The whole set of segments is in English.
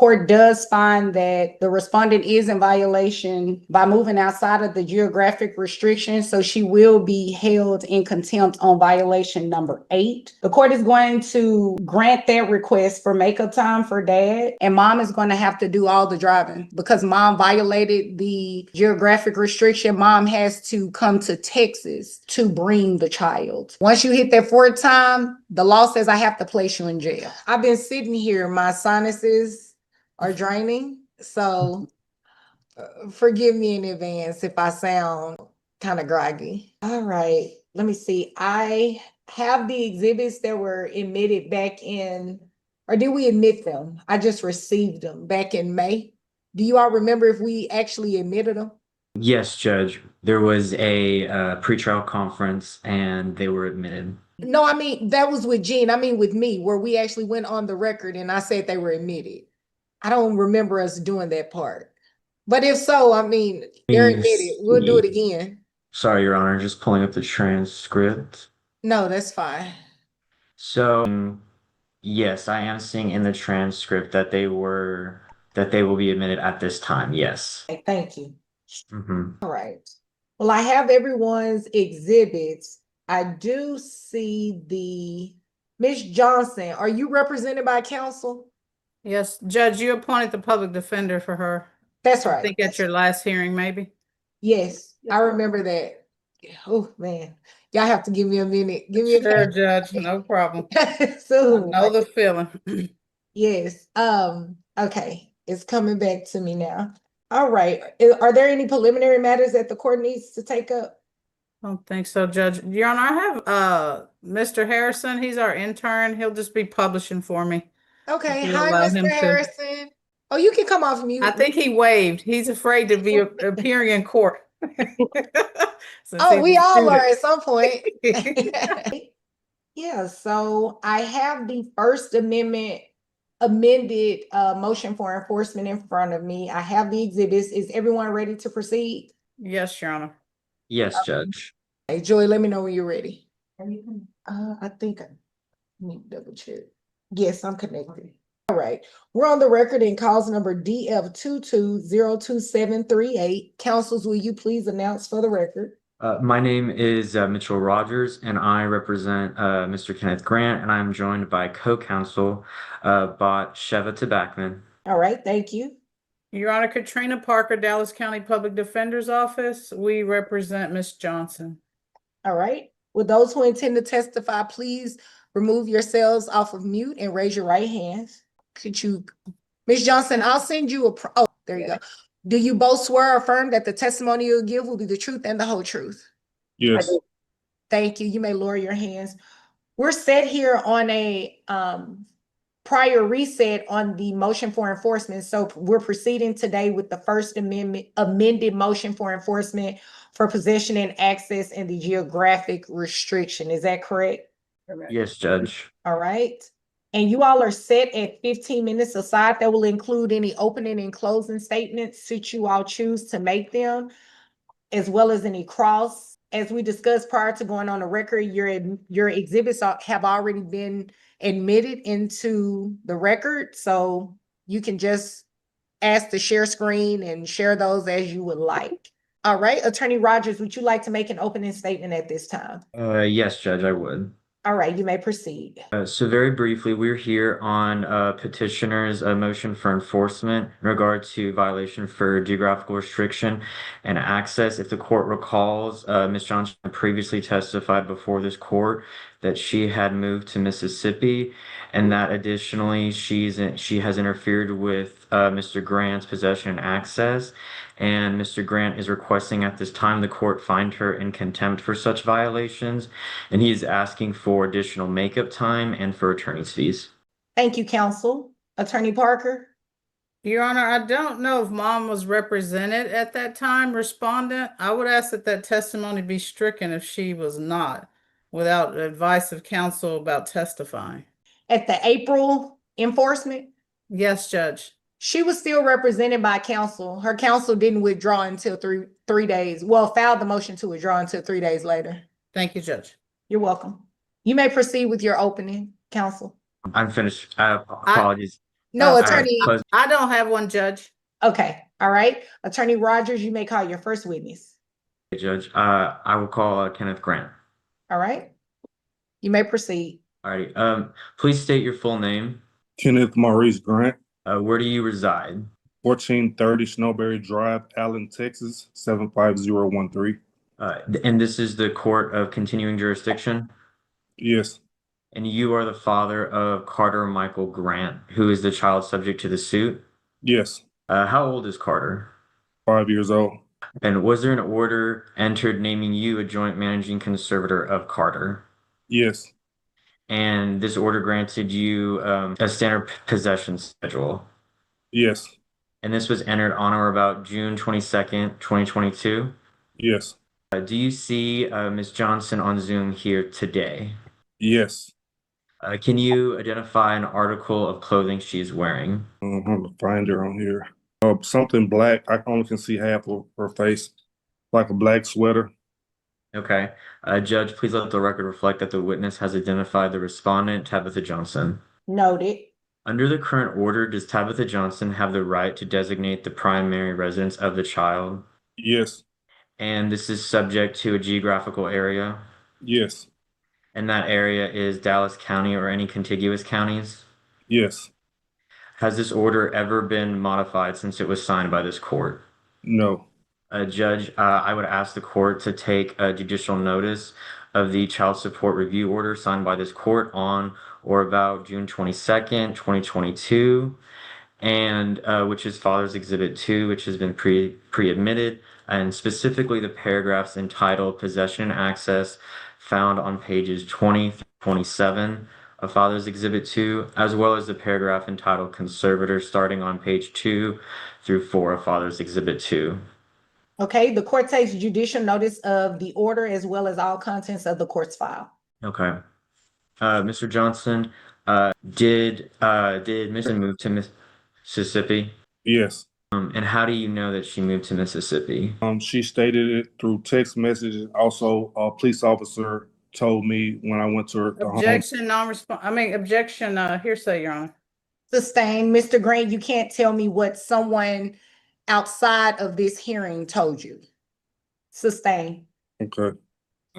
court does find that the respondent is in violation by moving outside of the geographic restriction, so she will be held in contempt on violation number 8. The court is going to grant that request for makeup time for dad, and mom is going to have to do all the driving because mom violated the geographic restriction. Mom has to come to Texas to bring the child. Once you hit that 4th time, the law says I have to place you in jail. I've been sitting here, my sinuses are draining, so forgive me in advance if I sound kind of groggy. All right, let me see. I have the exhibits that were admitted back in, or did we admit them? I just received them back in May. Do you all remember if we actually admitted them? Yes, Judge. There was a pretrial conference and they were admitted. No, I mean, that was with Gene. I mean, with me, where we actually went on the record and I said they were admitted. I don't remember us doing that part. But if so, I mean, they're admitted. We'll do it again. Sorry, Your Honor, just pulling up the transcript. No, that's fine. So, yes, I am seeing in the transcript that they will be admitted at this time. Yes. Okay, thank you. Hmm. All right. Well, I have everyone's exhibits. I do see the Miss Johnson. Are you represented by counsel? Yes, Judge, you appointed the public defender for her. That's I right. think at your last hearing, maybe. Yes, I remember that. Oh man, y'all have to give me a minute. Give me a Sure, Judge, no problem. soon. I know the feeling. Yes. Okay, it's coming back to me now. All right. Are there any preliminary matters that the court needs to take up? I don't think so, Judge. Your Honor, I have Mr. Harrison. He's our intern. He'll just be publishing for me. Okay. You Hi, allow Mr. him to. Harrison. Oh, you can come off mute. I think he waived. He's afraid to be appearing in court. Oh, we he's a all are student. at some point. Yeah, so I have the First Amendment amended motion for enforcement in front of me. I have the exhibits. Is everyone ready to proceed? Yes, Your Honor. Yes, Judge. Hey, Joy, let me know when you're ready. I think I need to double check. Yes, I'm connected. All right. We're on the record in cause number DF2202738. Councils, will you please announce for the record? My name is Mitchell Rogers, and I represent Mr. Kenneth Grant, and I'm joined by co-counsel Bot Sheva Tabakman. All right, thank you. Your Honor, Katrina Parker, Dallas County Public Defender's Office. We represent Ms. Johnson. All right. With those who intend to testify, please remove yourselves off of mute and raise your right hands. Could you, Ms. Johnson, I'll send you oh, there you go. Do you both swear or affirm that the testimony you'll give will be the truth and the whole truth? Yes. Thank you. You may lower your hands. We're set here on a prior reset on the motion for enforcement. So we're proceeding today with the First Amendment amended motion for enforcement for possession and access and the geographic restriction. Is that correct? Yes, Judge. All right. And you all are set at 15 minutes aside. That will include any opening and closing statements should you all choose to make them, as well as any cross. As we discussed prior to going on the record, your exhibits have already been admitted into the record. So you can just ask to share screen and share those as you would like. All right, Attorney Rogers, would you like to make an opening statement at this time? Yes, Judge, I would. All right, you may proceed. So very briefly, we're here on petitioner's motion for enforcement in regard to violation for geographical restriction and access. If the court recalls, Ms. Johnson previously testified before this court that she had moved to Mississippi, and that additionally she has interfered with Mr. Grant's possession and access. And Mr. Grant is requesting at this time the court find her in contempt for such violations, and he is asking for additional makeup time and for attorney's fees. Thank you, counsel. Attorney Parker? Your Honor, I don't know if mom was represented at that time, respondent. I would ask that that testimony be stricken if she was not, without advice of counsel about testifying. At the April enforcement? Yes, Judge. She was still represented by counsel. Her counsel didn't withdraw until three days. Well, filed the motion to withdraw until 3 days later. Thank you, Judge. You're welcome. You may proceed with your opening, counsel. I'm finished. Apologies. No, Oh, Attorney. I don't have one, Judge. Okay, all right. Attorney Rogers, you may call your first witness. Judge, I will call Kenneth Grant. All right. You may proceed. Alrighty. Please state your full name. Kenneth Maurice Grant, Where do you reside? 1430 Snowberry Drive, Allen, Texas, 75013. And this is the court of continuing jurisdiction. Yes, And you are the father of Carter Michael Grant, who is the child subject to the suit. yes, How old is Carter? 5 years old. And was there an order entered naming you a joint managing conservator of Carter? Yes, And this order granted you a standard possession schedule. yes, And this was entered on or about June 22nd, 2022. yes, Do you see Ms. Johnson on Zoom here today? yes. Can you identify an article of clothing she's wearing? I'm gonna find her on here. Something black. I only can see half of her face, like a black sweater. Okay. Judge, please let the record reflect that the witness has identified the respondent, Tabitha Johnson. Noted. Under the current order, does Tabitha Johnson have the right to designate the primary residence of the child? Yes, And this is subject to a geographical area, yes, and that area is Dallas County or any contiguous counties. yes, Has this order ever been modified since it was signed by this court? no, Judge, I would ask the court to take a judicial notice of the child support review order signed by this court on or about June 22nd, 2022, and which is Father's Exhibit 2, which has been pre-admitted, and specifically the paragraphs entitled Possession and Access found on pages 20 through 27 of Father's Exhibit 2, as well as the paragraph entitled Conservator starting on page 2 through 4 of Father's Exhibit 2. Okay, the court takes judicial notice of the order as well as all contents of the court's file. Okay. Mr. Johnson, did Ms. move to Mississippi? yes. And how do you know that she moved to Mississippi? She stated it through text messages. Also, a police officer told me when I went to her home. Objection, objection, hearsay, Your Honor. Sustained. Mr. Grant, you can't tell me what someone outside of this hearing told you. Sustained. Okay.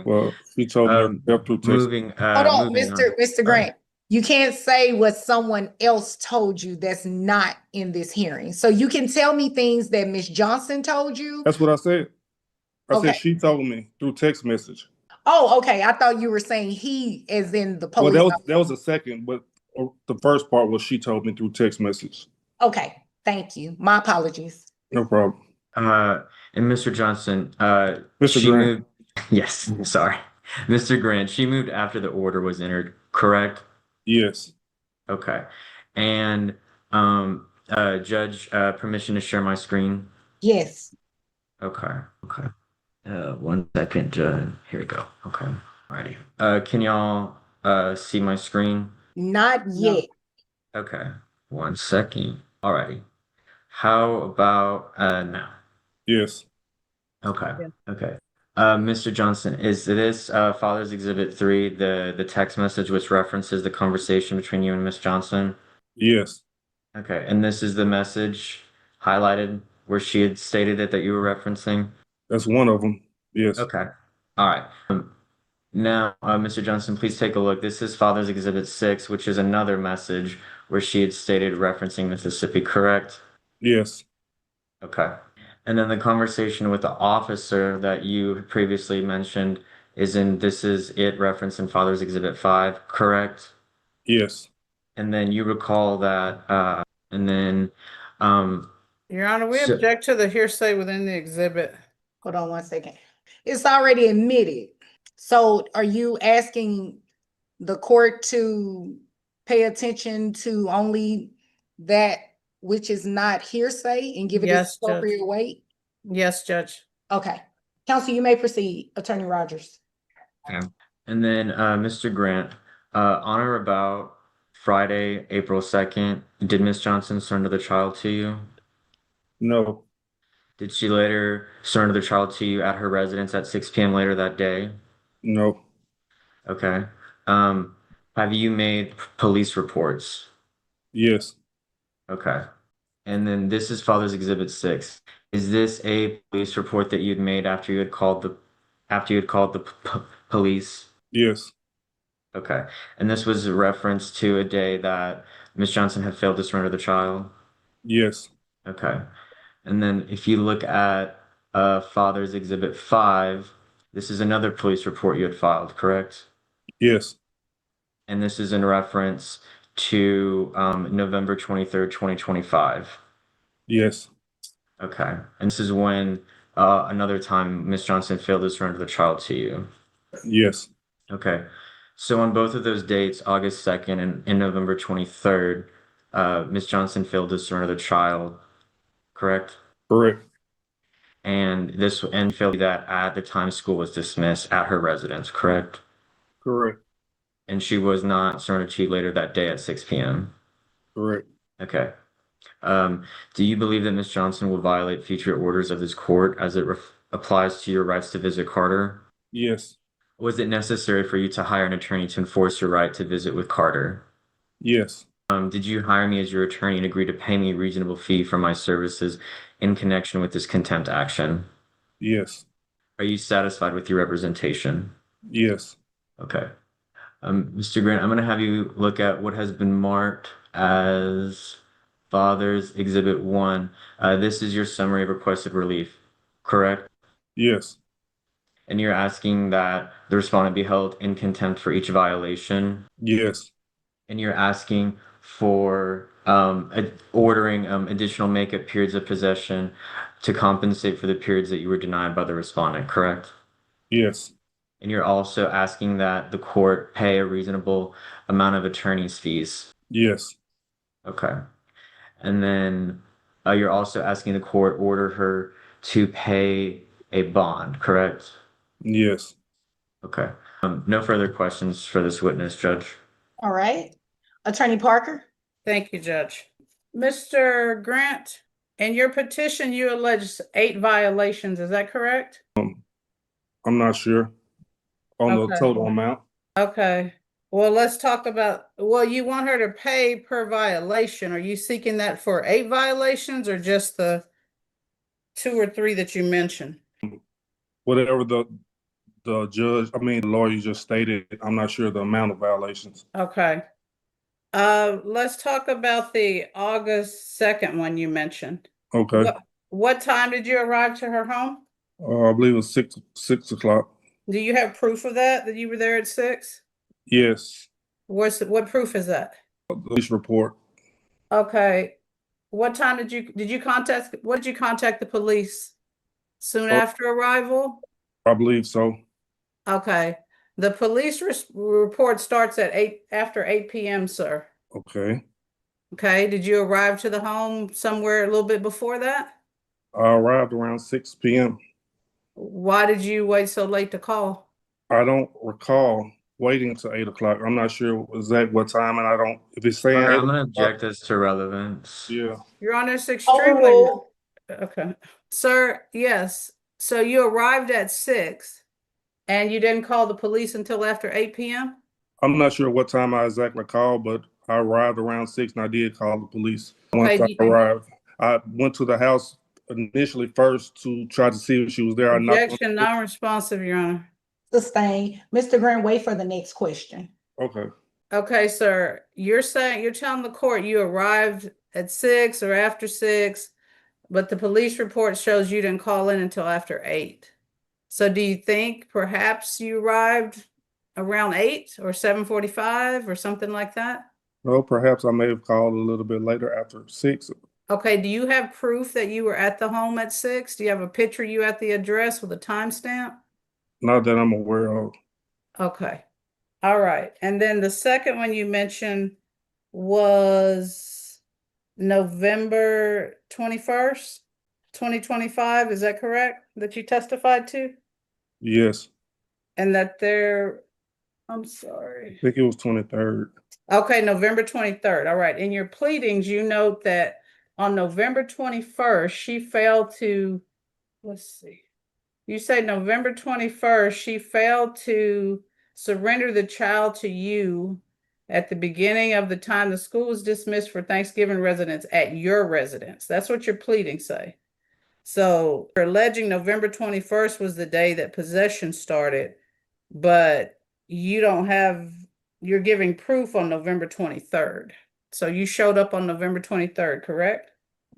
Well, she told me herself through text. Moving, Hold on, moving Mr. Grant. You can't say what someone else told you that's not in this hearing. So you can tell me things that Ms. Johnson told you. That's what I said. I Okay. said she told me through text message. Oh, okay. I thought you were saying he, as in the police. Well, that was a second, but the first part was she told me through text message. Okay, thank you. My apologies. No problem. And Mr. Johnson, Mr. she Grant. moved. Yes, sorry, Mr. Grant. She moved after the order was entered, correct? Yes. Okay. And Judge, permission to share my screen? Yes. Okay. Okay. 1 second, Judge. Here we go. Okay. Alrighty. Can y'all see my screen? Not yet. Okay. 1 second. Alrighty. How about now? Yes. Okay. Yeah. Okay. Mr. Johnson, is this Father's Exhibit 3, the text message which references the conversation between you and Miss Johnson? Yes. Okay, and this is the message highlighted where she had stated it that you were referencing? That's one of them. Yes. Okay. All right. Now, Mr. Johnson, please take a look. This is Father's Exhibit 6, which is another message where she had stated referencing Mississippi, correct? Yes. Okay. And then the conversation with the officer that you previously mentioned this is it referenced in Father's Exhibit 5, correct? Yes. And then you recall that, and then, Your Honor, we So- object to the hearsay within the exhibit. Hold on 1 second. It's already admitted. So are you asking the court to pay attention to only that which is not hearsay and give it Yes, its Judge. appropriate weight? Yes, Judge. Okay. Counsel, you may proceed, Attorney Rogers. and then, Mr. Grant, on or about Friday, April 2nd, did Miss Johnson surrender the child to you? No. Did she later surrender the child to you at her residence at 6 p.m. later that day? No. Okay. Have you made police reports? Yes. Okay. And then this is Father's Exhibit 6. Is this a police report that you'd made after you had called the police? Yes, Okay. And this was a reference to a day that Miss Johnson had failed to surrender the child? yes, Okay. And then if you look at Father's Exhibit 5, this is another police report you had filed, correct? yes, And this is in reference to November 23rd, 2025. yes, Okay. And this is when another time Miss Johnson failed to surrender the child to you. yes, Okay. So on both of those dates, August 2nd and November 23rd, Miss Johnson failed to surrender the child, correct? correct, And failed to do that at the time school was dismissed at her residence, correct? correct, And she was not surrendered to you later that day at 6 p.m. correct. Okay. Do you believe that Miss Johnson will violate future orders of this court as it applies to your rights to visit Carter? Yes, Was it necessary for you to hire an attorney to enforce your right to visit with Carter? yes, Did you hire me as your attorney and agree to pay me a reasonable fee for my services in connection with this contempt action? yes, Are you satisfied with your representation? yes. Okay. Mr. Grant, I'm going to have you look at what has been marked as Father's Exhibit 1. This is your summary of requested relief, correct? Yes, And you're asking that the respondent be held in contempt for each violation, yes, and you're asking for ordering additional makeup periods of possession to compensate for the periods that you were denied by the respondent, correct? yes, And you're also asking that the court pay a reasonable amount of attorney's fees. yes, Okay. And then you're also asking the court order her to pay a bond, correct? yes. Okay. No further questions for this witness, Judge. All right. Attorney Parker? Thank you, Judge. Mr. Grant, in your petition, you allege 8 violations. Is that correct? I'm not sure on the Okay. total amount. Okay. Well, let's talk about, well, you want her to pay per violation. Are you seeking that for 8 violations or just the 2 or 3 that you mentioned? Whatever the lawyer just stated, I'm not sure the amount of violations. Okay. Let's talk about the August 2nd one you mentioned. Okay. What time did you arrive to her home? I believe it was 6 o'clock. Do you have proof of that you were there at 6? Yes, What proof is that? the police report. Okay. What time did you contact the police? Soon Oh. after arrival? I believe so. Okay. The police report starts at after 8 p.m., sir. Okay. Okay. Did you arrive to the home somewhere a little bit before that? I arrived around 6 p.m. Why did you wait so late to call? I don't recall waiting till 8 o'clock. I'm not sure exact what time, and I don't, if it's saying I'm 8 going to o'clock, object this to relevance. yeah, Your Honor, it's extremely. Overruled. Okay. Sir, yes. So you arrived at 6 and you didn't call the police until after 8 p.m.? I'm not sure what time I exactly called, but I arrived around 6 and I did call the police. Okay, Once I arrived, I went to the house initially first to try to see if she was there. I knocked on Objection, the- non-responsive, Your Honor. Sustained. Mr. Grant, wait for the next question. Okay, Okay, sir, you're telling the court you arrived at 6 or after 6, but the police report shows you didn't call in until after 8. So do you think perhaps you arrived around 8 or 7:45 or something like that? well, perhaps I may have called a little bit later after 6. Okay, do you have proof that you were at the home at 6? Do you have a picture of you at the address with a timestamp? Not that I'm aware of. Okay. All right. And then the second one you mentioned was November 21st, 2025. Is that correct? That you testified to? Yes, And that I'm sorry. I think it was 23rd. Okay, November 23rd. All right. In your pleadings, you note that on November 21st, she failed to, let's see. You say November 21st, she failed to surrender the child to you, at the beginning of the time the school was dismissed for Thanksgiving residence at your residence. That's what your pleading say. So you're alleging November 21st was the day that possession started, but you're giving proof on November 23rd. So you showed up on November 23rd, correct?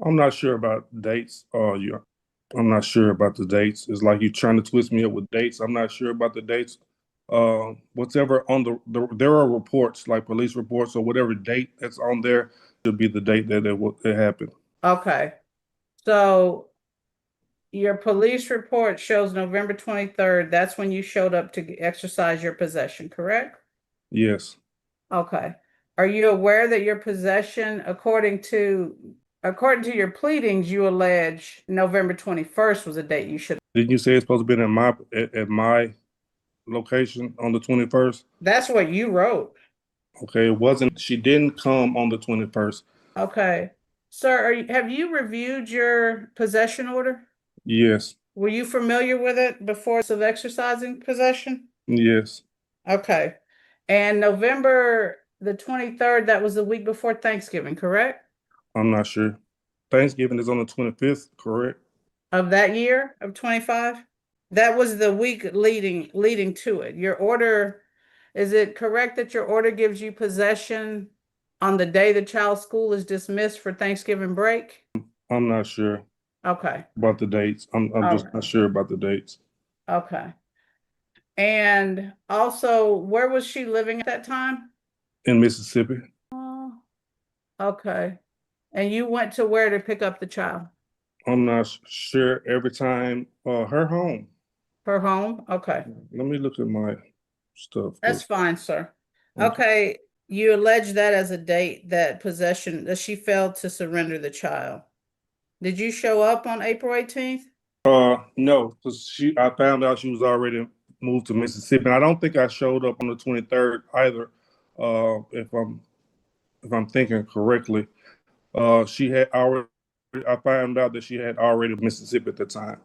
I'm not sure about dates. I'm not sure about the dates. It's like you're trying to twist me up with dates. I'm not sure about the dates. Whatever on there are reports, like police reports or whatever date that's on there should be the date that it happened. Okay. So your police report shows November 23rd. That's when you showed up to exercise your possession, correct? Yes. Okay. Are you aware that your possession, according to your pleadings, you allege November 21st was a date you should? Didn't you say it's supposed to be at my location on the 21st? That's what you wrote. Okay, it wasn't. She didn't come on the 21st. Okay. Sir, have you reviewed your possession order? Yes. Were you familiar with it before of exercising possession? Yes. Okay. And November the 23rd, that was the week before Thanksgiving, correct? I'm not sure. Thanksgiving is on the 25th, correct? Of that year of 25? That was the week leading to it. Your order, is it correct that your order gives you possession on the day the child's school is dismissed for Thanksgiving break? I'm not sure Okay, about the dates. I'm just Alright. not sure about the dates. okay. And also, where was she living at that time? In Mississippi, Oh, okay. And you went to where to pick up the child? I'm not sure every time. Her home. Her home? Okay, Let me look at my stuff. that's fine, sir. Okay. Okay, you allege that as a date that she failed to surrender the child. Did you show up on April 18th? No, because I found out she was already moved to Mississippi. And I don't think I showed up on the 23rd either. If I'm thinking correctly, she had already. I found out that she had already Mississippi at the time.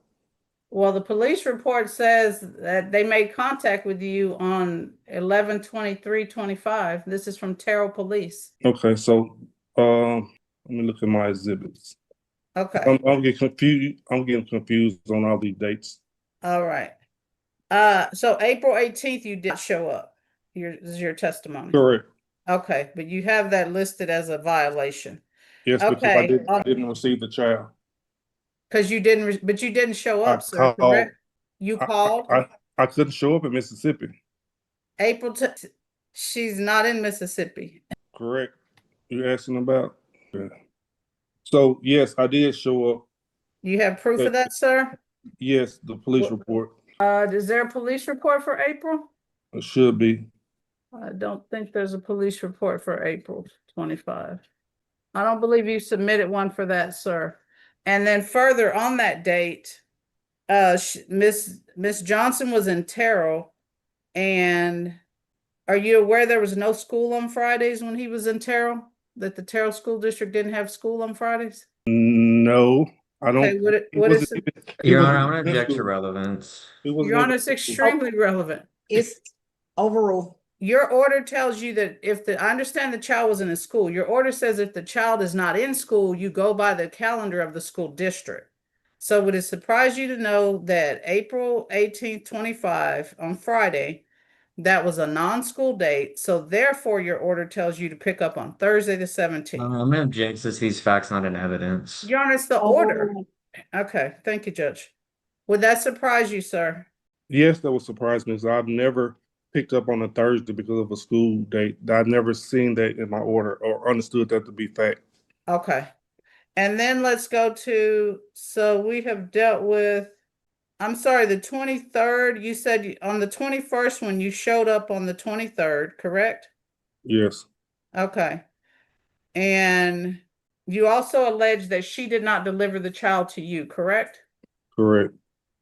Well, the police report says that they made contact with you on 11/23/25. This is from Terrell Police. Okay, so let me look at my exhibits. Okay, I'm getting confused. I'm getting confused on all these dates. all right. So April 18th, you did show up. This is your testimony. Correct. Okay, but you have that listed as a violation. Yes, because I Okay, didn't receive the child. because you didn't show I up, sir, called. correct? You called I couldn't show up in Mississippi. she's not in Mississippi. Correct. You're asking about? Yeah. So yes, I did show up. You have proof of that, sir? Yes, the police report. Is there a police report for April? It should be. I don't think there's a police report for April 25. I don't believe you submitted one for that, sir. And then further on that date, Miss Johnson was in Terrell, and are you aware there was no school on Fridays when he was in Terrell? That the Terrell School District didn't have school on Fridays? No, I don't. Okay, Your Honor, I'm gonna object to relevance. Your Honor, it's extremely relevant. It's overruled. Your order tells you that I understand the child wasn't in school. Your order says if the child is not in school, you go by the calendar of the school district. So would it surprise you to know that April 18th, 25 on Friday, that was a non-school date. So therefore your order tells you to pick up on Thursday the 17th. I'm gonna object to these facts not in evidence. Your Honor, it's the order. Okay, thank you, Judge. Would that surprise you, sir? Yes, that would surprise me. 'Cause I've never picked up on a Thursday because of a school date. I've never seen that in my order or understood that to be fact. Okay. And then let's go to, so we have dealt with, I'm sorry, the 23rd, you said on the 21st when you showed up on the 23rd, correct? Yes, Okay. And you also alleged that she did not deliver the child to you, correct? correct.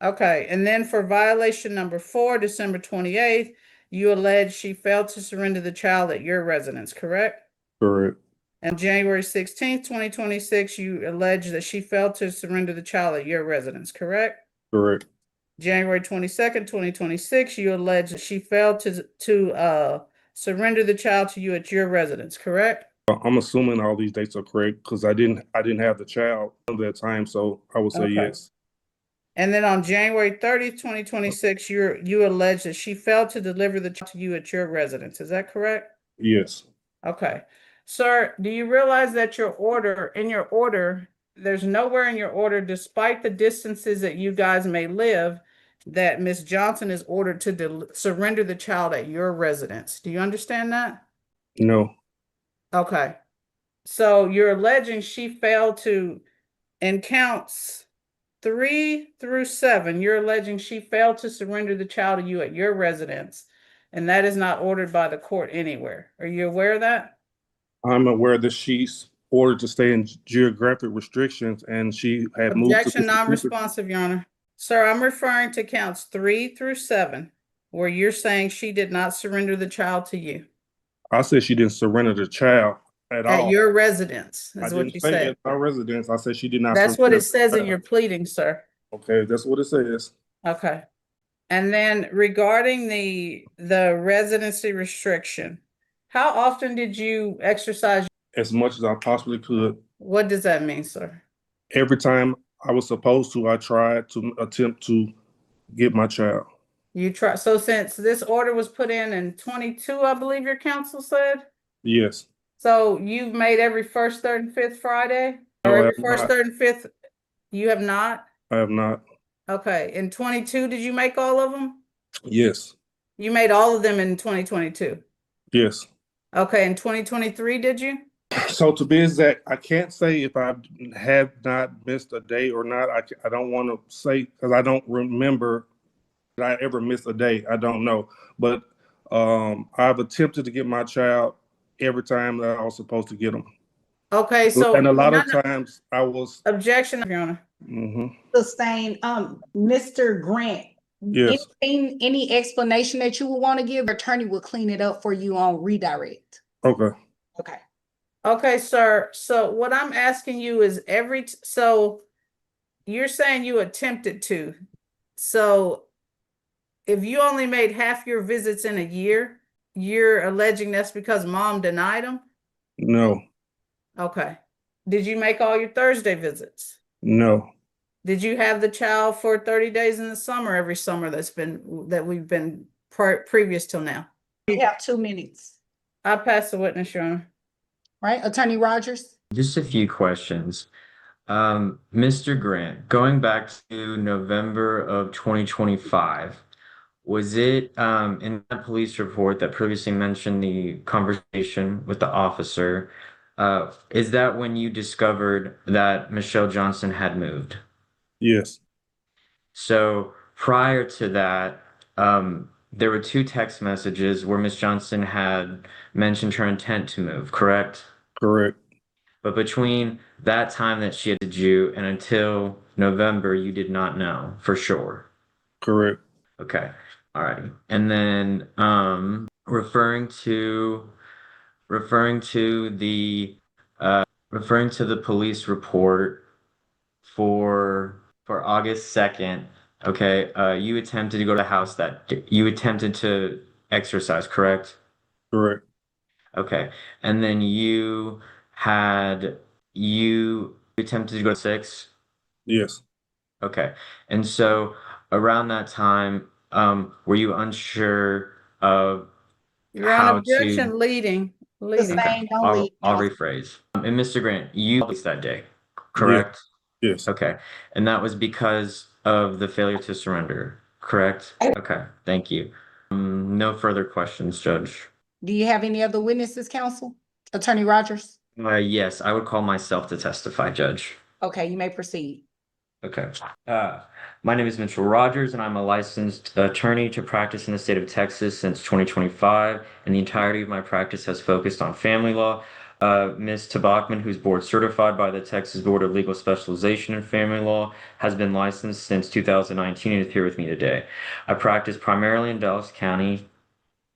Okay. And then for violation number 4, December 28th, you allege she failed to surrender the child at your residence, correct? Correct. And January 16th, 2026, you allege that she failed to surrender the child at your residence, correct? Correct. January 22nd, 2026, you allege that she failed to surrender the child to you at your residence, correct? I'm assuming all these dates are correct because I didn't have the child at that time, so I would say Okay. yes. And then on January 30th, 2026, you allege that she failed to deliver the child to you at your residence. Is that correct? Yes. Okay. Sir, do you realize that in your order, there's nowhere in your order, despite the distances that you guys may live, that Ms. Johnson is ordered to surrender the child at your residence. Do you understand that? No. Okay. So you're alleging she failed to, in counts 3 through 7, you're alleging she failed to surrender the child to you at your residence, and that is not ordered by the court anywhere. Are you aware of that? I'm aware that she's ordered to stay in geographic restrictions and she had moved to Objection Mississippi. non-responsive, Your Honor. Sir, I'm referring to counts 3 through 7, where you're saying she did not surrender the child to you I said she didn't surrender the child at at all. your residence, I is what didn't you say said. at my residence. I said she did not That's what surrender it says the in child. your pleading, sir. Okay, that's what it says. Okay. And then regarding the residency restriction, how often did you exercise? As much as I possibly could. What does that mean, sir? Every time I was supposed to, I tried to attempt to get my child. You try, so since this order was put in 22, I believe your counsel said? Yes. So you've made every first, third, and fifth Friday? No, Or I every have first, not. third, and fifth? You have not? I have not. Okay, in 22, did you make all of them? Yes. You made all of them in 2022. Yes. Okay, in 2023, did you? So to be exact, I can't say if I have not missed a day or not. I don't want to say because I don't remember that I ever missed a day. I don't know. But I've attempted to get my child every time that I was supposed to get him. Okay, so And a lot of times I was. objection, Your Honor. Mhm. Sustain, Mr. Grant. Yes. Any explanation that you would want to give, attorney will clean it up for you on redirect. Okay. Okay. Okay, sir. So what I'm asking you is so you're saying you attempted to. So if you only made half your visits in a year, you're alleging that's because mom denied them? No. Okay. Did you make all your Thursday visits? No. Did you have the child for 30 days in the summer, every summer that we've been previous till now? You have 2 minutes, I pass the witness, Your Honor. right? Attorney Rogers? Just a few questions. Mr. Grant, going back to November of 2025, was it in that police report that previously mentioned the conversation with the officer? Is that when you discovered that Michelle Johnson had moved? Yes. So prior to that, there were 2 text messages where Miss Johnson had mentioned her intent to move, correct? Correct. But between that time that she had you and until November, you did not know for sure. Correct. Okay. All right. And then referring to the police report for August 2nd, okay, you attempted to go to the house you attempted to exercise, correct? Correct. Okay. And then you attempted to go to 6? Yes. Okay. And so around that time, were you unsure of You're on how objection to leading. Sustain, don't leave. I'll rephrase. And Mr. Grant, you released that day, Yes. correct? Yes. Okay. And that was because of the failure to surrender, correct? Okay. Thank you. No further questions, Judge. Do you have any other witnesses, counsel? Attorney Rogers? Yes, I would call myself to testify, Judge. Okay, you may proceed. Okay. My name is Mitchell Rogers, and I'm a licensed attorney to practice in the state of Texas since 2025, and the entirety of my practice has focused on family law. Ms. Tabachman, who's board certified by the Texas Board of Legal Specialization in Family Law, has been licensed since 2019 and is here with me today. I practice primarily in Dallas County,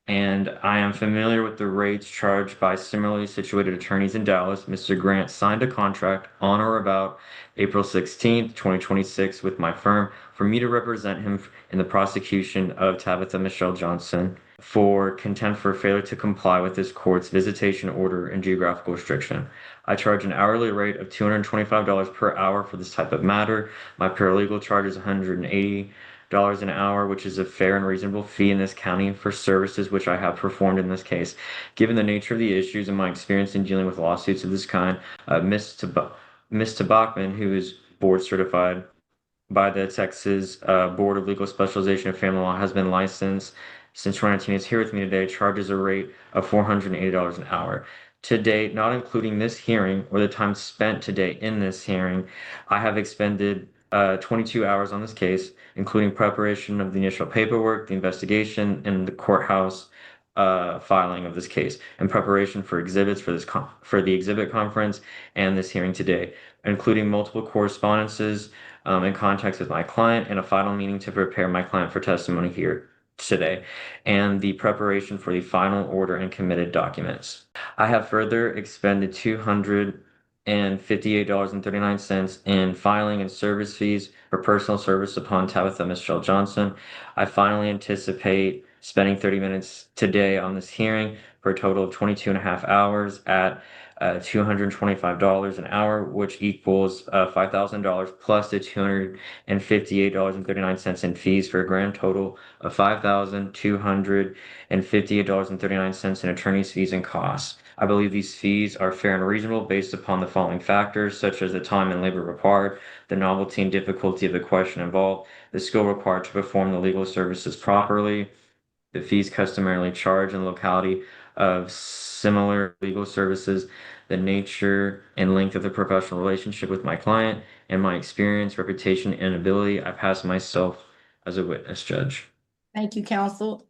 and I am familiar with the rates charged by similarly situated attorneys in Dallas. Mr. Grant signed a contract on or about April 16th, 2026 with my firm for me to represent him in the prosecution of Tabitha Michelle Johnson. for contempt for failure to comply with this court's visitation order and geographical restriction. I charge an hourly rate of $225 per hour for this type of matter. My paralegal charges $180 an hour, which is a fair and reasonable fee in this county for services which I have performed in this case. Given the nature of the issues and my experience in dealing with lawsuits of this kind, Ms. Tabachman, who is board certified by the Texas Board of Legal Specialization of Family Law, has been licensed since 2019, is here with me today, charges a rate of $480 an hour. To date, not including this hearing or the time spent to date in this hearing, I have expended 22 hours on this case, including preparation of the initial paperwork, the investigation, and the courthouse filing of this case, and preparation for exhibits for the exhibit conference and this hearing today, including multiple correspondences in contacts with my client and a final meeting to prepare my client for testimony here today, and the preparation for the final order and committed documents. I have further expended $258.39 in filing and service fees for personal service upon Tabitha Michelle Johnson. I finally anticipate spending 30 minutes today on this hearing for a total of 22 and a half hours at $225 an hour, which equals $5,000 plus the $258.39 in fees for a grand total of $5,258.39 in attorney's fees and costs. I believe these fees are fair and reasonable based upon the following factors, such as the time and labor required, the novelty and difficulty of the question involved, the skill required to perform the legal services properly, the fees customarily charged in the locality of similar legal services, the nature and length of the professional relationship with my client, and my experience, reputation, and ability. I pass myself as a witness, Judge. Thank you, counsel.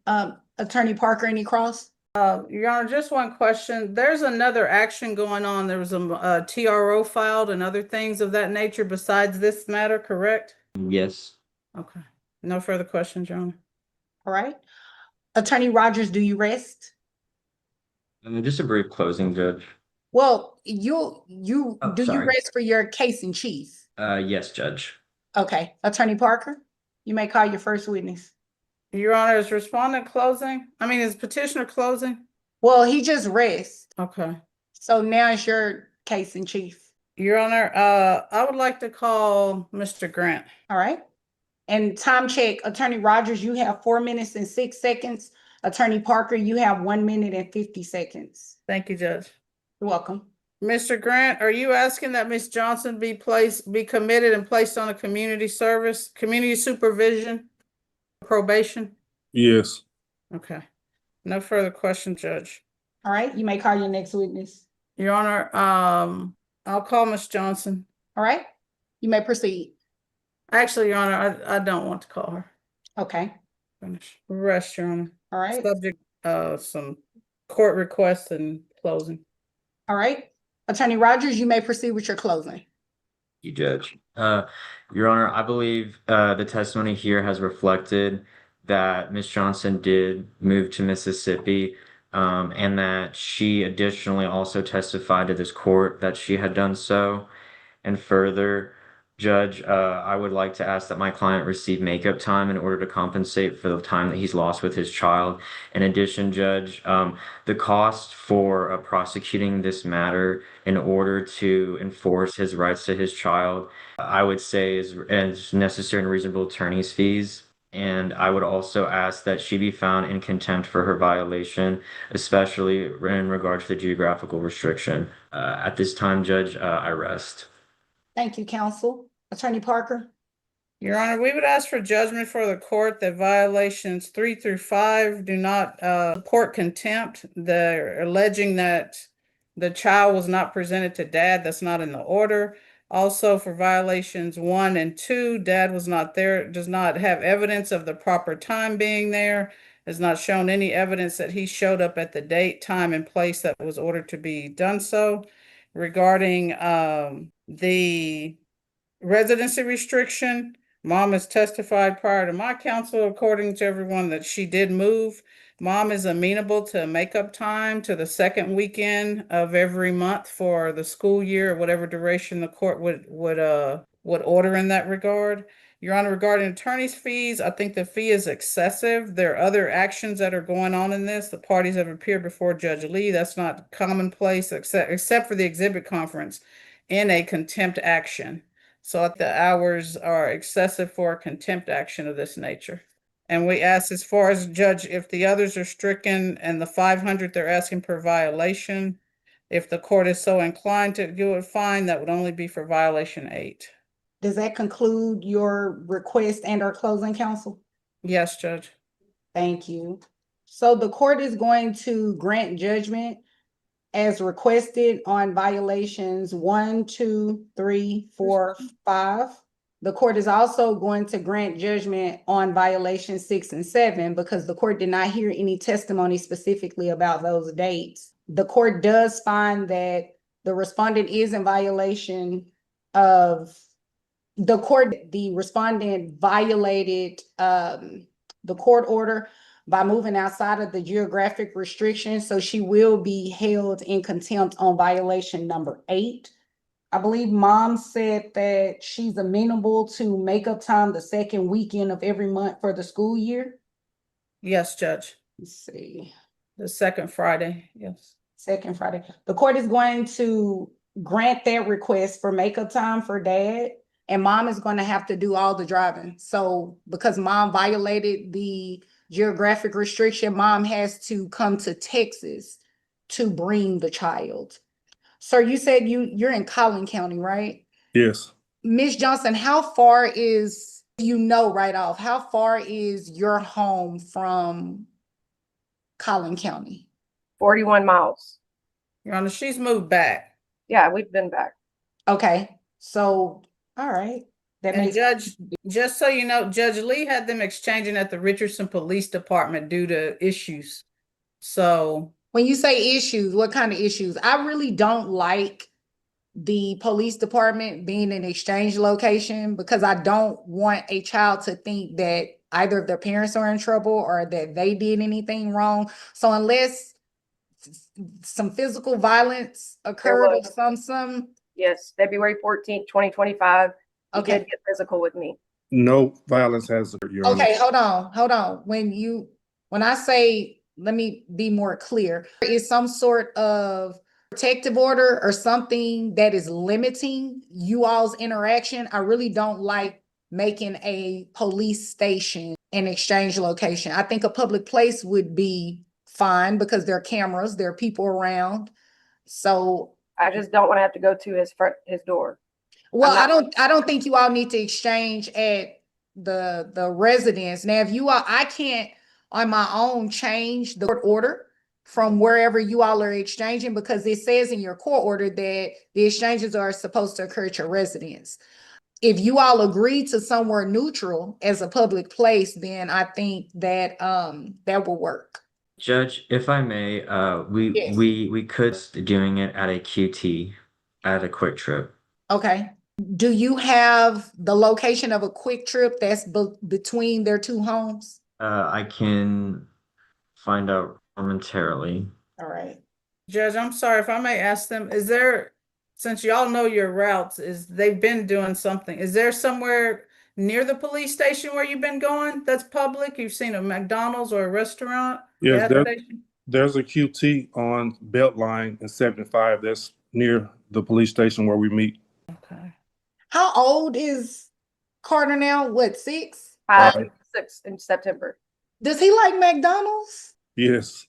Attorney Parker, any cross? Your Honor, just one question. There's another action going on. There was a TRO filed and other things of that nature besides this matter, correct? Yes. Okay. No further questions, Your Honor. All right. Attorney Rogers, do you rest? Just a brief closing, Judge. Well, Oh, you sorry. rest for your case in chief? Yes, Judge. Okay. Attorney Parker, you may call your first witness. Your Honor, is respondent closing? Is petitioner closing? Well, he just rests. Okay. So now it's your case in chief. Your Honor, I would like to call Mr. Grant. All right. And time check, Attorney Rogers, you have 4 minutes and 6 seconds. Attorney Parker, you have 1 minute and 50 seconds. Thank you, Judge. You're welcome. Mr. Grant, are you asking that Ms. Johnson be committed and placed on a community supervision, probation? Yes. Okay. No further questions, Judge. All right, you may call your next witness. Your Honor, I'll call Ms. Johnson. All right, you may proceed. Actually, Your Honor, I don't want to call her. Okay. Finish. Rest, Your Honor. All right. Subject some court requests and closing. All right. Attorney Rogers, you may proceed with your closing. You, Judge. Your Honor, I believe the testimony here has reflected that Ms. Johnson did move to Mississippi, and that she additionally also testified to this court that she had done so. And further, Judge, I would like to ask that my client receive makeup time in order to compensate for the time that he's lost with his child. In addition, Judge, the cost for prosecuting this matter in order to enforce his rights to his child, I would say is necessary and reasonable attorney's fees. And I would also ask that she be found in contempt for her violation, especially in regard to the geographical restriction. At this time, Judge, I rest. Thank you, counsel. Attorney Parker. Your Honor, we would ask for judgment for the court that violations 3 through 5 do not support contempt. They're alleging that the child was not presented to dad. That's not in the order. Also for violations 1 and 2, dad was not there, does not have evidence of the proper time being there, has not shown any evidence that he showed up at the date, time, and place that was ordered to be done so. Regarding the residency restriction, mom has testified prior to my counsel, according to everyone, that she did move Mom is amenable to makeup time to the second weekend of every month for the school year, or whatever duration the court would order in that regard. Your Honor, regarding attorney's fees, I think the fee is excessive. There are other actions that are going on in this. The parties have appeared before Judge Lee. That's not commonplace except for the exhibit conference in a contempt action. So the hours are excessive for a contempt action of this nature. And we ask, as far as judge, if the others are stricken and the 500 they're asking per violation, if the court is so inclined to do a fine, that would only be for violation 8. Does that conclude your request and or closing, counsel? Yes, Judge. Thank you. So the court is going to grant judgment as requested on violations 1, 2, 3, 4, 5. The court is also going to grant judgment on violations 6 and 7 because the court did not hear any testimony specifically about those dates. The court does find that the respondent is in violation of the respondent violated the court order by moving outside of the geographic restriction. So she will be held in contempt on violation number 8. I believe Mom said that she's amenable to makeup time the second weekend of every month for the school year. Yes, Judge. Let's see. The second Friday, yes. Second Friday. The court is going to grant that request for makeup time for Dad, and Mom is going to have to do all the driving. So because Mom violated the geographic restriction, Mom has to come to Texas to bring the child. Sir, you said you're in Collin County, right? Yes. Ms. Johnson, how far is, right off, how far is your home from Collin County? 41 miles. Your Honor, she's moved back. Yeah, we've been back. Okay, so, all right. That And makes Judge, just so you know, Judge Lee had them exchanging at the Richardson Police Department due to issues. So when you say issues, what kind of issues? I really don't like the police department being an exchange location because I don't want a child to think that either of their parents are in trouble or that they did anything wrong. So unless some physical violence occurred or some. Yes, February 14th, 2025. He Okay. did get physical with me. No violence has occurred, Your Honor. Okay, hold on. When I say, let me be more clear, there is some sort of protective order or something that is limiting you all's interaction. I really don't like making a police station an exchange location. I think a public place would be fine because there are cameras, there are people around. So I just don't want to have to go to his door. well, I don't think you all need to exchange at the residence. Now, if you all, I can't on my own change the court order from wherever you all are exchanging because it says in your court order that the exchanges are supposed to occur at your residence. If you all agree to somewhere neutral as a public place, then I think that that will work. Judge, if I may, Yes. we could doing it at a QT, at a Quick Trip. Okay. Do you have the location of a Quick Trip that's between their two homes? I can find out momentarily. All right. Judge, I'm sorry if I may ask them, is there, since y'all know your routes, they've been doing something, is there somewhere near the police station where you've been going that's public? You've seen a McDonald's or a restaurant? Yes, gas station? there's a QT on Beltline and 75 that's near the police station where we meet. Okay. How old is Carter now? What, 6? 5, 6 in September. Does he like McDonald's? Yes.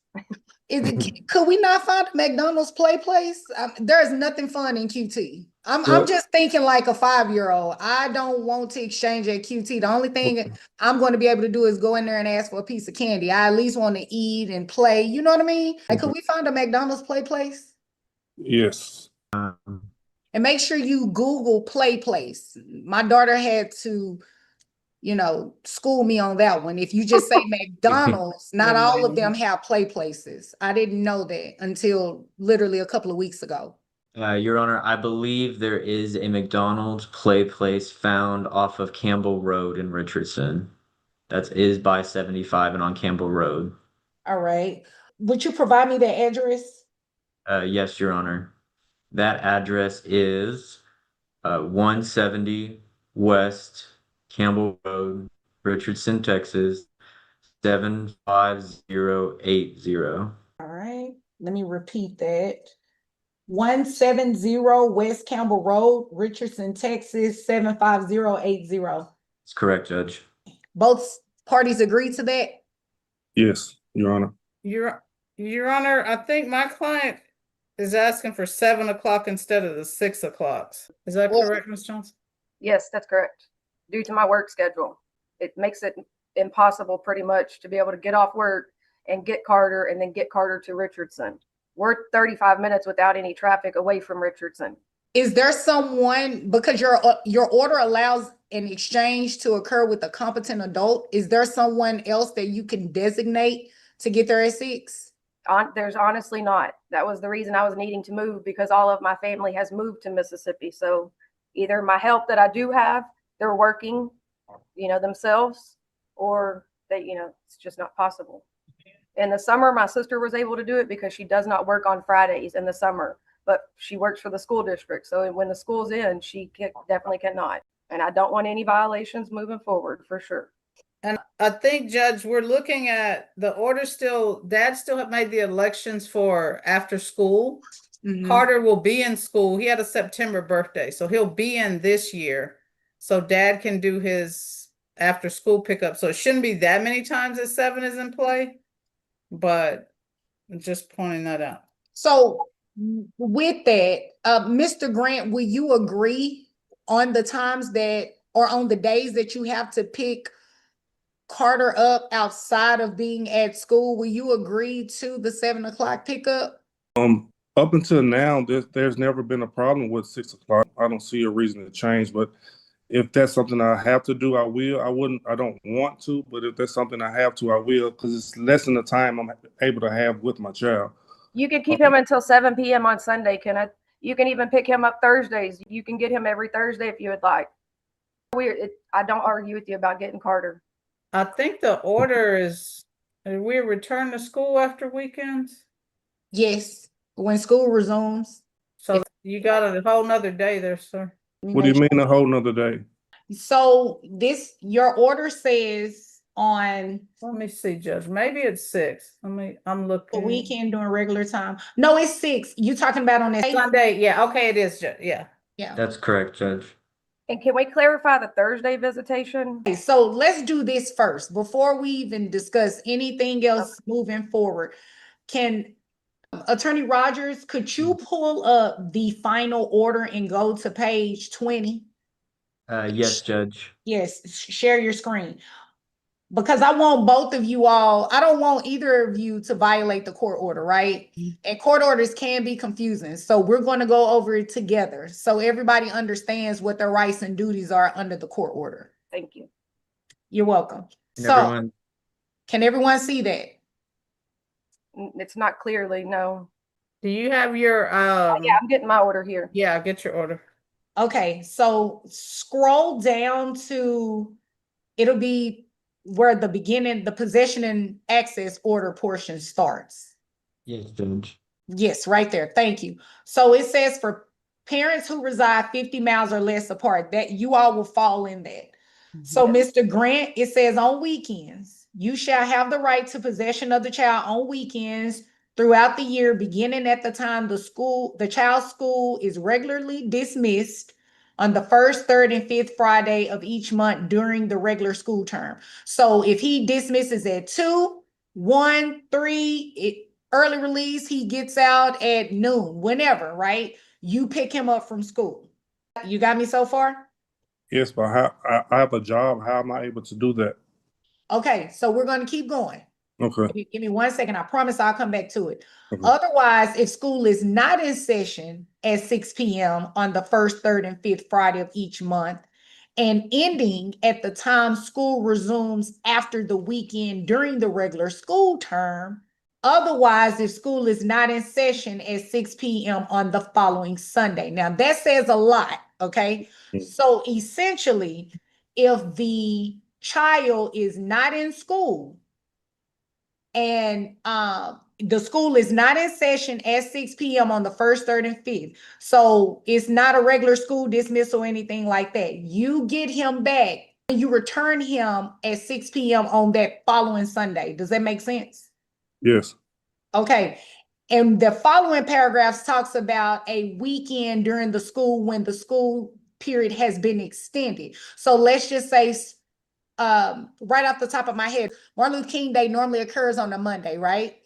Could we not find a McDonald's play place? There's nothing fun in QT. I'm just thinking like a 5-year-old. I don't want to exchange at QT. The only thing I'm going to be able to do is go in there and ask for a piece of candy. I at least want to eat and play. You know what I mean? Like, could we find a McDonald's play place? Yes. And make sure you Google play place. My daughter had to, school me on that one. If you just say McDonald's, not all of them have play places. I didn't know that until literally a couple of weeks ago. Your Honor, I believe there is a McDonald's play place found off of Campbell Road in Richardson. That is by 75 and on Campbell Road. All right. Would you provide me the address? Yes, Your Honor. That address is 170 West Campbell Road, Richardson, Texas, 75080. All right. Let me repeat that. 170 West Campbell Road, Richardson, Texas, 75080. That's correct, Judge. Both parties agree to that? Yes, Your Honor. Your Honor, I think my client is asking for 7 o'clock instead of the 6 o'clocks. Is that Well- correct, Ms. Johnson? Yes, that's correct. Due to my work schedule, it makes it impossible pretty much to be able to get off work and get Carter and then get Carter to Richardson. We're 35 minutes without any traffic away from Richardson. Is there someone, because your order allows an exchange to occur with a competent adult, is there someone else that you can designate to get there at 6? There's honestly not. That was the reason I was needing to move, because all of my family has moved to Mississippi. So either my help that I do have, they're working, themselves, or they, it's just not possible. In the summer, my sister was able to do it because she does not work on Fridays in the summer, but she works for the school district. So when the school's in, definitely cannot. And I don't want any violations moving forward, for sure. And I think, Judge, we're looking at the order still, Dad still have made the elections for after school. Mhm. Carter will be in school. He had a September birthday, so he'll be in this year. So Dad can do his after school pickup. So it shouldn't be that many times that 7 is in play, but I'm just pointing that out. So with that, Mr. Grant, will you agree on the times that, or on the days that you have to pick Carter up outside of being at school? Will you agree to the 7 o'clock pickup? Up until now, there's never been a problem with 6 o'clock. I don't see a reason to change, but if that's something I have to do, I will. I don't want to, but if that's something I have to, I will, because it's less than the time I'm able to have with my child. You can keep him until 7 p.m. on Sunday, Kenneth. You can even pick him up Thursdays. You can get him every Thursday if you would like. I don't argue with you about getting Carter. I think the order is, we return to school after weekends. Yes, when school resumes. So you got a whole nother day there, sir. What do you mean a whole nother day? So your order says on Let me see, Judge. Maybe it's 6. I'm the looking. weekend during regular time. No, it's 6. You talking about on that? Sunday, yeah, okay, it is, Judge, yeah. Yeah. That's correct, Judge. And can we clarify the Thursday visitation? Okay, so let's do this first before we even discuss anything else moving forward. Can Attorney Rogers, could you pull up the final order and go to page 20? Yes, Judge. Yes, share your screen. Because I want both of you all, I don't want either of you to violate the court order, right? And court orders can be confusing. So we're going to go over it together so everybody understands what their rights and duties are under the court order. Thank you. You're welcome. And So can everyone see that? It's not clearly, no. Do you have your, Yeah, I'm getting my order here. yeah, get your order. Okay, so scroll down to, it'll be where the beginning, the possession and access order portion starts. Yes, Judge. Yes, right there. Thank you. So it says for parents who reside 50 miles or less apart, that you all will fall in that. So Mr. Grant, it says on weekends, you shall have the right to possession of the child on weekends throughout the year, beginning at the time the child's school is regularly dismissed on the first, third, and fifth Friday of each month during the regular school term. So if he dismisses at 2, 1, 3, early release, he gets out at noon, whenever, right? You pick him up from school. You got me so far? Yes, but I have a job. How am I able to do that? Okay, so we're going to keep going. Okay. Give me 1 second. I promise I'll come back to it. Okay. Otherwise, if school is not in session at 6 p.m. on the first, third, and fifth Friday of each month, and ending at the time school resumes after the weekend during the regular school term. Otherwise, if school is not in session at 6 p.m. on the following Sunday. Now, that says a lot, okay? So essentially, if the child is not in school And the school is not in session at 6 p.m. on the 1st, 3rd, and 5th. So it's not a regular school dismissal or anything like that. You get him back and you return him at 6 p.m. on that following Sunday. Does that make sense? Yes. Okay. And the following paragraphs talks about a weekend during the school when the school period has been extended. So let's just say, right off the top of my head, Martin Luther King Day normally occurs on a Monday, right?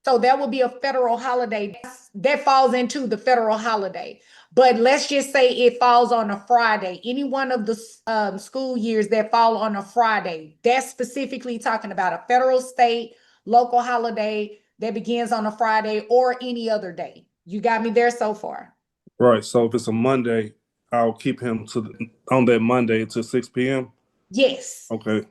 So that would be a federal holiday that falls into the federal holiday. But let's just say it falls on a Friday. Any one of the school years that fall on a Friday, that's specifically talking about a federal, state, local holiday that begins on a Friday or any other day. You got me there so far? Right. So if it's a Monday, I'll keep him on that Monday to 6 p.m. Yes. Okay.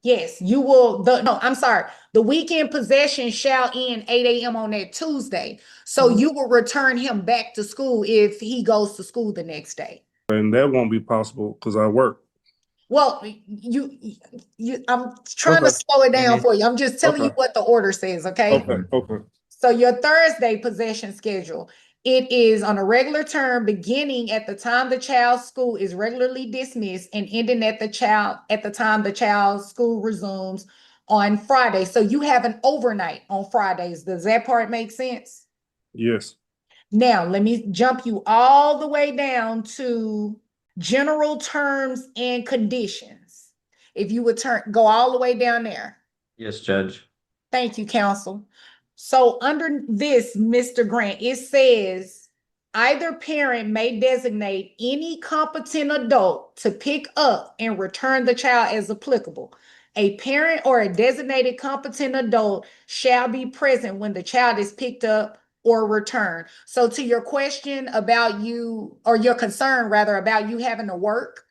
Yes, you will. No, I'm sorry. The weekend possession shall end 8 a.m. on that Tuesday. So you will return him back to school if he goes to school the next day. And that won't be possible because I work. Well, I'm trying to Okay. slow it down for you. I'm just telling you Okay. what the order says, okay? Okay. Okay. So your Thursday possession schedule, it is on a regular term beginning at the time the child's school is regularly dismissed and ending at the time the child's school resumes on Friday. So you have an overnight on Fridays. Does that part make sense? Yes. Now, let me jump you all the way down to general terms and conditions. If you would go all the way down there. Yes, Judge. Thank you, counsel. So under this, Mr. Grant, it says either parent may designate any competent adult to pick up and return the child as applicable. A parent or a designated competent adult shall be present when the child is picked up or returned. So to your question about you, or your concern rather, about you having to work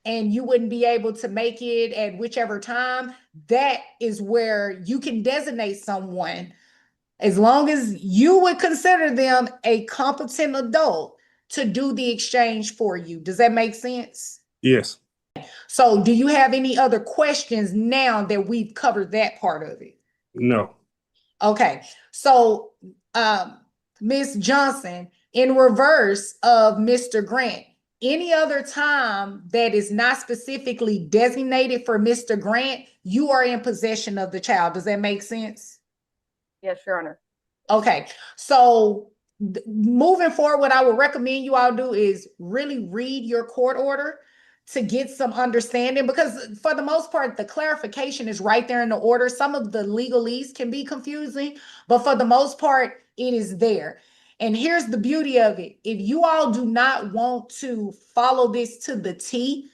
and you wouldn't be able to make it at whichever time, that is where you can designate someone as long as you would consider them a competent adult to do the exchange for you. Does that make sense? Yes. So do you have any other questions now that we've covered that part of it? No. Okay. So Ms. Johnson, in reverse of Mr. Grant, any other time that is not specifically designated for Mr. Grant, you are in possession of the child. Does that make sense? Yes, Your Honor. Okay, so moving forward, what I would recommend you all do is really read your court order to get some understanding, because for the most part, the clarification is right there in the order. Some of the legalese can be confusing, but for the most part, it is there. And here's the beauty of it. If you all do not want to follow this to the T,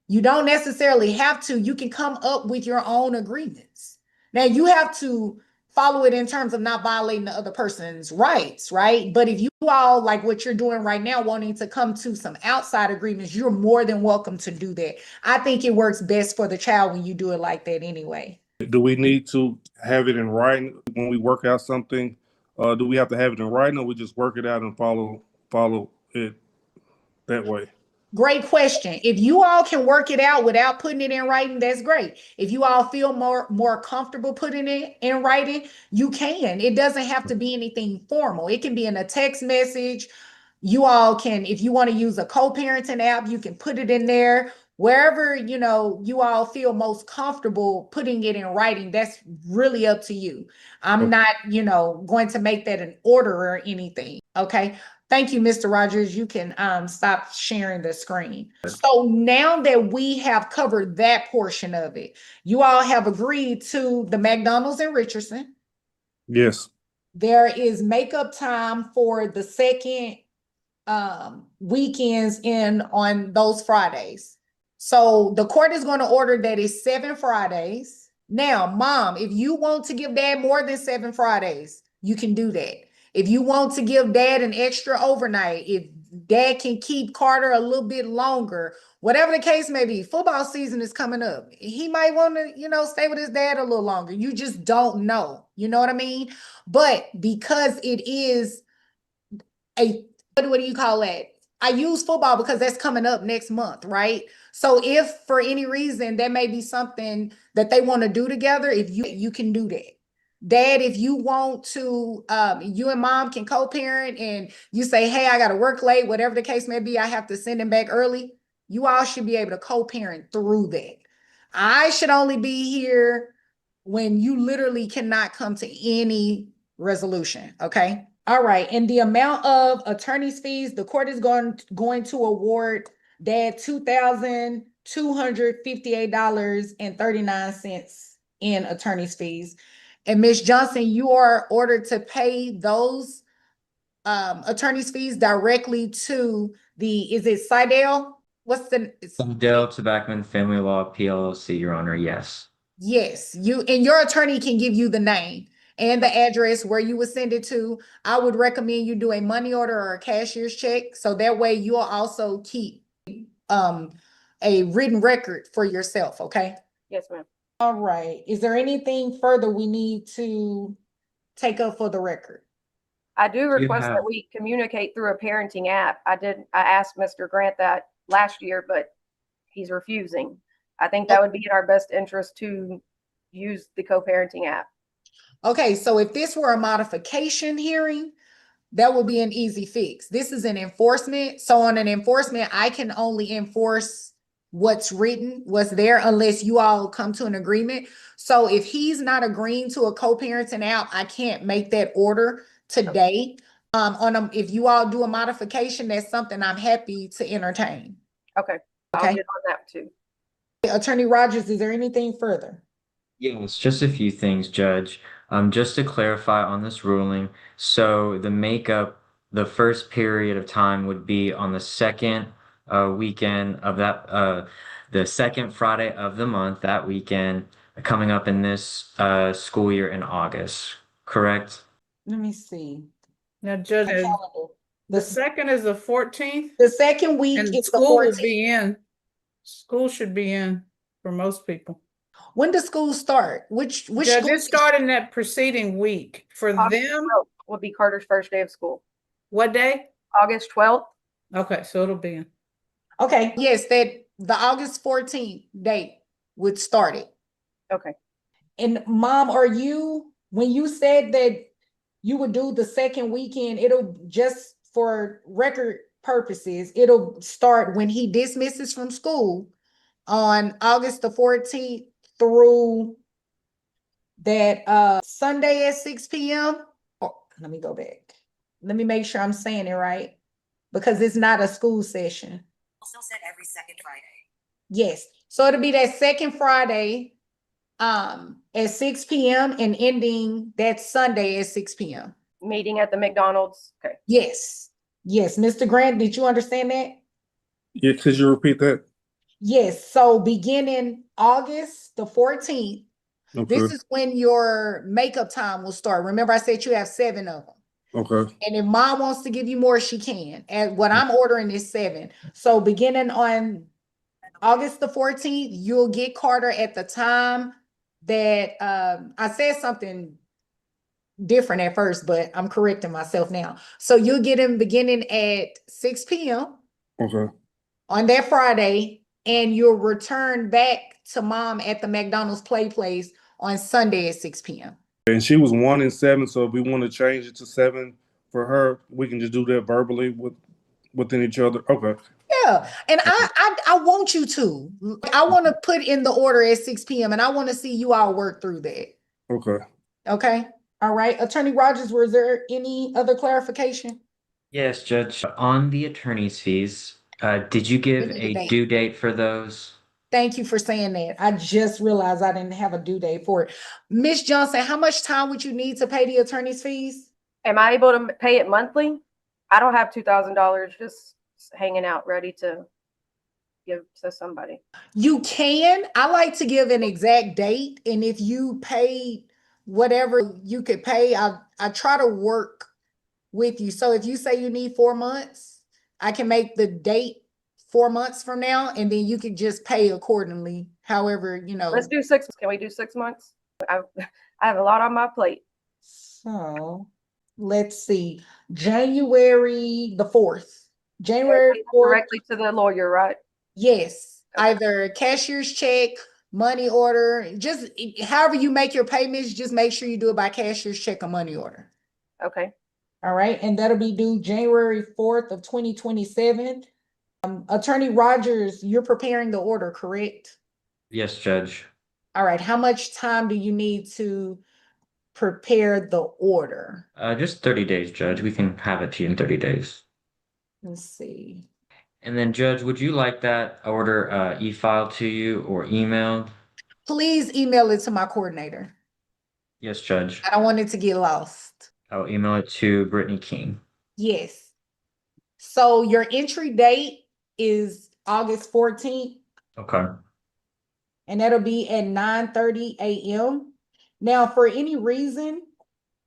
you don't necessarily have to. You can come up with your own agreements. Now, you have to follow it in terms of not violating the other person's rights, right? But if you all, like what you're doing right now, wanting to come to some outside agreements, you're more than welcome to do that. I think it works best for the child when you do it like that anyway. Do we need to have it in writing when we work out something? Do we have to have it in writing, or we just work it out and follow it that way? Great question. If you all can work it out without putting it in writing, that's great. If you all feel more comfortable putting it in writing, you can. It doesn't have to be anything formal. It can be in a text message. You all can, if you want to use a co-parenting app, you can put it in there. Wherever, you all feel most comfortable putting it in writing, that's really up to you. I'm not, going to make that an order or anything. Okay. Thank you, Mr. Rogers. You can stop sharing the screen. So now that we have covered that portion of it, you all have agreed to the McDonald's in Richardson. Yes. There is makeup time for the second weekends on those Fridays. So the court is going to order that it's 7 Fridays. Now, mom, if you want to give dad more than 7 Fridays, you can do that. If you want to give dad an extra overnight, if dad can keep Carter a little bit longer, whatever the case may be, football season is coming up. He might want to, stay with his dad a little longer. You just don't know. You know what I mean? But because it is what do you call that? I use football because that's coming up next month, right? So if for any reason there may be something that they want to do together, if you can do that. Dad, if you want to, you and mom can co-parent and you say, hey, I gotta work late, whatever the case may be, I have to send him back early. You all should be able to co-parent through that. I should only be here when you literally cannot come to any resolution, okay? All right, and the amount of attorney's fees, the court is going to award Dad $2,258.39 in attorney's fees. And Ms. Johnson, you are ordered to pay those attorney's fees directly to is it Sidell? What's the? Dale Tobacco Family Law PLLC, Your Honor, yes. Yes, and your attorney can give you the name and the address where you would send it to. I would recommend you do a money order or a cashier's check, so that way you'll also keep a written record for yourself, okay? Yes, ma'am. All right. Is there anything further we need to take up for the record? I do request have- that we communicate through a parenting app. I asked Mr. Grant that last year, but he's refusing. I think that would be in our best interest to use the co-parenting app. Okay, so if this were a modification hearing, that would be an easy fix. This is an enforcement. So on an enforcement, I can only enforce what's written, what's there, unless you all come to an agreement. So if he's not agreeing to a co-parenting app, I can't make that order today. If you all do a modification, that's something I'm happy to entertain. Okay, I'll Okay. get on that too. Attorney Rogers, is there anything further? Yes, just a few things, Judge. Just to clarify on this ruling, so the first period of time would be on the second weekend of the second Friday of the month, that weekend, coming up in this school year in August, correct? Let me see. Now, Judge, My calendar. the second is the 14th, The second week and is the school would 14th. be in. School should be in for most people. When does school start? Which Judge, school? it started in that preceding week. For August them, 12th will be Carter's first day of school. what day? August 12th. Okay, so it'll be in. Okay, yes, that the August 14th date would start it. Okay. And Mom, when you said that you would do the second weekend, it'll just for record purposes, it'll start when he dismisses from school on August the 14th through that Sunday at 6 p.m. Oh, let me go back. Let me make sure I'm saying it right, because it's not a school session. Also said every second Friday. Yes, so it'll be that second Friday at 6 p.m. and ending that Sunday at 6 p.m. Meeting at the McDonald's. Okay. Yes, Mr. Grant, did you understand that? Yeah, could you repeat that? Yes, so beginning August the 14th, Okay, this is when your makeup time will start. Remember, I said you have 7 of them. okay, And if Mom wants to give you more, she can. And what I'm ordering is 7. So beginning on August the 14th, you'll get Carter at the time that I said something different at first, but I'm correcting myself now. So you'll get him beginning at 6 p.m. okay. on that Friday, and you'll return back to Mom at the McDonald's play place on Sunday at 6 p.m. And she was 1 and 7, so if we want to change it to 7 for her, we can just do that verbally within each other. Okay. Yeah, and I want you to. I want to put in the order at 6 p.m. and I want to see you all work through that. Okay. Okay. All right. Attorney Rogers, was there any other clarification? Yes, Judge. On the attorney's fees, did you give We need a a date. due date for those? Thank you for saying that. I just realized I didn't have a due date for it. Miss Johnson, how much time would you need to pay the attorney's fees? Am I able to pay it monthly? I don't have $2,000 just hanging out ready to give to somebody. You can. I like to give an exact date, and if you paid whatever you could pay, I try to work with you. So if you say you need 4 months, I can make the date 4 months from now, and then you could just pay accordingly. However, Let's do 6. Can we do 6 months? I have a lot on my plate. So let's see, January the 4th. January 4th. Directly to the lawyer, right? Yes, either cashier's check money order, just however you make your payments, just make sure you do it by cashier's check or money order. Okay. All right, and that'll be due January 4th of 2027. Attorney Rogers, you're preparing the order, correct? Yes, Judge. All right, how much time do you need to prepare the order? Just 30 days, Judge. We can have it to you in 30 days. Let's see. And then, Judge, would you like that order e-filed to you or emailed? Please email it to my coordinator. Yes, Judge. I don't want it to get lost. I'll email it to Brittany King. Yes. So your entry date is August 14th, Okay. and that'll be at 9:30 a.m. Now, for any reason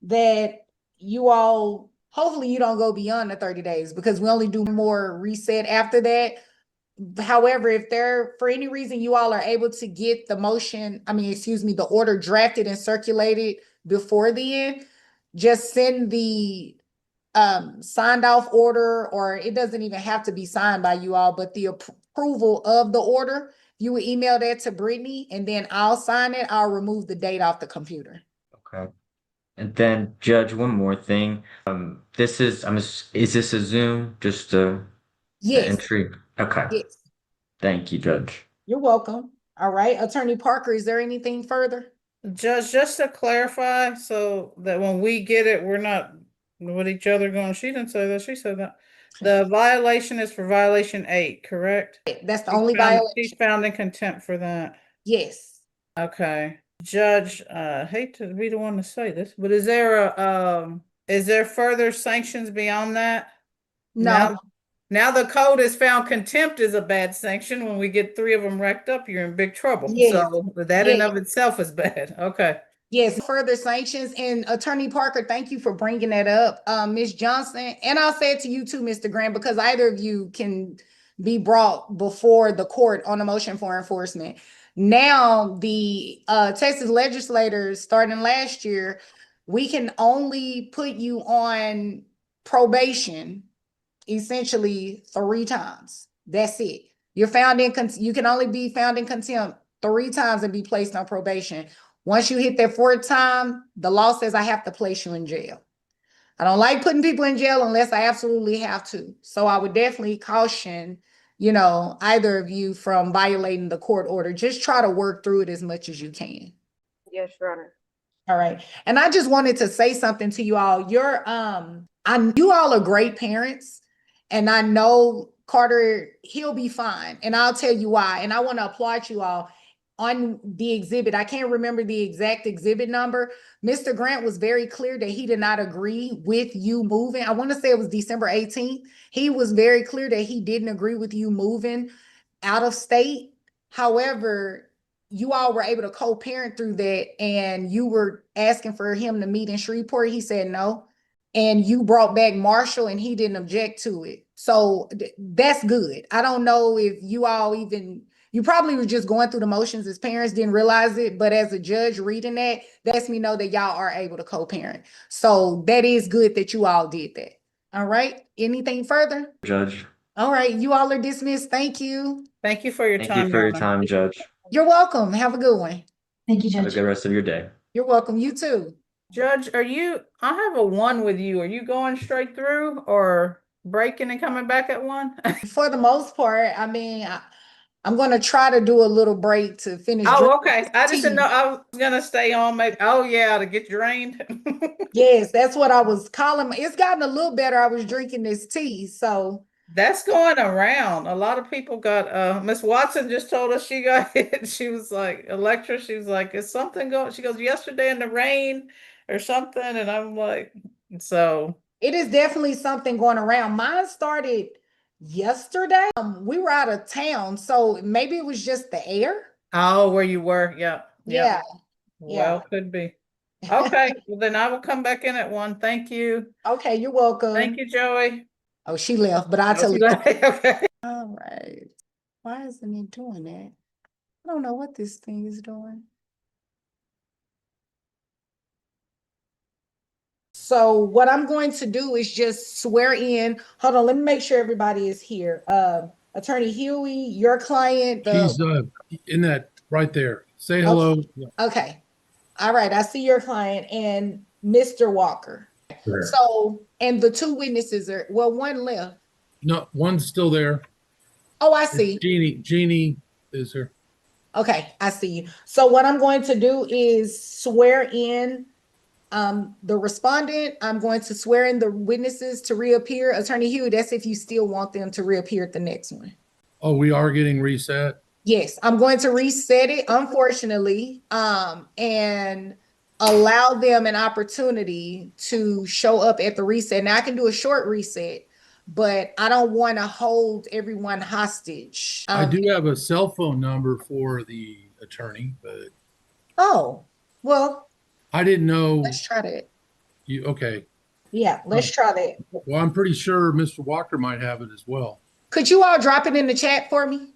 that you all, hopefully you don't go beyond the 30 days because we only do more reset after that. However, if for any reason you all are able to get the the order drafted and circulated before then, just send the signed off order, or it doesn't even have to be signed by you all, but the approval of the order, you would email that to Brittany and then I'll sign it. I'll remove the date off the computer. Okay. And then, Judge, one more thing. Is this a Zoom? Just the Yes, entry? Okay. yes. Thank you, Judge. You're welcome. All right, Attorney Parker, is there anything further? Judge, just to clarify, so that when we get it, we're not with each other going, she didn't say that, she said that. The violation is for violation 8, correct? That's the only violation. She's found in contempt for that. Yes. Okay. Judge, hate to be the one to say this, but is there further sanctions beyond that? No. Now the code has found contempt is a bad sanction. When we get 3 of them racked up, you're in big trouble. Yes. So that in of itself is bad. Okay. Yes, further sanctions. And Attorney Parker, thank you for bringing that up. Ms. Johnson, and I'll say it to you too, Mr. Grant, because either of you can be brought before the court on a motion for enforcement. Now, the Texas legislators, starting last year, we can only put you on probation essentially 3 times. That's it. You can only be found in contempt 3 times and be placed on probation. Once you hit that 4th time, the law says I have to place you in jail. I don't like putting people in jail unless I absolutely have to. So I would definitely caution, either of you from violating the court order. Just try to work through it as much as you can. Yes, Your Honor. All right. And I just wanted to say something to you all. You all are great parents. And I know Carter, he'll be fine. And I'll tell you why. And I want to applaud you all. On the exhibit, I can't remember the exact exhibit number. Mr. Grant was very clear that he did not agree with you moving. I want to say it was December 18th. He was very clear that he didn't agree with you moving out of state. However, you all were able to co-parent through that, and you were asking for him to meet in Shreveport. He said no. And you brought back Marshall and he didn't object to it. So that's good. I don't know if you all you probably were just going through the motions as parents, didn't realize it, but as a judge reading that, lets me know that y'all are able to co-parent. So that is good that you all did that. All right. Anything further? Judge. All right. You all are dismissed. Thank you. Thank you for your time. Thank you for your Your Honor. time, Judge. You're welcome. Have a good one. Thank you, Have a Judge. good rest of your day. You're welcome. You too. Judge, I have a 1 with you. Are you going straight through or breaking and coming back at 1? For the most part, I'm going to try to do a little break to finish. Oh, okay. I just didn't tea. know I was gonna stay on. Maybe. Oh, yeah, to get drained. Yes, that's what I was calling. It's gotten a little better. I was drinking this tea, so. That's going around. A lot of people got. Miss Watson just told us she got hit. She was like, Electra. She was like, "Is something going?" She goes, "Yesterday in the rain or something," and I'm like, so. It is definitely something going around. Mine started yesterday. We were out of town, so maybe it was just the air. Oh, where you were? Yeah. Yeah. Well, could be. Okay. Well, then I will come back in at 1. Thank you. Okay, you're welcome. Thank you, Joey. Oh, she left, but I'll tell you. Okay. All right. Why isn't it doing that? I don't know what this thing is doing. So what I'm going to do is just swear in. Hold on, let me make sure everybody is here. Attorney Huey, your client. He's in that right there. Say hello. Okay. All right. I see your client and Mr. Walker. Correct. So, and the two witnesses are, well, one left. No, one's still there. Oh, I see. Jeannie is here. Okay, I see you. So what I'm going to do is swear in the respondent. I'm going to swear in the witnesses to reappear. Attorney Hugh, that's if you still want them to reappear at the next one. Oh, we are getting reset. Yes, I'm going to reset it, unfortunately, and allow them an opportunity to show up at the reset. Now I can do a short reset, but I don't want to hold everyone hostage. I do have a cell phone number for the attorney, but Oh, well, I didn't know let's try that. you. Okay. Yeah, let's try that. Well, I'm pretty sure Mr. Walker might have it as well. Could you all drop it in the chat for me?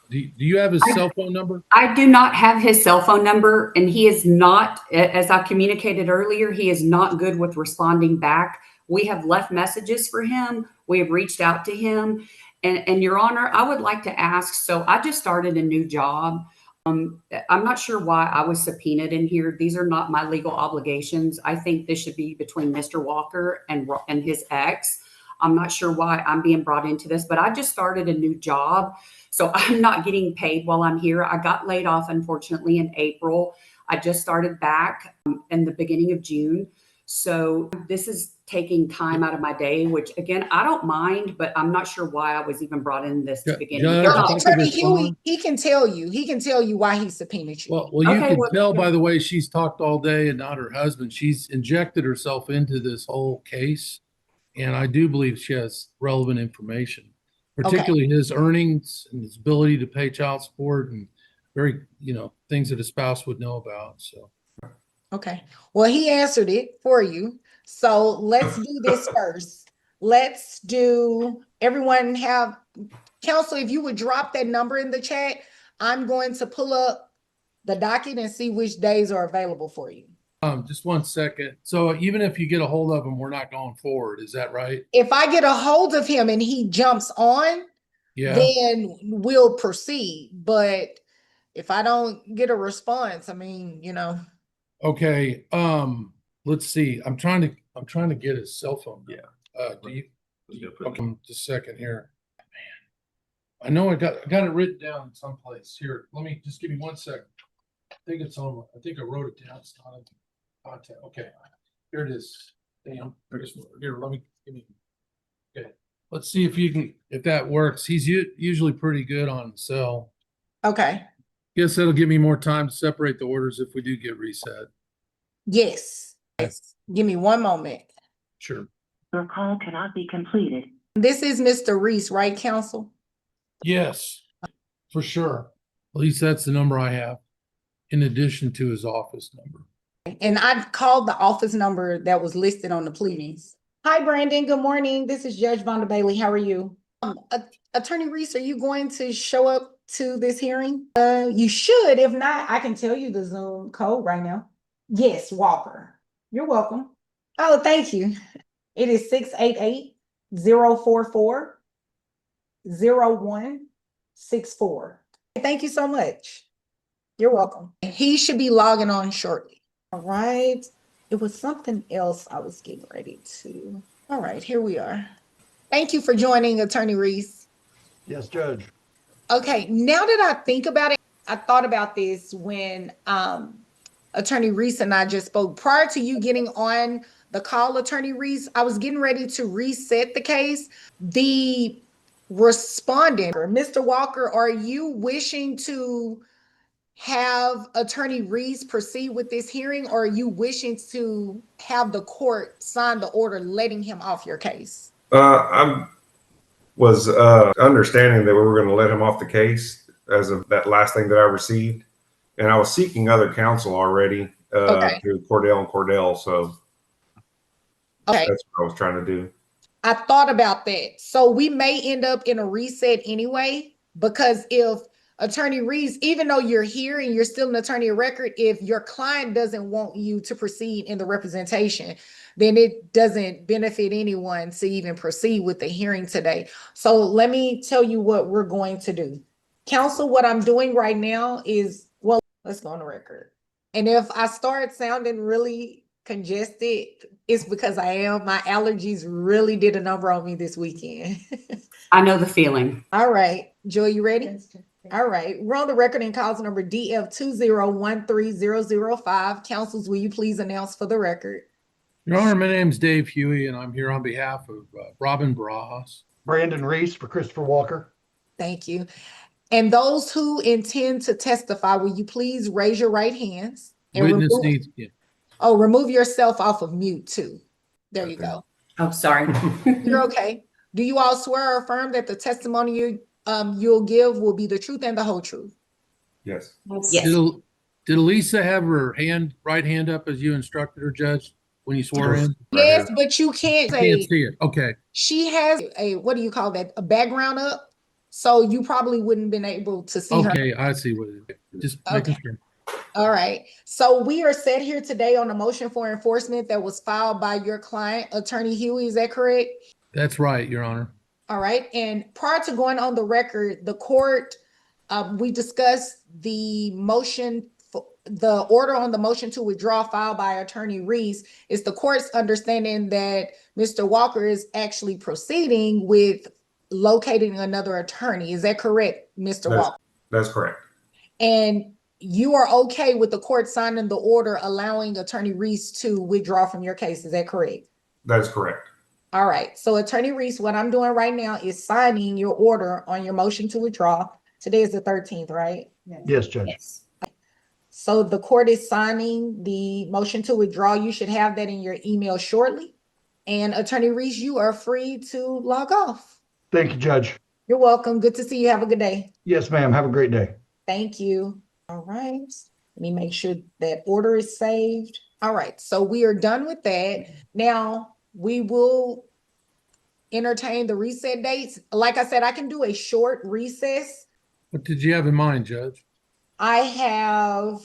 Do you have his cell phone number? I do not have his cell phone number, and he is not, as I communicated earlier, he is not good with responding back. We have left messages for him. We have reached out to him. And Your Honor, I would like to ask, so I just started a new job. I'm not sure why I was subpoenaed in here. These are not my legal obligations. I think this should be between Mr. Walker and his ex. I'm not sure why I'm being brought into this, but I just started a new job. So I'm not getting paid while I'm here. I got laid off, unfortunately, in April. I just started back in the beginning of June. So this is taking time out of my day, which again, I don't mind, but I'm not sure why I was even brought in this to begin with. Judge, They're not- Attorney Huey, he can tell you. He can tell you why he subpoenaed you. Well, you Okay, can well, tell yeah. by the way she's talked all day and not her husband. She's injected herself into this whole case. And I do believe she has relevant information, particularly his earnings and his ability to pay child support and very, things that a spouse would know about. So, Okay. Well, he answered it for you. So let's do this first. Let's do, everyone have, counsel, if you would drop that number in the chat, I'm going to pull up the docket and see which days are available for you. just one second. So even if you get a hold of him, we're not going forward. Is that right? If I get a hold of him and he jumps on, Yeah. then we'll proceed. But if I don't get a response, I mean, Okay. Let's see. I'm trying to get his cell phone. Yeah. Do you? Okay, just a second here. Man, I know I got it written down someplace here. Let me just give me 1 second. I think it's on. I think I wrote it down. It's not in content. Okay, here it is. Damn. Here, give me. Okay, let's see if that works. He's usually pretty good on cell. okay. Guess that'll give me more time to separate the orders if we do get reset. Yes. Give me one moment. Sure. Your call cannot be completed. This is Mr. Reese, right, counsel? Yes, for sure. At least that's the number I have, in addition to his office number. And I've called the office number that was listed on the pleadings. Hi, Brandon. Good morning. This is Judge Vonda Bailey. How are you? Attorney Reese, are you going to show up to this hearing? You should. If not, I can tell you the Zoom code right now. Yes, Walker. You're welcome. Oh, thank you. It is 688-044-0164. Thank you so much. You're welcome. He should be logging on shortly. All right. It was something else I was getting ready to. All right, here we are. Thank you for joining, Attorney Reese. Yes, Judge. Okay, now that I think about it, I thought about this when Attorney Reese and I just spoke. Prior to you getting on the call, Attorney Reese, I was getting ready to reset the case. The respondent, Mr. Walker, are you wishing to have Attorney Reese proceed with this hearing, or are you wishing to have the court sign the order letting him off your case? I was understanding that we were going to let him off the case as of that last thing that I received. And I was seeking other counsel already through Cordell and Cordell. So Okay. that's what I was trying to do. I thought about that. So we may end up in a reset anyway, because if Attorney Reese, even though you're here and you're still an attorney of record, if your client doesn't want you to proceed in the representation, then it doesn't benefit anyone to even proceed with the hearing today. So let me tell you what we're going to do. Council, what I'm doing right now is, well, let's go on the record. And if I start sounding really congested, it's because I am. My allergies really did a number on me this weekend. I know the feeling. All right, Joy, you ready? All right, we're on the record in cause number DF 2013005. Councils, will you please announce for the record? Your Honor, my name's Dave Huey, and I'm here on behalf of Robin Barajas. Brandon Reese for Christopher Walker. Thank you. And those who intend to testify, will you please raise your right hands? And Witness remove, needs, yeah. oh, remove yourself off of mute too. There you go. Oh, sorry. You're okay. Do you all swear or affirm that the testimony you'll give will be the truth and the whole truth? Yes. Yes. Did Elisa have her right hand up as you instructed her, Judge, when you swore in? Yes, but you can't I say can't see it. Okay. she has a, what do you call that? A background up. So you probably wouldn't been able to see her. Okay, I see what it is. Just making sure. All right. So we are set here today on a motion for enforcement that was filed by your client, Attorney Huey. Is that correct? That's right, Your Honor. All right. And prior to going on the record, the court, we discussed the motion, the order on the motion to withdraw filed by Attorney Reese. It's the court's understanding that Mr. Walker is actually proceeding with locating another attorney. Is that correct, Mr. Walker? That's correct. And you are okay with the court signing the order allowing Attorney Reese to withdraw from your case. Is that correct? That is correct. All right. So Attorney Reese, what I'm doing right now is signing your order on your motion to withdraw. Today is the 13th, right? Yes, Judge. Yes. So the court is signing the motion to withdraw. You should have that in your email shortly. And Attorney Reese, you are free to log off. Thank you, Judge. You're welcome. Good to see you. Have a good day. Yes, ma'am. Have a great day. Thank you. All right. Let me make sure that order is saved. All right. So we are done with that. Now we will entertain the reset dates. Like I said, I can do a short recess. What did you have in mind, Judge? I have.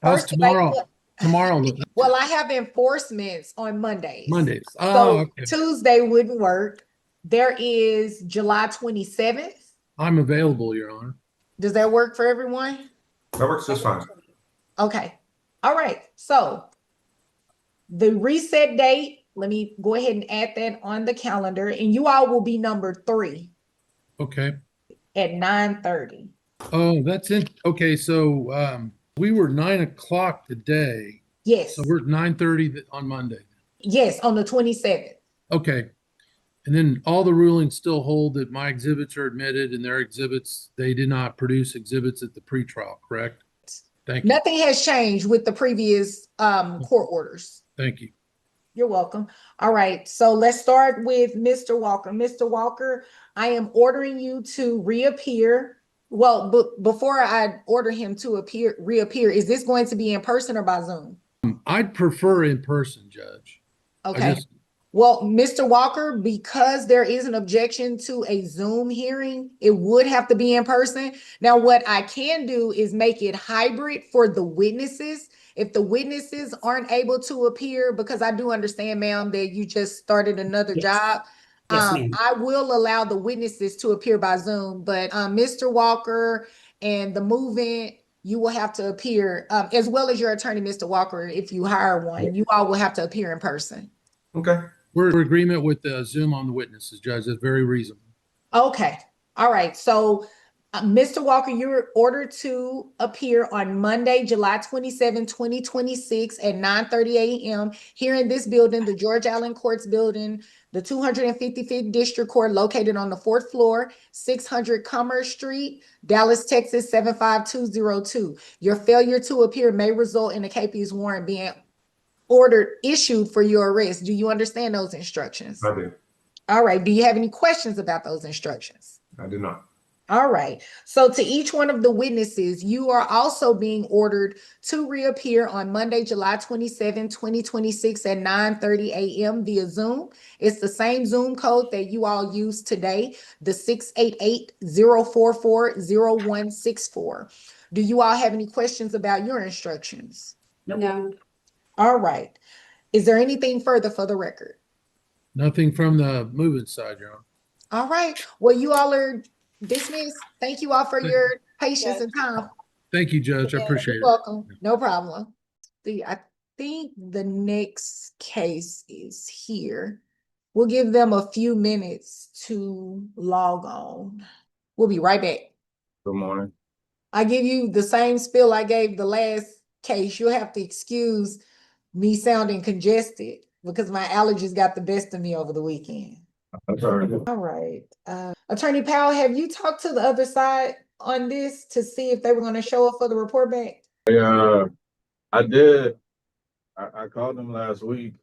How's tomorrow? Tomorrow. Well, I have enforcements on Mondays. Mondays. So Oh, okay. Tuesday wouldn't work. There is July 27th. I'm available, Your Honor. Does that work for everyone? That works just fine. Okay. All right. So the reset date, let me go ahead and add that on the calendar, and you all will be number 3 Okay. at 9:30. Oh, that's it. Okay, so we were 9 o'clock today. Yes. So we're at 9:30 on Monday. Yes, on the 27th. Okay. And then all the rulings still hold that my exhibits are admitted and their exhibits, they did not produce exhibits at the pretrial, correct? Thank you. Nothing has changed with the previous court orders. Thank you. You're welcome. All right. So let's start with Mr. Walker. Mr. Walker, I am ordering you to reappear. Well, before I order him to reappear, is this going to be in person or by Zoom? I'd prefer in person, Judge. Okay. Well, Mr. Walker, because there is an objection to a Zoom hearing, it would have to be in person. Now, what I can do is make it hybrid for the witnesses. If the witnesses aren't able to appear, because I do understand, ma'am, that you just started another job. Yes, ma'am. I will allow the witnesses to appear by Zoom, but Mr. Walker and the move-in, you will have to appear, as well as your attorney, Mr. Walker, if you hire one, you all will have to appear in person. Okay. We're in agreement with the Zoom on the witnesses, Judge. That's very reasonable. Okay. All right. So, Mr. Walker, you're ordered to appear on Monday, July 27, 2026 at 9:30 a.m. here in this building, the George Allen Courts building, the 255th District Court located on the 4th floor, 600 Commerce Street, Dallas, Texas, 75202. Your failure to appear may result in a KP's warrant being issued for your arrest. Do you understand those instructions? I do. All right. Do you have any questions about those instructions? I do not. All right. So to each one of the witnesses, you are also being ordered to reappear on Monday, July 27, 2026 at 9:30 a.m. via Zoom. It's the same Zoom code that you all used today, the 688-044-0164. Do you all have any questions about your instructions? No. All right. Is there anything further for the record? Nothing from the movement side, Your Honor. All right. Well, you all are dismissed. Thank you all for your patience and time. Thank you, Judge. I Yeah, appreciate you're it. welcome. No problem. I think the next case is here. We'll give them a few minutes to log on. We'll be right back. Good morning. I give you the same spiel I gave the last case. You'll have to excuse me sounding congested because my allergies got the best of me over the weekend. That's all right. All right. Attorney Powell, have you talked to the other side on this to see if they were going to show up for the report back? Yeah, I did. I called him last week.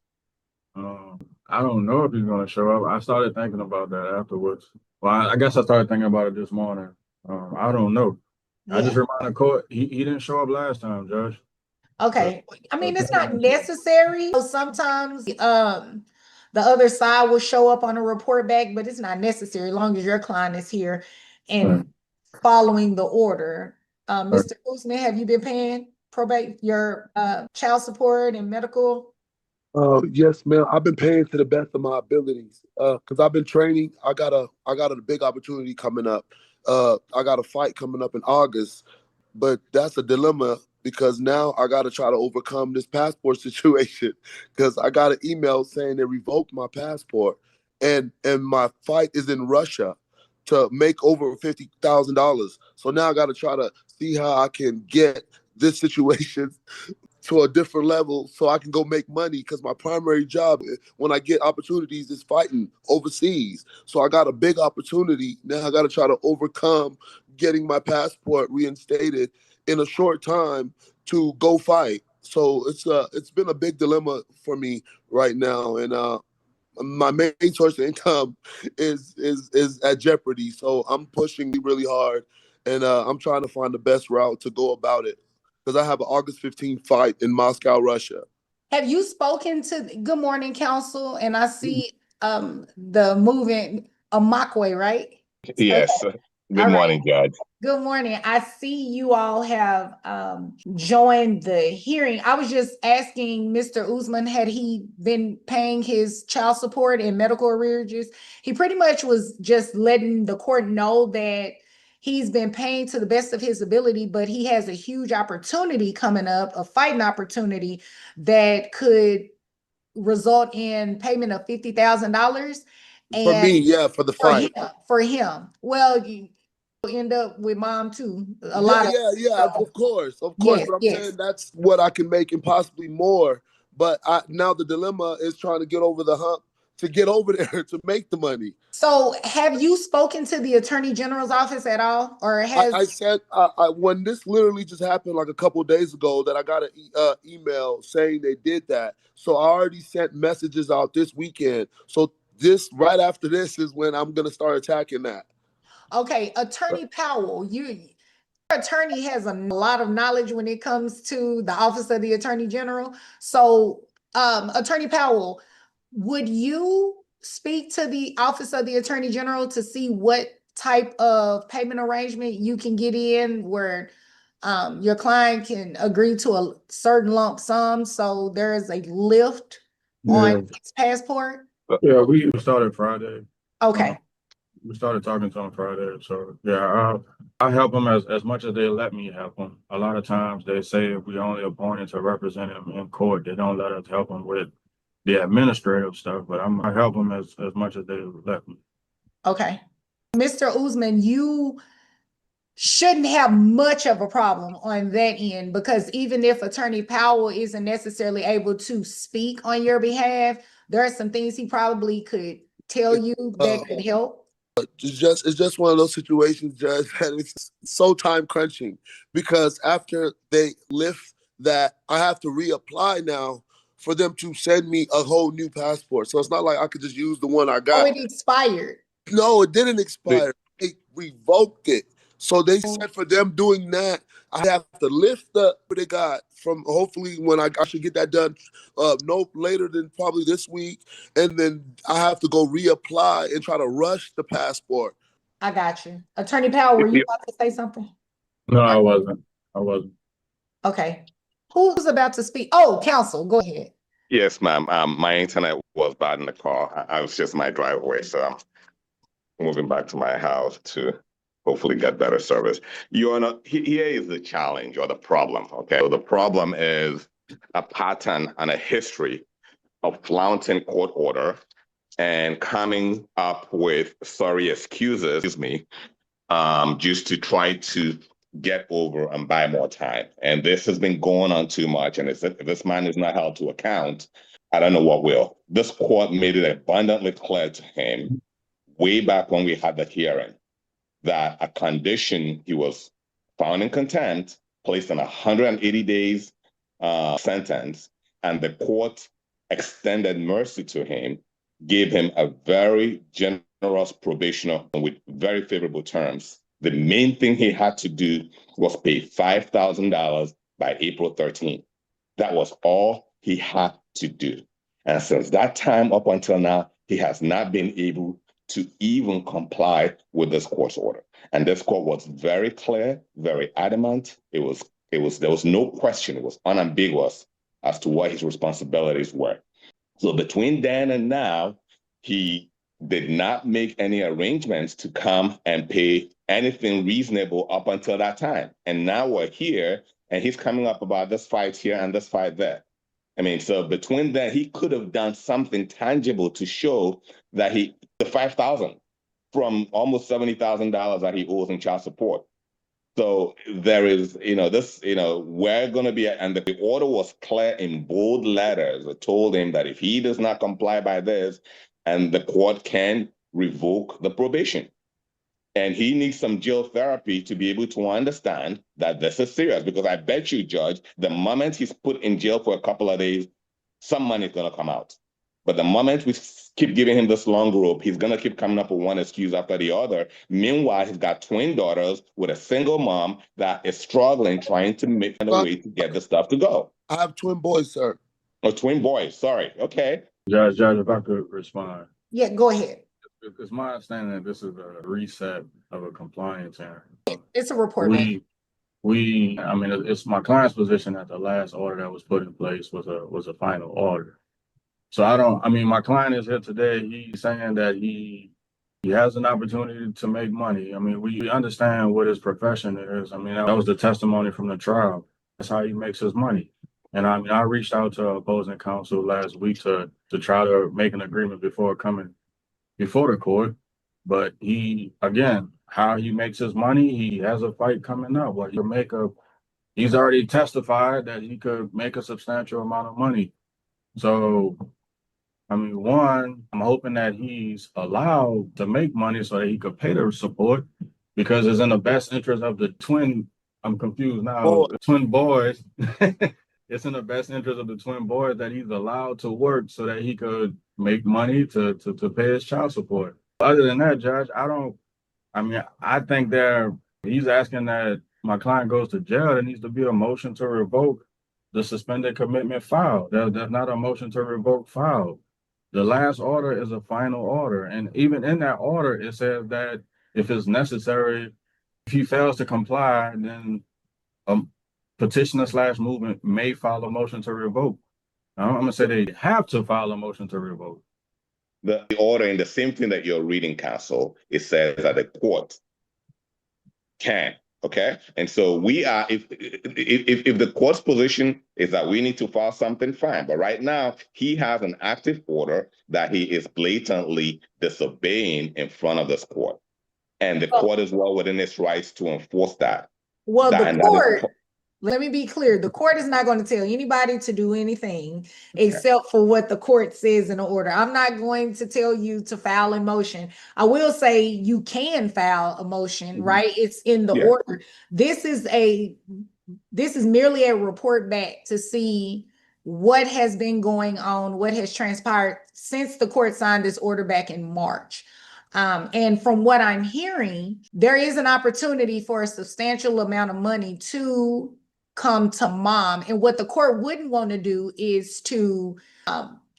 I don't know if he's gonna show up. I started thinking about that afterwards. Well, I guess I started thinking about it this morning. I don't know. I just reminded court he didn't show up last time, Judge. Okay. I mean, it's not necessary. Sometimes the other side will show up on a report back, but it's not necessary as long as your client is here and following the order. Mr. Usman, have you been paying probate your child support and medical? Yes, ma'am. I've been paying to the best of my abilities. Because I've been training. I got a big opportunity coming up. I got a fight coming up in August, but that's a dilemma because now I got to try to overcome this passport situation because I got an email saying they revoked my passport and my fight is in Russia to make over $50,000. So now I got to try to see how I can get this situation to a different level so I can go make money because my primary job when I get opportunities is fighting overseas. So I got a big opportunity. Now I got to try to overcome getting my passport reinstated in a short time to go fight. So it's been a big dilemma for me right now. And my main source of income is at jeopardy. So I'm pushing really hard and I'm trying to find the best route to go about it. Because I have an August 15th fight in Moscow, Russia. Have you spoken to Good Morning Council? And I see the moving Amakwe, right? Yes. Okay. Good morning, Judge. Good morning. I see you all have joined the hearing. I was just asking Mr. Usman, had he been paying his child support and medical arrearages? He pretty much was just letting the court know that he's been paying to the best of his ability, but he has a huge opportunity coming up, a fighting opportunity that could result in payment of $50,000. For me, yeah, for the fight. For him. Well, you end up with mom too. Yeah, of course. Yes, but I'm saying that's what I can make and possibly more. But now the dilemma is trying to get over the hump to get over there to make the money. So have you spoken to the Attorney General's office at all? Or has I said when this literally just happened like a couple of days ago that I got an email saying they did that. So I already sent messages out this weekend. So this right after this is when I'm gonna start attacking that. Okay, Attorney Powell, your attorney has a lot of knowledge when it comes to the Office of the Attorney General. So, Attorney Powell, would you speak to the Office of the Attorney General to see what type of payment arrangement you can get in where your client can agree to a certain lump sum so there is a lift on his passport? Yeah, we started Friday. Okay. We started talking to him Friday. So yeah, I help him as much as they let me help him. A lot of times they say if we only appointed to represent him in court, they don't let us help him with the administrative stuff, but I help him as much as they let me. Okay. Mr. Usman, you shouldn't have much of a problem on that end because even if Attorney Powell isn't necessarily able to speak on your behalf, there are some things he probably could tell you that could help. It's just one of those situations, Judge, that it's so time crunching because after they lift that, I have to reapply now for them to send me a whole new passport. So it's not like I could just use the one I got. Oh, it expired. No, it didn't expire. They revoked it. So they said for them doing that, I have to lift up what they got from hopefully when I should get that done no later than probably this week. And then I have to go reapply and try to rush the passport. I got you. Attorney Powell, were you about to say something? No, I wasn't. Okay. Who's about to speak? Oh, counsel, go ahead. Yes, ma'am. My internet was bad in the car. I was just my driveway, so I'm moving back to my house to hopefully get better service. Here is the challenge or the problem, okay? So the problem is a pattern and a history of flaunting court order and coming up with sorry excuses, just to try to get over and buy more time. And this has been going on too much. And if this man is not held to account, I don't know what will. This court made it abundantly clear to him way back when we had the hearing that a condition he was found in contempt, placed on 180 days sentence, and the court extended mercy to him, gave him a very generous probation with very favorable terms. The main thing he had to do was pay $5,000 by April 13th. That was all he had to do. And since that time up until now, he has not been able to even comply with this court's order. And this court was very clear, very adamant. There was no question. It was unambiguous as to what his responsibilities were. So between then and now, he did not make any arrangements to come and pay anything reasonable up until that time. And now we're here, and he's coming up about this fight here and this fight there. I mean, so between then, he could have done something tangible to show that the $5,000 from almost $70,000 that he owes in child support. So there is, we're going to be, and the order was clear in bold letters. It told him that if he does not comply by this, and the court can revoke the probation. And he needs some jail therapy to be able to understand that this is serious. Because I bet you, Judge, the moment he's put in jail for a couple of days, some money is going to come out. But the moment we keep giving him this long rope, he's going to keep coming up with one excuse after the other. Meanwhile, he's got twin daughters with a single mom that is struggling, trying to make a way to get the stuff to go. I have twin boys, sir. Oh, twin boys. Sorry. Okay. Judge, if I could respond. Yeah, go ahead. It's my understanding that this is a reset of a compliance hearing. It's a report back. It's my client's position that the last order that was put in place was a final order. So my client is here today. He's saying that he has an opportunity to make money. I mean, we understand what his profession is. I mean, that was the testimony from the trial. That's how he makes his money. And I reached out to opposing counsel last week to try to make an agreement before coming before the court. But how he makes his money, he has a fight coming up. He's already testified that he could make a substantial amount of money. So, I'm hoping that he's allowed to make money so that he could pay the support, because it's in the best interest of the twin. I'm confused now. The twin boys. It's in the best interest of the twin boys that he's allowed to work so that he could make money to pay his child support. Other than that, Judge, I think he's asking that my client goes to jail. There needs to be a motion to revoke the suspended commitment filed. There's not a motion to revoke filed. The last order is a final order. And even in that order, it says that if it's necessary, if he fails to comply, then petitioner/movement may file a motion to revoke. I'm going to say they have to file a motion to revoke. The order in the same thing that you're reading, counsel, it says that the court can. Okay. And so we are, if the court's position is that we need to file something, fine. But right now, he has an active order that he is blatantly disobeying in front of this court. And the court is well within its rights to enforce that. Well, let me be clear. The court is not going to tell anybody to do anything except for what the court says in the order. I'm not going to tell you to file a motion. I will say you can file a motion, right? It's in the order. This is merely a report back to see what has been going on, what has transpired since the court signed this order back in March. And from what I'm hearing, there is an opportunity for a substantial amount of money to come to mom. And what the court wouldn't want to do is to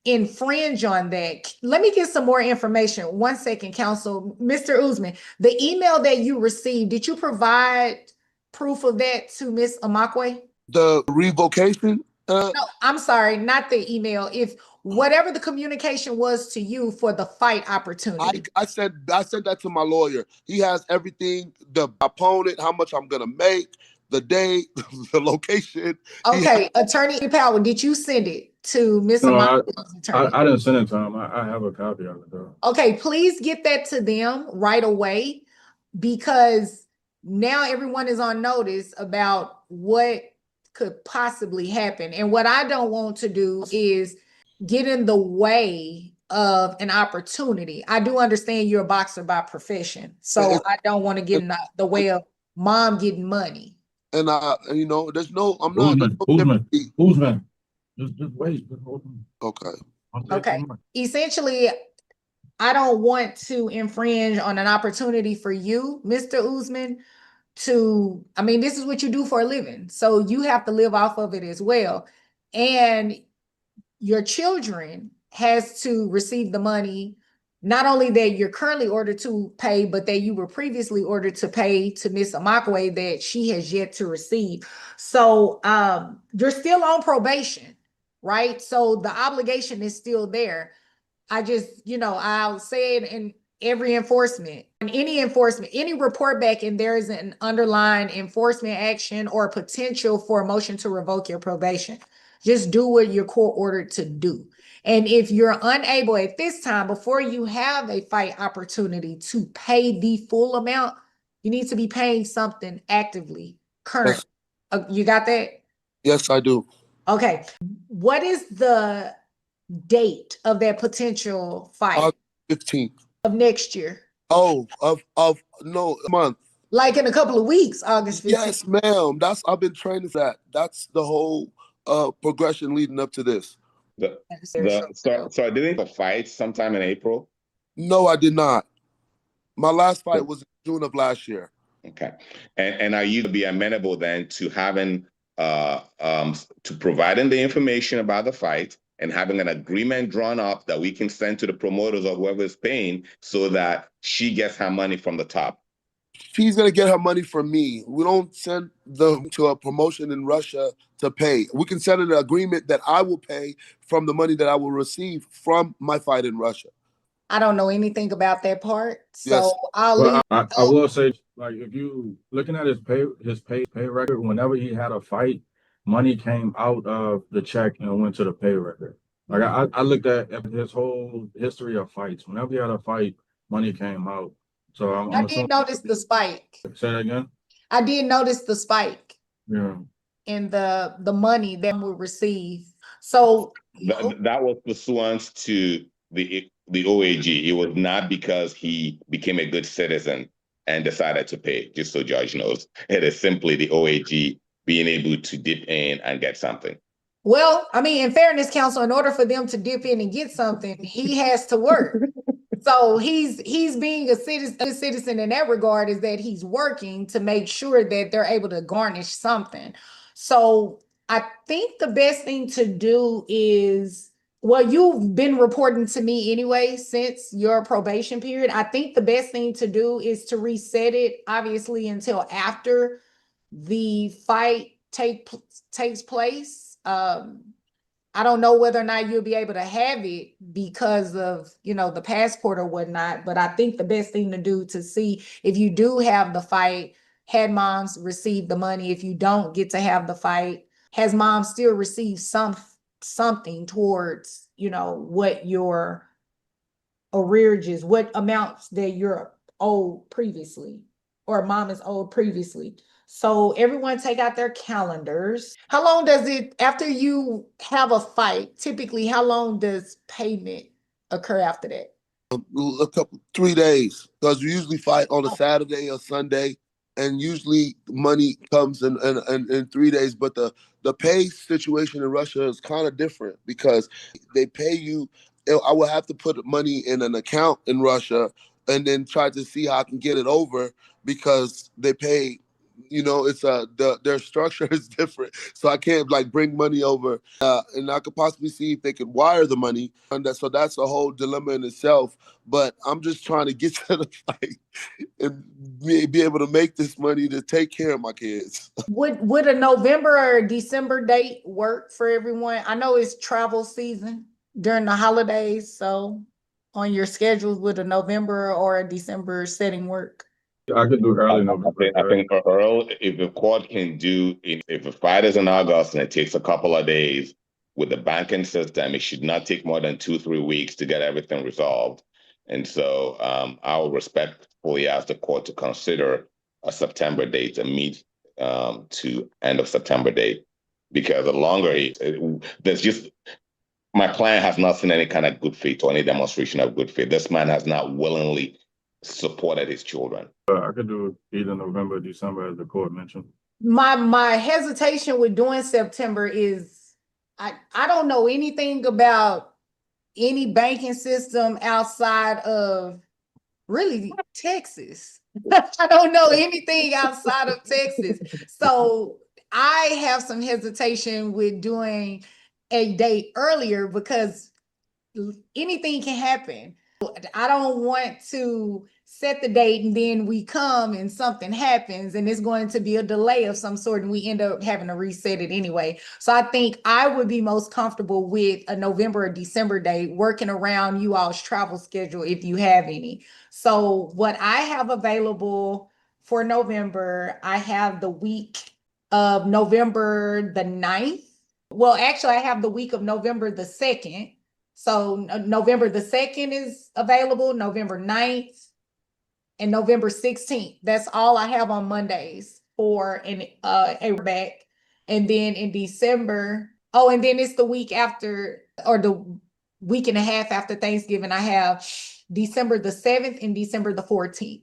infringe on that. Let me get some more information. 1 second, counsel. Mr. Usman, the email that you received, did you provide proof of that to Ms. Amakwe? The revocation? No, I'm sorry, not the email. whatever the communication was to you for the fight opportunity. I said that to my lawyer. He has everything, the opponent, how much I'm gonna make, the date, the location. Okay, Attorney Powell, did you send it to Ms. No, Amako's attorney? I didn't send it to him. I have a copy of it though. Okay, please get that to them right away, because now everyone is on notice about what could possibly happen. And what I don't want to do is get in the way of an opportunity. I do understand you're a boxer by profession, so I don't want to get in the way of mom getting money. And you know, there's no, I'm Who's not. man? Just wait. Just hold on. Okay. Okay. Essentially, I don't want to infringe on an opportunity for you, Mr. Usman, I mean, this is what you do for a living. So you have to live off of it as well. And your children has to receive the money, not only that you're currently ordered to pay, but that you were previously ordered to pay to Miss Amakwe that she has yet to receive. So you're still on probation, right? So the obligation is still there. I just, I'll say it in every enforcement, any report back, and there is an underlying enforcement action or potential for a motion to revoke your probation. Just do what you're court ordered to do. And if you're unable at this time, before you have a fight opportunity to pay the full amount, you need to be paying something actively, current. Yes. You got that? Yes, I do. Okay. What is the date of that potential fight? 15th. Of next year. Oh, no, month. Like in a couple of weeks, August 15th. Yes, ma'am. I've been training for that. That's the whole progression leading up to this. So I didn't fight sometime in April? No, I did not. My last fight was in June of last year. Okay. And are you to be amenable then to having to providing the information about the fight and having an agreement drawn up that we can send to the promoters or whoever is paying so that she gets her money from the top? She's gonna get her money from me. We don't send them to a promotion in Russia to pay. We can send an agreement that I will pay from the money that I will receive from my fight in Russia. I don't know anything about that part, so Yes. I'll leave. I will say, like, if you looking at his pay record, whenever he had a fight, money came out of the check and went to the pay record. Like I looked at his whole history of fights. Whenever he had a fight, money came out. So I did notice the spike. Say that again. I did notice the spike. Yeah. In the money that we receive. So that was pursuant to the OAG. It was not because he became a good citizen and decided to pay, just so Judge knows. It is simply the OAG being able to dip in and get something. Well, I mean, in fairness, counsel, in order for them to dip in and get something, he has to work. So he's being a citizen in that regard, is that he's working to make sure that they're able to garnish something. So I think the best thing to do is, well, you've been reporting to me anyway since your probation period. I think the best thing to do is to reset it, obviously, until after the fight takes place. I don't know whether or not you'll be able to have it because of, the passport or whatnot, but I think the best thing to do to see if you do have the fight, had moms receive the money. If you don't get to have the fight, has mom still received something towards, what your arrearages, what amounts that you're owed previously, or mom is owed previously. So everyone take out their calendars. How long does it, after you have a fight, typically how long does payment occur after that? 3 days, because we usually fight on a Saturday or Sunday, and usually money comes in 3 days. But the pay situation in Russia is kind of different because they pay you. I would have to put money in an account in Russia and then try to see how I can get it over, because they pay. It's their structure is different, so I can't bring money over, and I could possibly see if they could wire the money, and so that's a whole dilemma in itself. But I'm just trying to get to the fight and be able to make this money to take care of my kids. Would a November or December date work for everyone? I know it's travel season. during the holidays, so on your schedules with a November or a December setting work? I could do early I November. think Earl, if the court can do, if the fight is in August and it takes a couple of days with the banking system, it should not take more than 2-3 weeks to get everything resolved. And so I will respectfully ask the court to consider a September date, a mid to end of September date, because the longer there's just, my client has not seen any kind of good faith or any demonstration of good faith. This man has not willingly supported his children. I could do either November or December, as the court mentioned. My hesitation with doing September is I don't know anything about any banking system outside of really Texas. I don't know anything outside of Texas. So I have some hesitation with doing a date earlier because anything can happen. I don't want to set the date and then we come and something happens and it's going to be a delay of some sort and we end up having to reset it anyway. So I think I would be most comfortable with a November or December date, working around you all's travel schedule if you have any. So what I have available for November, I have the week of November the 9th. Well, actually, I have the week of November the 2nd. So November the 2nd is available, November 9th, and November 16th. That's all I have on Mondays for a back. And then in December, oh, and then it's the week after, or the week and a half after Thanksgiving, I have December the 7th and December the 14th.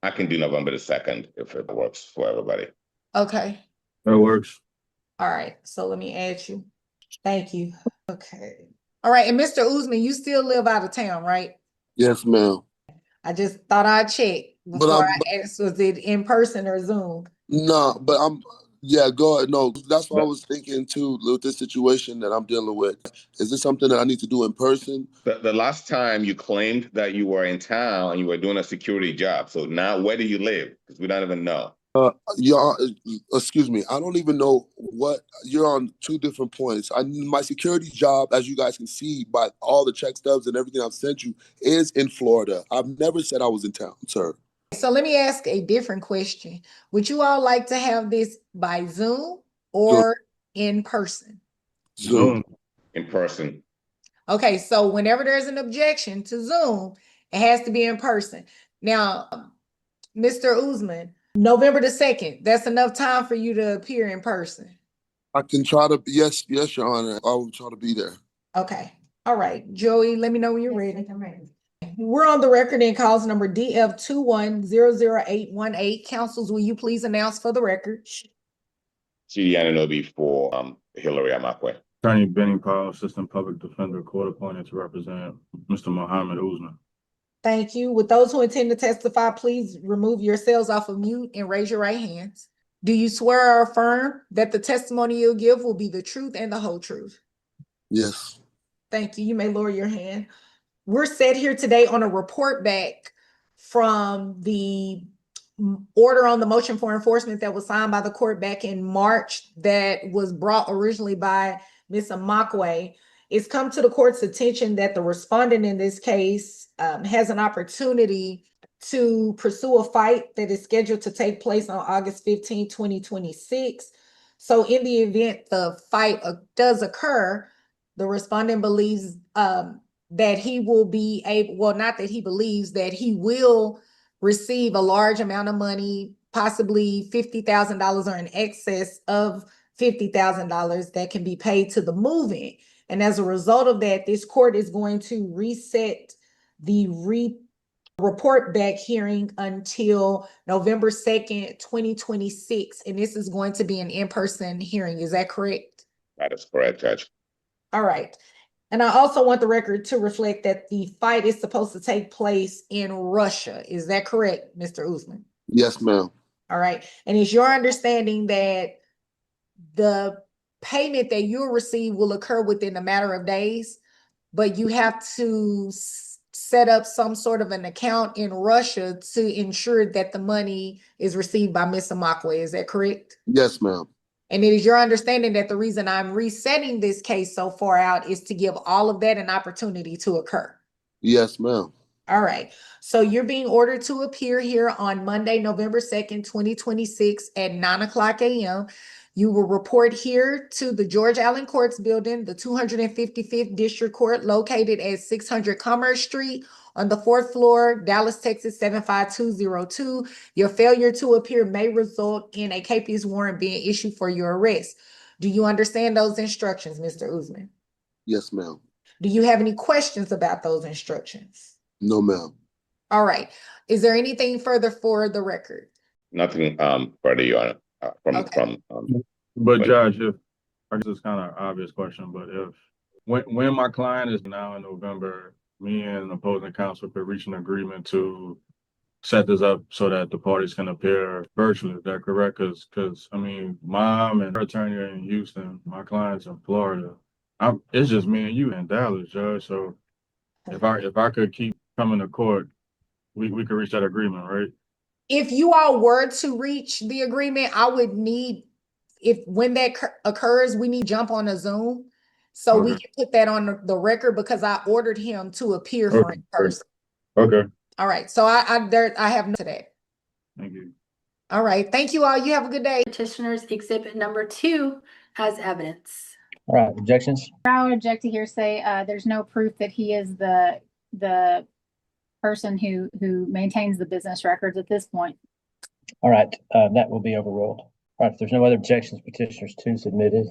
I can do November the 2nd if it works for everybody. Okay. That works. All right. So let me add you. Thank you. Okay. All right. And Mr. Usman, you still live out of town, right? Yes, ma'am. I just thought I'd check But before I asked, was it in person or Zoom? No, but yeah, go ahead. No, that's what I was thinking too, with this situation that I'm dealing with. Is this something that I need to do in person? The last time you claimed that you were in town and you were doing a security job. So now where do you live? Because we don't even know. Y'all, excuse me. I don't even know what you're on. Two different points. My security job, as you guys can see by all the check stubs and everything I've sent you, is in Florida. I've never said I was in town, sir. So let me ask a different question. Would you all like to have this by Zoom or in person? Zoom. In person. Okay, so whenever there's an objection to Zoom, it has to be in person. Now, Mr. Usman, November the 2nd, that's enough time for you to appear in person. I can try to, yes, Your Honor. I will try to be there. Okay. All right. Joey, let me know when you're ready. I'm ready. We're on the record in cause number DF21-00818. Councils, will you please announce for the record? Chidi Ananobi for Hillary Amakwe. Attorney Benny Powell, Assistant Public Defender, court appointed to represent Mr. Muhammad Usman. Thank you. With those who intend to testify, please remove yourselves off of mute and raise your right hands. Do you swear or affirm that the testimony you'll give will be the truth and the whole truth? Yes. Thank you. You may lower your hand. We're set here today on a report back from the order on the motion for enforcement that was signed by the court back in March that was brought originally by Ms. Amakwe. It's come to the court's attention that the respondent in this case has an opportunity to pursue a fight that is scheduled to take place on August 15, 2026. So in the event the fight does occur, the respondent believes that he will be able, well, not that he believes, that he will receive a large amount of money, possibly $50,000 or in excess of $50,000 that can be paid to the move-in. And as a result of that, this court is going to reset the report back hearing until November 2nd, 2026. And this is going to be an in-person hearing. Is that correct? That is correct, Judge. All right. And I also want the record to reflect that the fight is supposed to take place in Russia. Is that correct, Mr. Usman? Yes, ma'am. All right. And it's your understanding that the payment that you'll receive will occur within a matter of days, but you have to set up some sort of an account in Russia to ensure that the money is received by Ms. Amakwe. Is that correct? Yes, ma'am. And it is your understanding that the reason I'm resetting this case so far out is to give all of that an opportunity to occur. Yes, ma'am. All right. So you're being ordered to appear here on Monday, November 2nd, 2026 at 9:00 a.m. You will report here to the George Allen Courts Building, the 255th District Court located at 600 Commerce Street on the 4th floor, Dallas, Texas, 75202. Your failure to appear may result in a capious warrant being issued for your arrest. Do you understand those instructions, Mr. Usman? Yes, ma'am. Do you have any questions about those instructions? No, ma'am. All right. Is there anything further for the record? Nothing further, Your Honor, Okay. But Judge, if I guess it's kind of obvious question, but if when my client is now in November, me and opposing counsel could reach an agreement to set this up so that the parties can appear virtually. Is that correct? Because I mean, mom and her attorney are in Houston, my client's in Florida. It's just me and you in Dallas, Judge. So if I could keep coming to court, we could reach that agreement, right? If you all were to reach the agreement, I would need, when that occurs, we need to jump on a Zoom. So we Okay. can put that on the record because I ordered him to appear for in person. Okay. All right. So I have no to that. Thank you. All right. Thank you all. You have a good day. Petitioner's exhibit number 2 as evidence. All right, objections? I would object to hearsay. There's no proof that he is the person who maintains the business records at this point. All right, that will be overruled. All right, if there's no other objections, petitioners 2 submitted.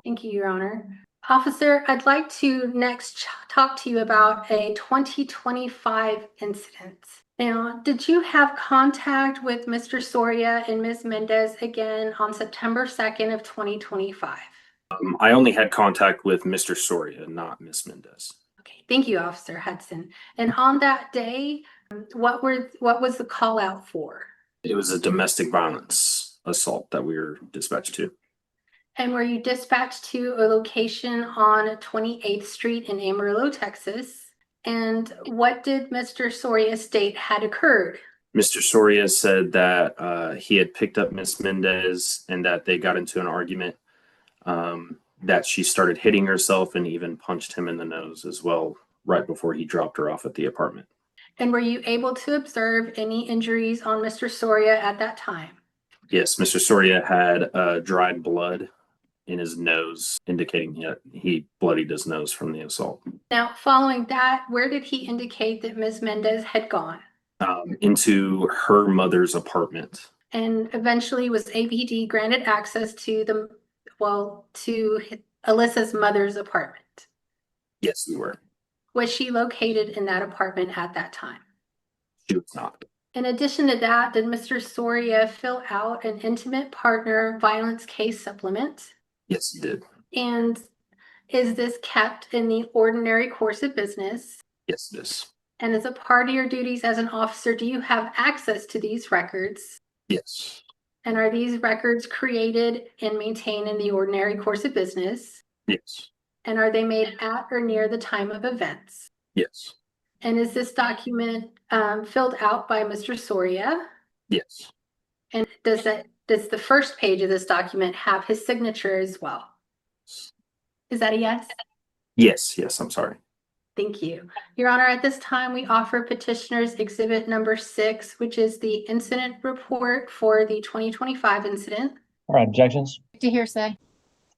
Thank you, Your Honor. Officer, I'd like to next talk to you about a 2025 incident. Now, did you have contact with Mr. Soria and Ms. Mendez again on September 2nd of 2025? I only had contact with Mr. Soria, not Ms. Mendez. Okay, thank you, Officer Hudson. And on that day, what was the call out for? It was a domestic violence assault that we were dispatched to. And were you dispatched to a location on 28th Street in Amarillo, Texas? And what did Mr. Soria state had occurred? Mr. Soria said that he had picked up Ms. Mendez and that they got into an argument, that she started hitting herself and even punched him in the nose as well right before he dropped her off at the apartment. And were you able to observe any injuries on Mr. Soria at that time? Yes, Mr. Soria had dried blood in his nose, indicating that he bloodied his nose from the assault. Now, following that, where did he indicate that Ms. Mendez had gone? Into her mother's apartment. And eventually was APD granted access to to Alyssa's mother's apartment? Yes, we were. Was she located in that apartment at that time? She was not. In addition to that, did Mr. Soria fill out an intimate partner violence case supplement? Yes, he did. And is this kept in the ordinary course of business? Yes, it is. And as a part of your duties as an officer, do you have access to these records? Yes. And are these records created and maintained in the ordinary course of business? Yes. And are they made at or near the time of events? Yes. And is this document filled out by Mr. Soria? Yes. And does the first page of this document have his signature as well? Is that a yes? Yes, I'm sorry. Thank you. Your Honor, at this time, we offer petitioner's exhibit number 6, which is the incident report for the 2025 incident. All right, objections? To hearsay.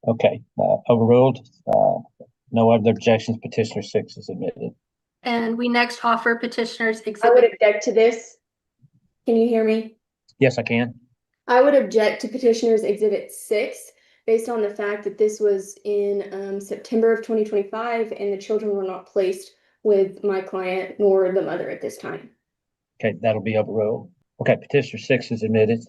Okay, overruled. No other objections, petitioner 6 is admitted. And we next offer petitioner's exhibit. I would object to this. Can you hear me? Yes, I can. I would object to petitioner's exhibit 6 based on the fact that this was in September of 2025 and the children were not placed with my client nor the mother at this time. Okay, that'll be overruled. Okay, petitioner 6 is admitted.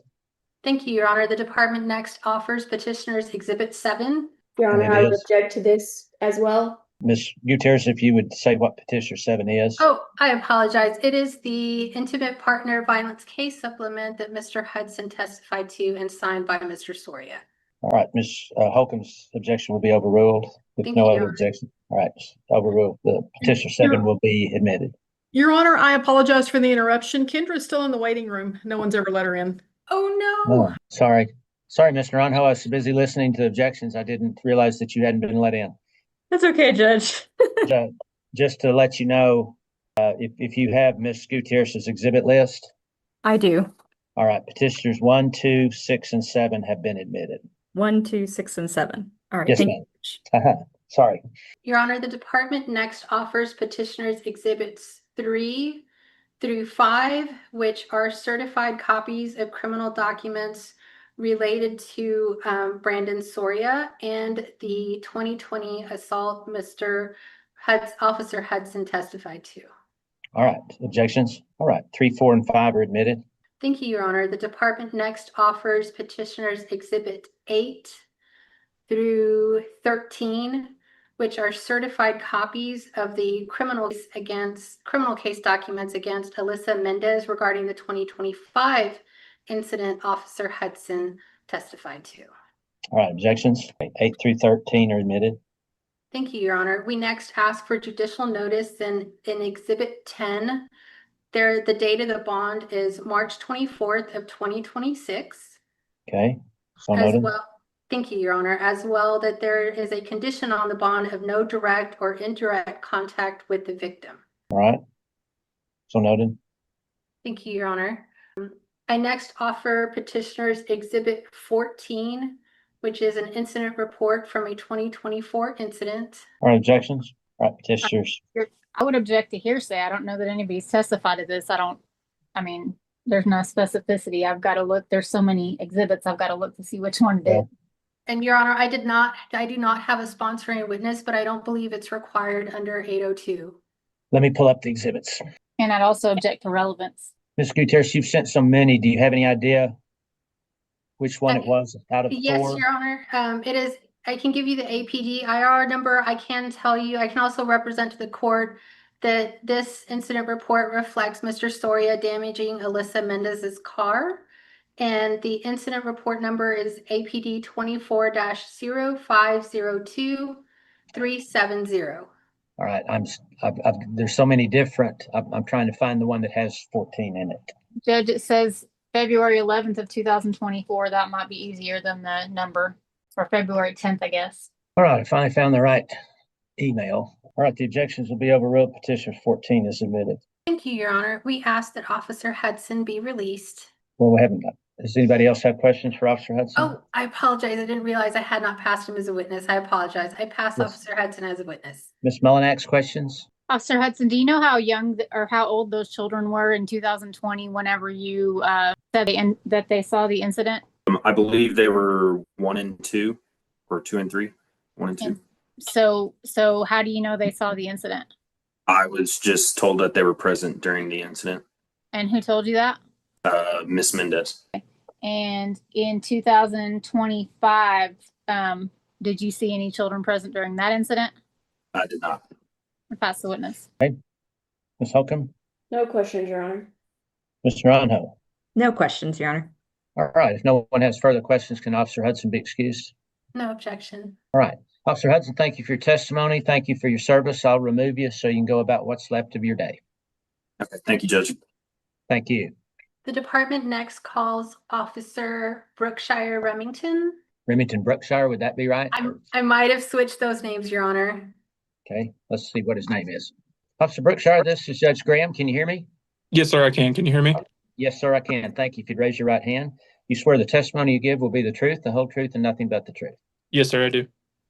Thank you, Your Honor. The department next offers petitioner's exhibit 7. Your Honor, I would object to this as well. Ms. Gutierrez, if you would say what petitioner 7 is. Oh, I apologize. It is the intimate partner violence case supplement that Mr. Hudson testified to and signed by Mr. Soria. All right, Ms. Holcomb's objection will be overruled with no other objection. All right, overruled. The petitioner 7 will be admitted. Your Honor, I apologize for the interruption. Kendra's still in the waiting room. No one's ever let her in. Oh, no. Oh, sorry. Sorry, Mr. Naranjo, I was so busy listening to objections. I didn't realize that you hadn't been let in. That's okay, Judge. Just to let you know, if you have Ms. Gutierrez's exhibit list. I do. All right, petitioners 1, 2, 6, and 7 have been admitted. 1, 2, 6, and 7. All right. Yes, Thank ma'am. you. Sorry. Your Honor, the department next offers petitioners exhibits 3 through 5, which are certified copies of criminal documents related to Brandon Soria and the 2020 assault Officer Hudson testified to. All right, objections? All right, 3, 4, and 5 are admitted. Thank you, Your Honor. The department next offers petitioners exhibit 8 through 13, which are certified copies of the criminal case documents against Alyssa Mendez regarding the 2025 incident Officer Hudson testified to. All right, objections? 8 through 13 are admitted. Thank you, Your Honor. We next ask for judicial notice in Exhibit 10. The date of the bond is March 24th of 2026. Okay, so As noted. well, thank you, Your Honor. As well, that there is a condition on the bond of no direct or indirect contact with the victim. All right, so noted. Thank you, Your Honor. I next offer petitioners Exhibit 14, which is an incident report from a 2024 incident. All right, objections? All right, petitioners. I would object to hearsay. I don't know that anybody's testified to this. There's no specificity. I've got to look. There's so many exhibits. I've got to look to see which one did. And Your Honor, I do not have a sponsoring witness, but I don't believe it's required under 802. Let me pull up the exhibits. And I'd also object to relevance. Ms. Gutierrez, you've sent so many. Do you have any idea which one it was out of 4? Yes, Your Honor. It is. I can give you the APD IR number. I can tell you. I can also represent to the court that this incident report reflects Mr. Soria damaging Alyssa Mendez's car. And the incident report number is APD 24-0502-370. All right, there's so many different. I'm trying to find the one that has 14 in it. Judge, it says February 11th of 2024. That might be easier than the number. Or February 10th, I guess. All right, I finally found the right email. All right, the objections will be overruled. Petition 14 is submitted. Thank you, Your Honor. We ask that Officer Hudson be released. Well, we haven't got. Does anybody else have questions for Officer Hudson? Oh, I apologize. I didn't realize I had not passed him as a witness. I apologize. I passed Yes. Officer Hudson as a witness. Ms. Mullinax, questions? Officer Hudson, do you know how young or how old those children were in 2020 whenever you said that they saw the incident? I believe they were 1 and 2, or 2 and 3. 1 and 2. So how do you know they saw the incident? I was just told that they were present during the incident. And who told you that? Miss Mendez. And in 2025, did you see any children present during that incident? I did not. Pass the witness. Okay. Ms. Holcomb? No questions, Your Honor. Mr. Naranjo? No questions, Your Honor. All right, if no one has further questions, can Officer Hudson be excused? No objection. All right. Officer Hudson, thank you for your testimony. Thank you for your service. I'll remove you so you can go about what's left of your day. Okay, thank you, Judge. Thank you. The department next calls Officer Brookshire Remington. Remington Brookshire, would that be right? I might have switched those names, Your Honor. Okay, let's see what his name is. Officer Brookshire, this is Judge Graham. Can you hear me? Yes, sir, I can. Can you hear me? Yes, sir, I can. Thank you. If you'd raise your right hand. You swear the testimony you give will be the truth, the whole truth, and nothing but the truth. Yes, sir, I do.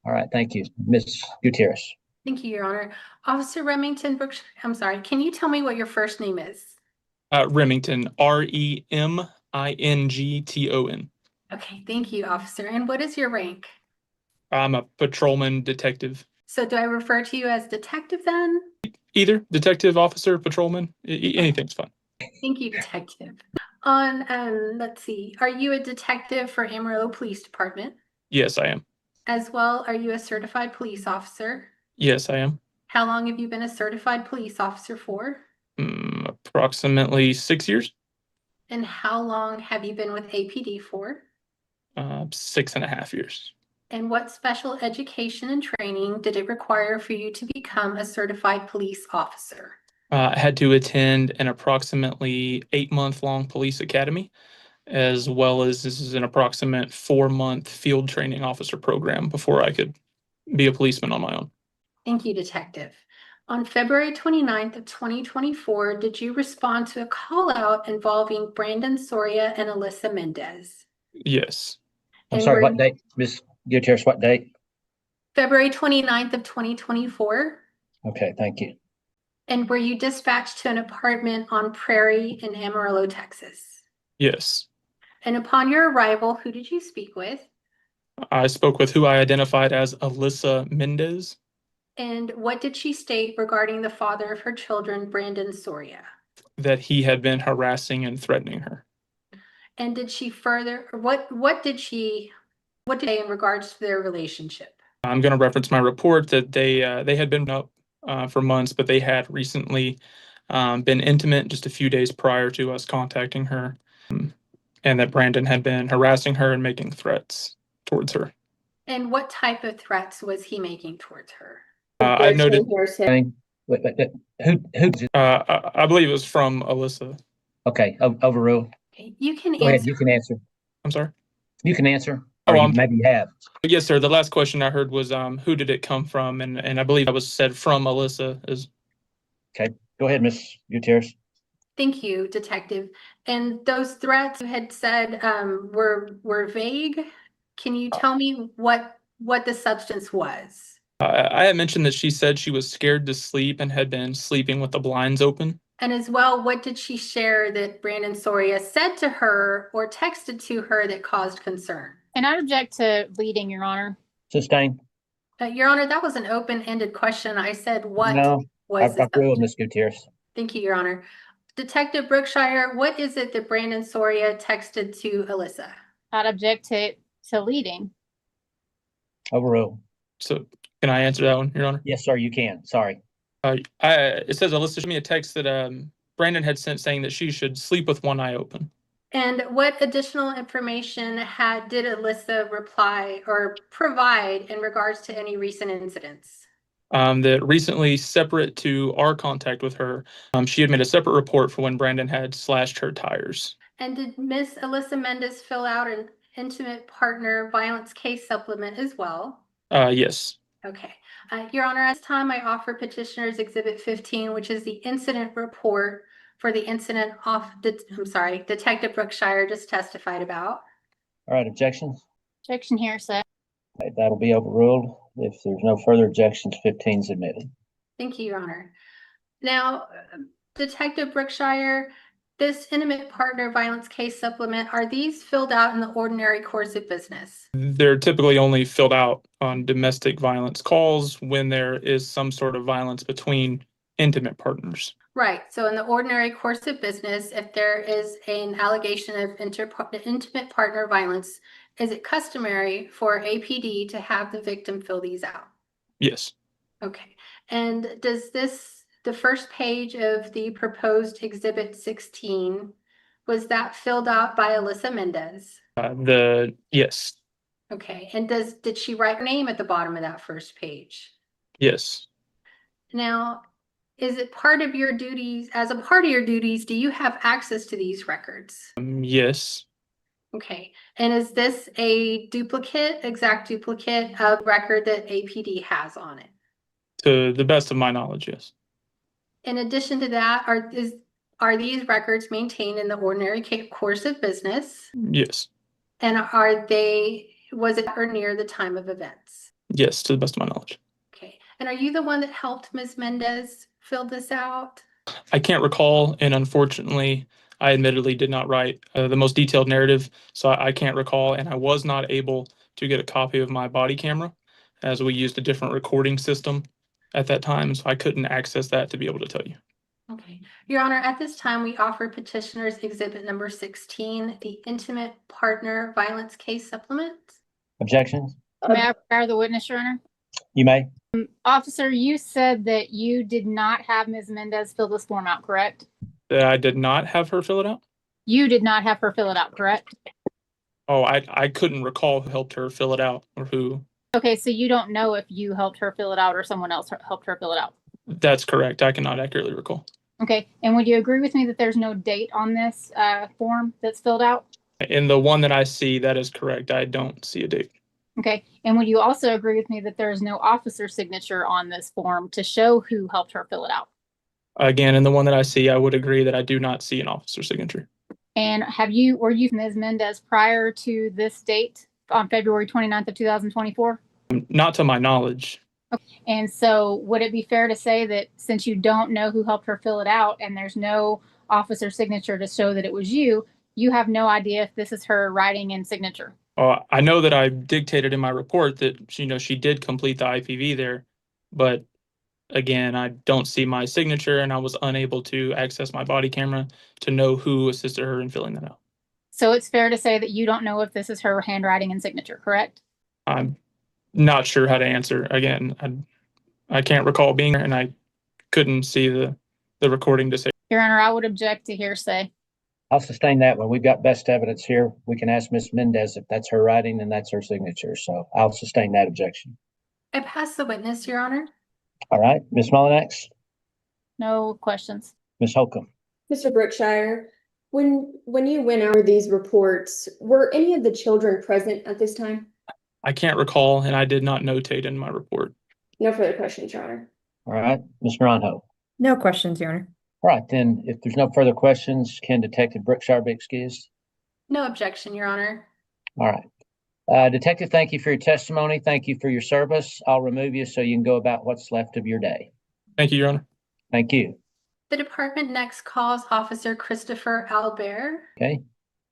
All right, thank you. Ms. Gutierrez. Thank you, Your Honor. Officer Remington Brookshire, I'm sorry, can you tell me what your first name is? Remington, Remington. Okay, thank you, officer. And what is your rank? I'm a patrolman detective. So do I refer to you as detective then? Either detective, officer, patrolman, anything's fine. Thank you, detective. Let's see. Are you a detective for Amarillo Police Department? Yes, I am. As well, are you a certified police officer? Yes, I am. How long have you been a certified police officer for? Approximately 6 years. And how long have you been with APD for? 6.5 years. And what special education and training did it require for you to become a certified police officer? I had to attend an approximately 8-month-long police academy. as well as this is an approximate 4-month field training officer program before I could be a policeman on my own. Thank you, Detective. On February 29th of 2024, did you respond to a call out involving Brandon Soria and Alyssa Mendez? Yes. I'm And sorry, were what you- date, Ms. Gutierrez, what date? February 29th of 2024. Okay, thank you. And were you dispatched to an apartment on Prairie in Amarillo, Texas? Yes. And upon your arrival, who did you speak with? I spoke with who I identified as Alyssa Mendez. And what did she state regarding the father of her children, Brandon Soria? That he had been harassing and threatening her. And did she further, or what did she say in regards to their relationship? I'm going to reference my report that they had been up for months, but they had recently been intimate just a few days prior to us contacting her, and that Brandon had been harassing her and making threats towards her. And what type of threats was he making towards her? I noted. Who? I believe it was from Alyssa. Okay, overrule. Okay, you can Go ahead, answer. you can answer. I'm sorry. You can answer. Oh, Or maybe you have. Yes, sir. The last question I heard was, who did it come from? And I believe that was said from Alyssa. Okay, go ahead, Ms. Gutierrez. Thank you, Detective. And those threats you had said were vague. Can you tell me what the substance was? I had mentioned that she said she was scared to sleep and had been sleeping with the blinds open. And as well, what did she share that Brandon Soria said to her or texted to her that caused concern? And I object to leading, Your Honor. Sustain. Your Honor, that was an open-ended question. I said what No, was the I've ruled, subject? Ms. Gutierrez. Thank you, Your Honor. Detective Brookshire, what is it that Brandon Soria texted to Alyssa? I'd object to leading. Overrule. So can I answer that one, Your Honor? Yes, sir, you can. Sorry. It says Alyssa sent me a text that Brandon had sent saying that she should sleep with one eye open. And what additional information did Alyssa reply or provide in regards to any recent incidents? That recently, separate to our contact with her, she had made a separate report for when Brandon had slashed her tires. And did Miss Alyssa Mendez fill out an intimate partner violence case supplement as well? Yes. Okay. Your Honor, at this time, I offer Petitioner's Exhibit 15, which is the incident report for the incident Detective Brookshire just testified about. All right, objections? Objection here, sir. Right, that'll be overruled. If there's no further objections, 15 is admitted. Thank you, Your Honor. Now, Detective Brookshire, this intimate partner violence case supplement, are these filled out in the ordinary course of business? They're typically only filled out on domestic violence calls when there is some sort of violence between intimate partners. Right. So in the ordinary course of business, if there is an allegation of intimate partner violence, is it customary for APD to have the victim fill these out? Yes. Okay. And does the first page of the proposed Exhibit 16, was that filled out by Alyssa Mendez? Yes. Okay. And did she write her name at the bottom of that first page? Yes. Now, is it part of your duties, as a part of your duties, do you have access to these records? Yes. Okay. And is this a exact duplicate of record that APD has on it? To the best of my knowledge, yes. In addition to that, are these records maintained in the ordinary course of business? Yes. And was it or near the time of events? Yes, to the best of my knowledge. Okay. And are you the one that helped Ms. Mendez fill this out? I can't recall, and unfortunately, I admittedly did not write the most detailed narrative, so I can't recall, and I was not able to get a copy of my body camera, as we used a different recording system at that time, so I couldn't access that to be able to tell you. Okay. Your Honor, at this time, we offer Petitioner's Exhibit number 16, the Intimate Partner Violence Case Supplement. Objections? May I prepare the witness, Your Honor? You may. Officer, you said that you did not have Ms. Mendez fill this form out, correct? I did not have her fill it out? You did not have her fill it out, correct? Oh, I couldn't recall who helped her fill it out or who. Okay, so you don't know if you helped her fill it out or someone else helped her fill it out. That's correct. I cannot accurately recall. Okay, and would you agree with me that there's no date on this form that's filled out? In the one that I see, that is correct. I don't see a date. Okay. And would you also agree with me that there is no officer signature on this form to show who helped her fill it out? Again, in the one that I see, I would agree that I do not see an officer signature. And were you Ms. Mendez prior to this date on February 29th of 2024? Not to my knowledge. And so would it be fair to say that since you don't know who helped her fill it out and there's no officer signature to show that it was you, you have no idea if this is her writing and signature? I know that I dictated in my report that she did complete the IPV there, but again, I don't see my signature and I was unable to access my body camera to know who assisted her in filling that out. So it's fair to say that you don't know if this is her handwriting and signature, correct? I'm not sure how to answer. Again, I can't recall being there and I couldn't see the recording to say. Your Honor, I would object to hearsay. I'll sustain that one. We've got best evidence here. We can ask Ms. Mendez if that's her writing and that's her signature. So I'll sustain that objection. I pass the witness, Your Honor. All right, Ms. Mullinax, No questions. Ms. Holcomb. Mr. Brookshire, when you went over these reports, were any of the children present at this time? I can't recall and I did not notate in my report. No further questions, Your Honor. All right, Ms. Naranjo. No questions, Your Honor. All right, then if there's no further questions, can Detective Brookshire be excused? No objection, Your Honor. All right. Detective, thank you for your testimony. Thank you for your service. I'll remove you so you can go about what's left of your day. Thank you, Your Honor. Thank you. The department next calls Officer Christopher Albert. Okay.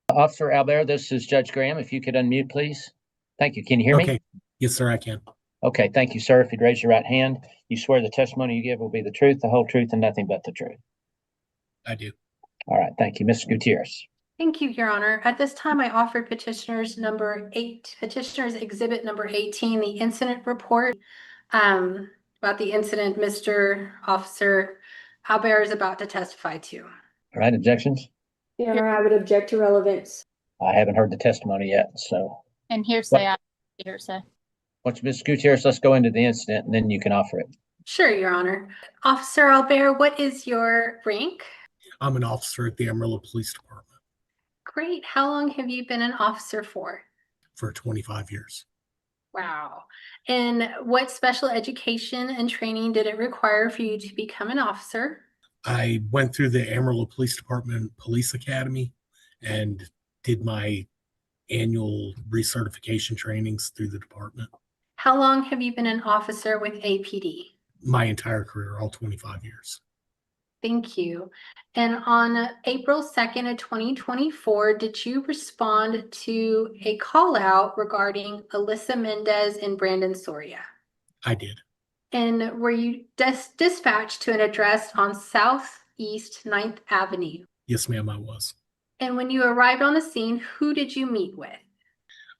Officer Albert, this is Judge Graham. If you could unmute, please. Thank you. Can you hear me? Okay. Yes, sir, I can. Okay. Thank you, sir. If you'd raise your right hand, you swear the testimony you give will be the truth, the whole truth, and nothing but the truth. I do. All right. Thank you. Mr. Gutierrez. Thank you, Your Honor. At this time, I offered petitioners exhibit number 18, the incident report. About the incident Mr. Officer Albert is about to testify to. All right. Objections? Your Honor, I would object to relevance. I haven't heard the testimony yet, so. And hearsay, hearsay. Once Ms. Gutierrez, let's go into the incident and then you can offer it. Sure, Your Honor. Officer Albert, what is your rank? I'm an officer at the Amarillo Police Department Great. How long have you been an officer for? for 25 years. Wow. And what special education and training did it require for you to become an officer? I went through the Amarillo Police Department Police Academy and did my annual recertification trainings through the department. How long have you been an officer with APD? My entire career, all 25 years. Thank you. And on April 2nd of 2024, did you respond to a call out regarding Alyssa Mendez and Brandon Soria? I did. And were you dispatched to an address on Southeast 9th Avenue? Yes, ma'am, I was. And when you arrived on the scene, who did you meet with?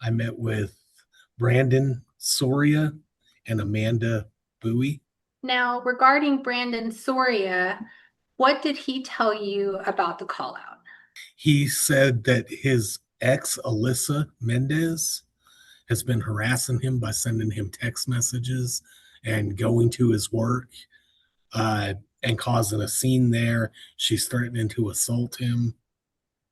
I met with Brandon Soria and Amanda Bowie. Now, regarding Brandon Soria, what did he tell you about the call out? He said that his ex, Alyssa Mendez, has been harassing him by sending him text messages and going to his work and causing a scene there. She's threatening to assault him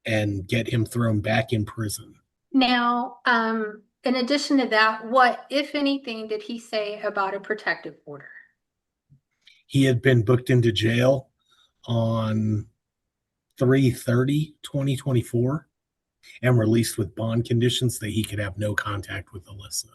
and get him thrown back in prison. Now, in addition to that, what, if anything, did he say about a protective order? He had been booked into jail on 3/30/2024 and released with bond conditions that he could have no contact with Alyssa.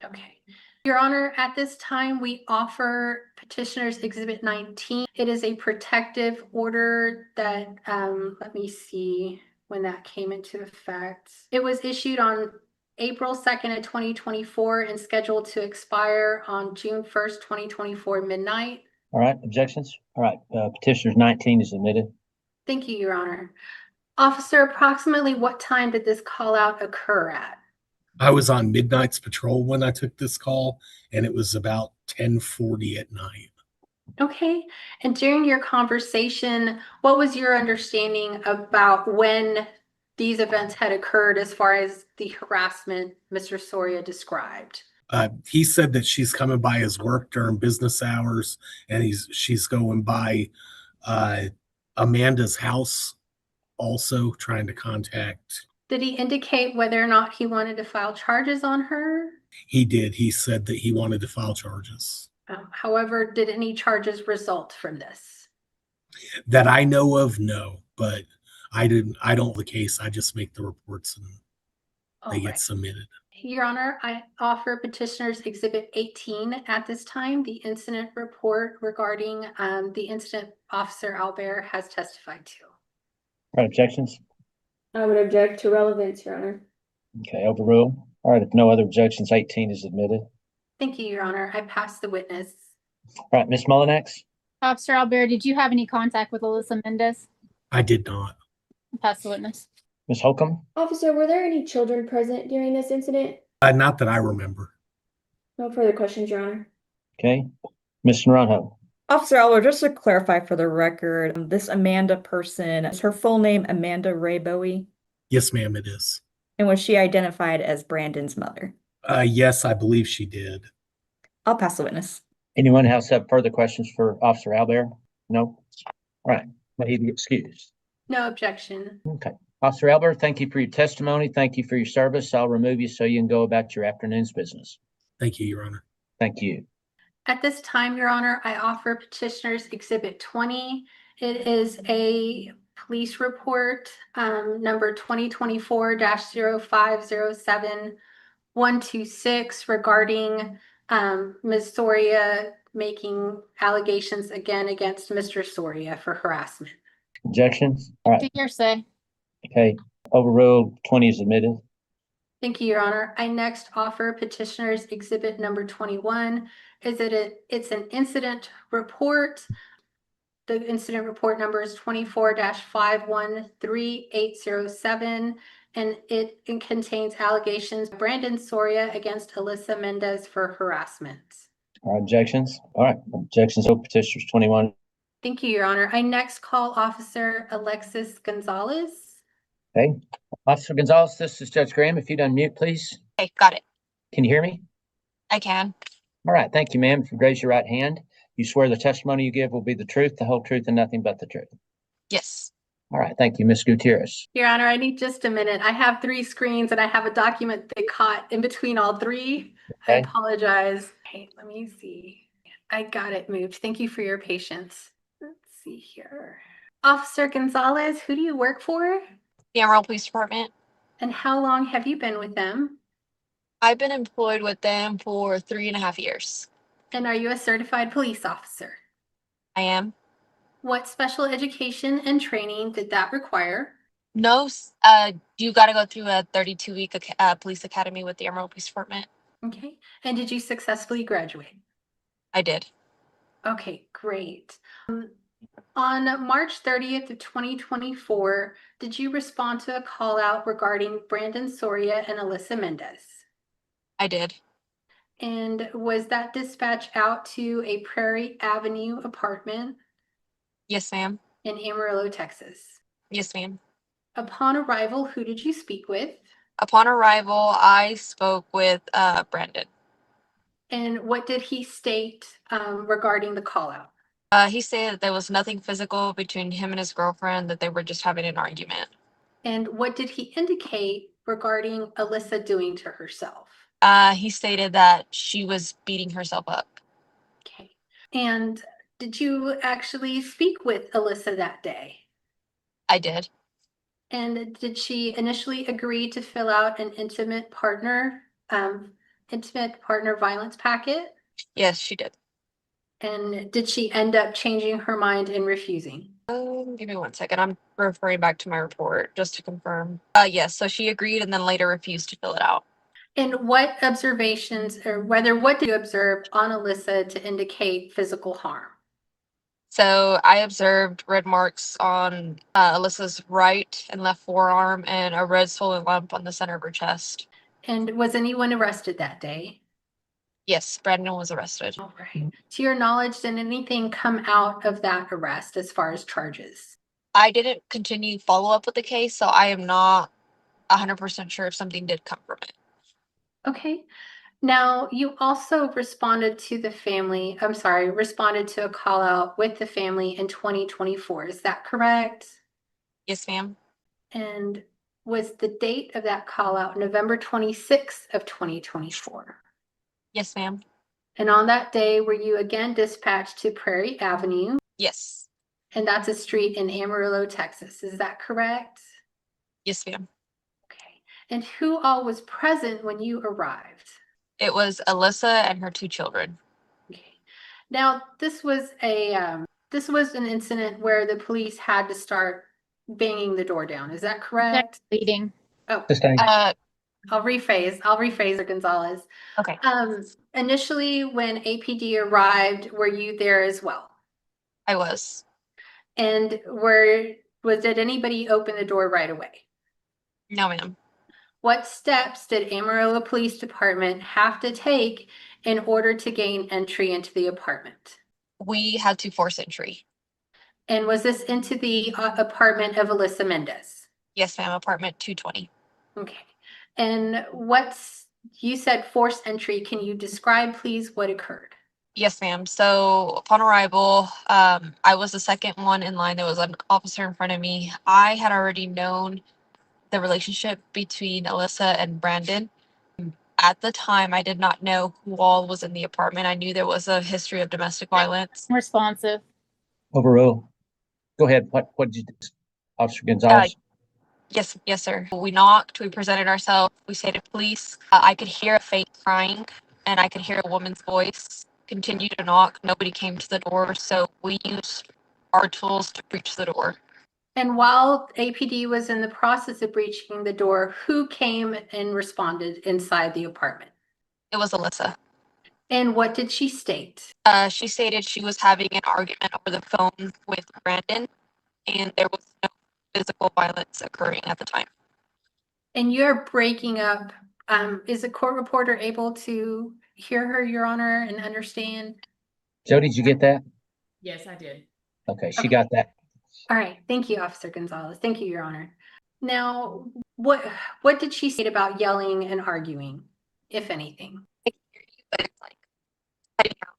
Okay. Your Honor, at this time, we offer petitioners exhibit 19. It is a protective order that, let me see when that came into effect. It was issued on April 2nd of 2024 and scheduled to expire on June 1st, 2024 midnight. All right. Objections? All right. Petitioner's 19 is admitted. Thank you, Your Honor. Officer, approximately what time did this call out occur at? I was on Midnight's patrol when I took this call, and it was about 10:40 at night. Okay. And during your conversation, what was your understanding about when these events had occurred as far as the harassment Mr. Soria described? He said that she's coming by his work during business hours, and she's going by Amanda's house, also trying to contact Did he indicate whether or not he wanted to file charges on her? He did. He said that he wanted to file charges. However, did any charges result from this? That I know of, no. But I don't know the case. I just make the reports and they get submitted. Your Honor, I offer petitioner's exhibit 18 at this time, the incident report regarding the incident Officer Albert has testified to. All right, objections? I would object to relevance, Your Honor. Okay, overruled. All right, if no other objections, 18 is admitted. Thank you, Your Honor. I pass the witness. All right, Ms. Mullinex? Officer Albert, did you have any contact with Alyssa Mendez? I did not. Pass the witness. Ms. Holcomb? Officer, were there any children present during this incident? Not that I remember. No further questions, Your Honor. Okay. Ms. Naranjo? Officer Albert, just to clarify for the record, this Amanda person, is her full name Amanda Ray Bowie? Yes, ma'am, it is. And was she identified as Brandon's mother? Yes, I believe she did. I'll pass the witness. Anyone else have further questions for Officer Albert? No? All right, may he be excused. No objection. Okay. Officer Albert, thank you for your testimony. Thank you for your service. I'll remove you so you can go about your afternoon's business. Thank you, Your Honor. Thank you. At this time, Your Honor, I offer petitioner's exhibit 20. It is a police report, number 2024-0507-126 regarding Ms. Soria making allegations again against Mr. Soria for harassment. Objections? All right. Hearsay. Okay. Overruled. 20 is admitted. Thank you, Your Honor. I next offer petitioner's exhibit number 21. It's an incident report. The incident report number is 24-513807, and it contains allegations of Brandon Soria against Alyssa Mendez for harassment. All right, objections? All right. Objections over petitioners 21. Thank you, Your Honor. I next call Officer Alexis Gonzalez. Okay. Officer Gonzalez, this is Judge Graham. If you'd unmute, please. Okay, got it. Can you hear me? I can. All right. Thank you, ma'am. If you raise your right hand, you swear the testimony you give will be the truth, the whole truth, and nothing but the truth. Yes. All right. Thank you, Ms. Gutierrez. Your Honor, I need just a minute. I have 3 screens and I have a document that caught in between all 3. I Okay. apologize. Okay, let me see. I got it moved. Thank you for your patience. Let's see here. Officer Gonzalez, who do you work for? The Amarillo Police Department. And how long have you been with them? I've been employed with them for 3.5 years. And are you a certified police officer? I am. What special education and training did that require? No, you got to go through a 32-week police academy with the Amarillo Police Department. Okay. And did you successfully graduate? I did. Okay, great. On March 30th of 2024, did you respond to a call out regarding Brandon Soria and Alyssa Mendez? I did. And was that dispatch out to a Prairie Avenue apartment? Yes, ma'am. In Amarillo, Texas? Yes, ma'am. Upon arrival, who did you speak with? Upon arrival, I spoke with Brandon. And what did he state regarding the call out? He said that there was nothing physical between him and his girlfriend, that they were just having an argument. And what did he indicate regarding Alyssa doing to herself? He stated that she was beating herself up. Okay. And did you actually speak with Alyssa that day? I did. And did she initially agree to fill out an intimate partner violence packet? Yes, she did. And did she end up changing her mind and refusing? Give me 1 second. I'm referring back to my report just to confirm. Yes, so she agreed and then later refused to fill it out. And what observations what did you observe on Alyssa to indicate physical harm? So I observed red marks on Alyssa's right and left forearm and a red swollen lump on the center of her chest. And was anyone arrested that day? Yes, Brandon was arrested. All right. To your knowledge, did anything come out of that arrest as far as charges? I didn't continue follow up with the case, so I am not 100% sure if something did come from it. Okay. Now, you also responded to a call out with the family in 2024. Is that correct? Yes, ma'am. And Was the date of that call out November 26th of 2024? Yes, ma'am. And on that day, were you again dispatched to Prairie Avenue? Yes. And that's a street in Amarillo, Texas. Is that correct? Yes, ma'am. Okay. And who all was present when you arrived? It was Alyssa and her 2 children. Okay. Now, this was an incident where the police had to start banging the door down. Is that correct? Leading. Oh, Sustained. I'll rephrase Gonzalez. Okay. Initially, when APD arrived, were you there as well? I was. And did anybody open the door right away? No, ma'am. What steps did Amarillo Police Department have to take in order to gain entry into the apartment? We had to force entry. And was this into the apartment of Alyssa Mendez? Yes, ma'am. Apartment 220. Okay. And you said forced entry. Can you describe, please, what occurred? Yes, ma'am. So upon arrival, I was the second one in line. There was an officer in front of me. I had already known the relationship between Alyssa and Brandon. At the time, I did not know who all was in the apartment. I knew there was a history of domestic violence. Responsive. Overrule. Go ahead. What did you do, Officer Gonzalez? Yes, sir. We knocked, we presented ourselves, we stated police. I could hear a faint crying and I could hear a woman's voice. Continue to knock. Nobody came to the door, so we used our tools to breach the door. And while APD was in the process of breaching the door, who came and responded inside the apartment? It was Alyssa. And what did she state? She stated she was having an argument over the phone with Brandon, and there was no physical violence occurring at the time. And you're breaking up. Is a court reporter able to hear her, Your Honor, and understand? Jody, did you get that? Yes, I did. Okay, she got that. All right. Thank you, Officer Gonzalez. Thank you, Your Honor. Now, what did she say about yelling and arguing, if anything? But it's like cutting out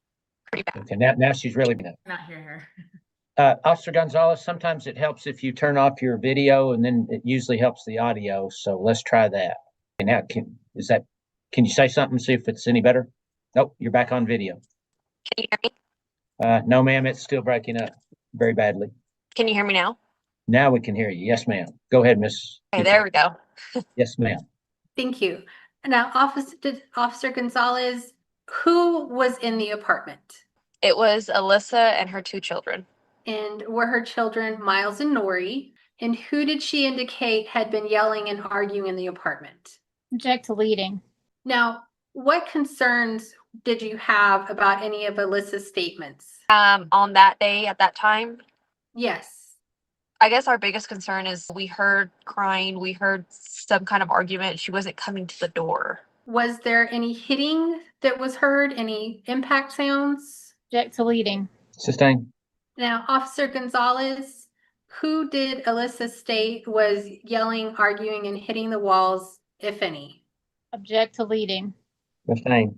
pretty bad. Okay, now she's really gonna. Not hear her. Officer Gonzalez, sometimes it helps if you turn off your video, and then it usually helps the audio. So let's try that. And now, can you say something, see if it's any better? Nope, you're back on video. Can you hear me? No, ma'am, it's still breaking up very badly. Can you hear me now? Now we can hear you. Yes, ma'am. Go ahead, Miss. Okay, there we go. Yes, ma'am. Thank you. Now, Officer Gonzalez, who was in the apartment? It was Alyssa and her 2 children. And were her children Miles and Nori? And who did she indicate had been yelling and arguing in the apartment? Object to leading. Now, what concerns did you have about any of Alyssa's statements? On that day, at that time, Yes. I guess our biggest concern is we heard crying, we heard some kind of argument. She wasn't coming to the door. Was there any hitting that was heard? Any impact sounds? Object to leading. Sustained. Now, Officer Gonzalez, who did Alyssa state was yelling, arguing, and hitting the walls, if any? Object to leading. Sustained.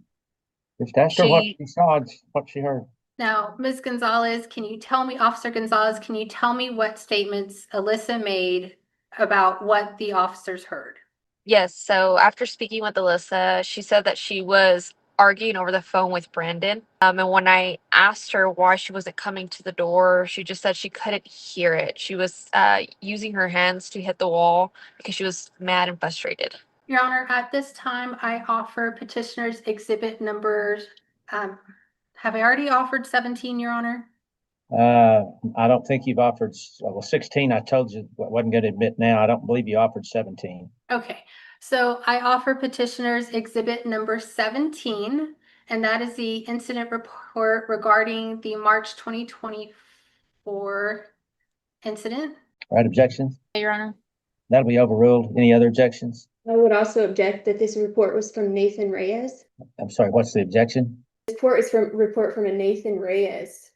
Just ask her what she saw, what she heard. Now, Ms. Gonzalez, Officer Gonzalez, can you tell me what statements Alyssa made about what the officers heard? Yes, so after speaking with Alyssa, she said that she was arguing over the phone with Brandon. And when I asked her why she wasn't coming to the door, she just said she couldn't hear it. She was using her hands to hit the wall because she was mad and frustrated. Your Honor, at this time, I offer petitioner's exhibit numbers. Have I already offered 17, Your Honor? I don't think you've offered, 16. I told you I wasn't going to admit now. I don't believe you offered 17. Okay, so I offer petitioner's exhibit number 17, and that is the incident report regarding the March 2024 incident. All right, objections? Your Honor. That'll be overruled. Any other objections? I would also object that this report was from Nathan Reyes. I'm sorry, what's the objection? This report from a Nathan Reyes,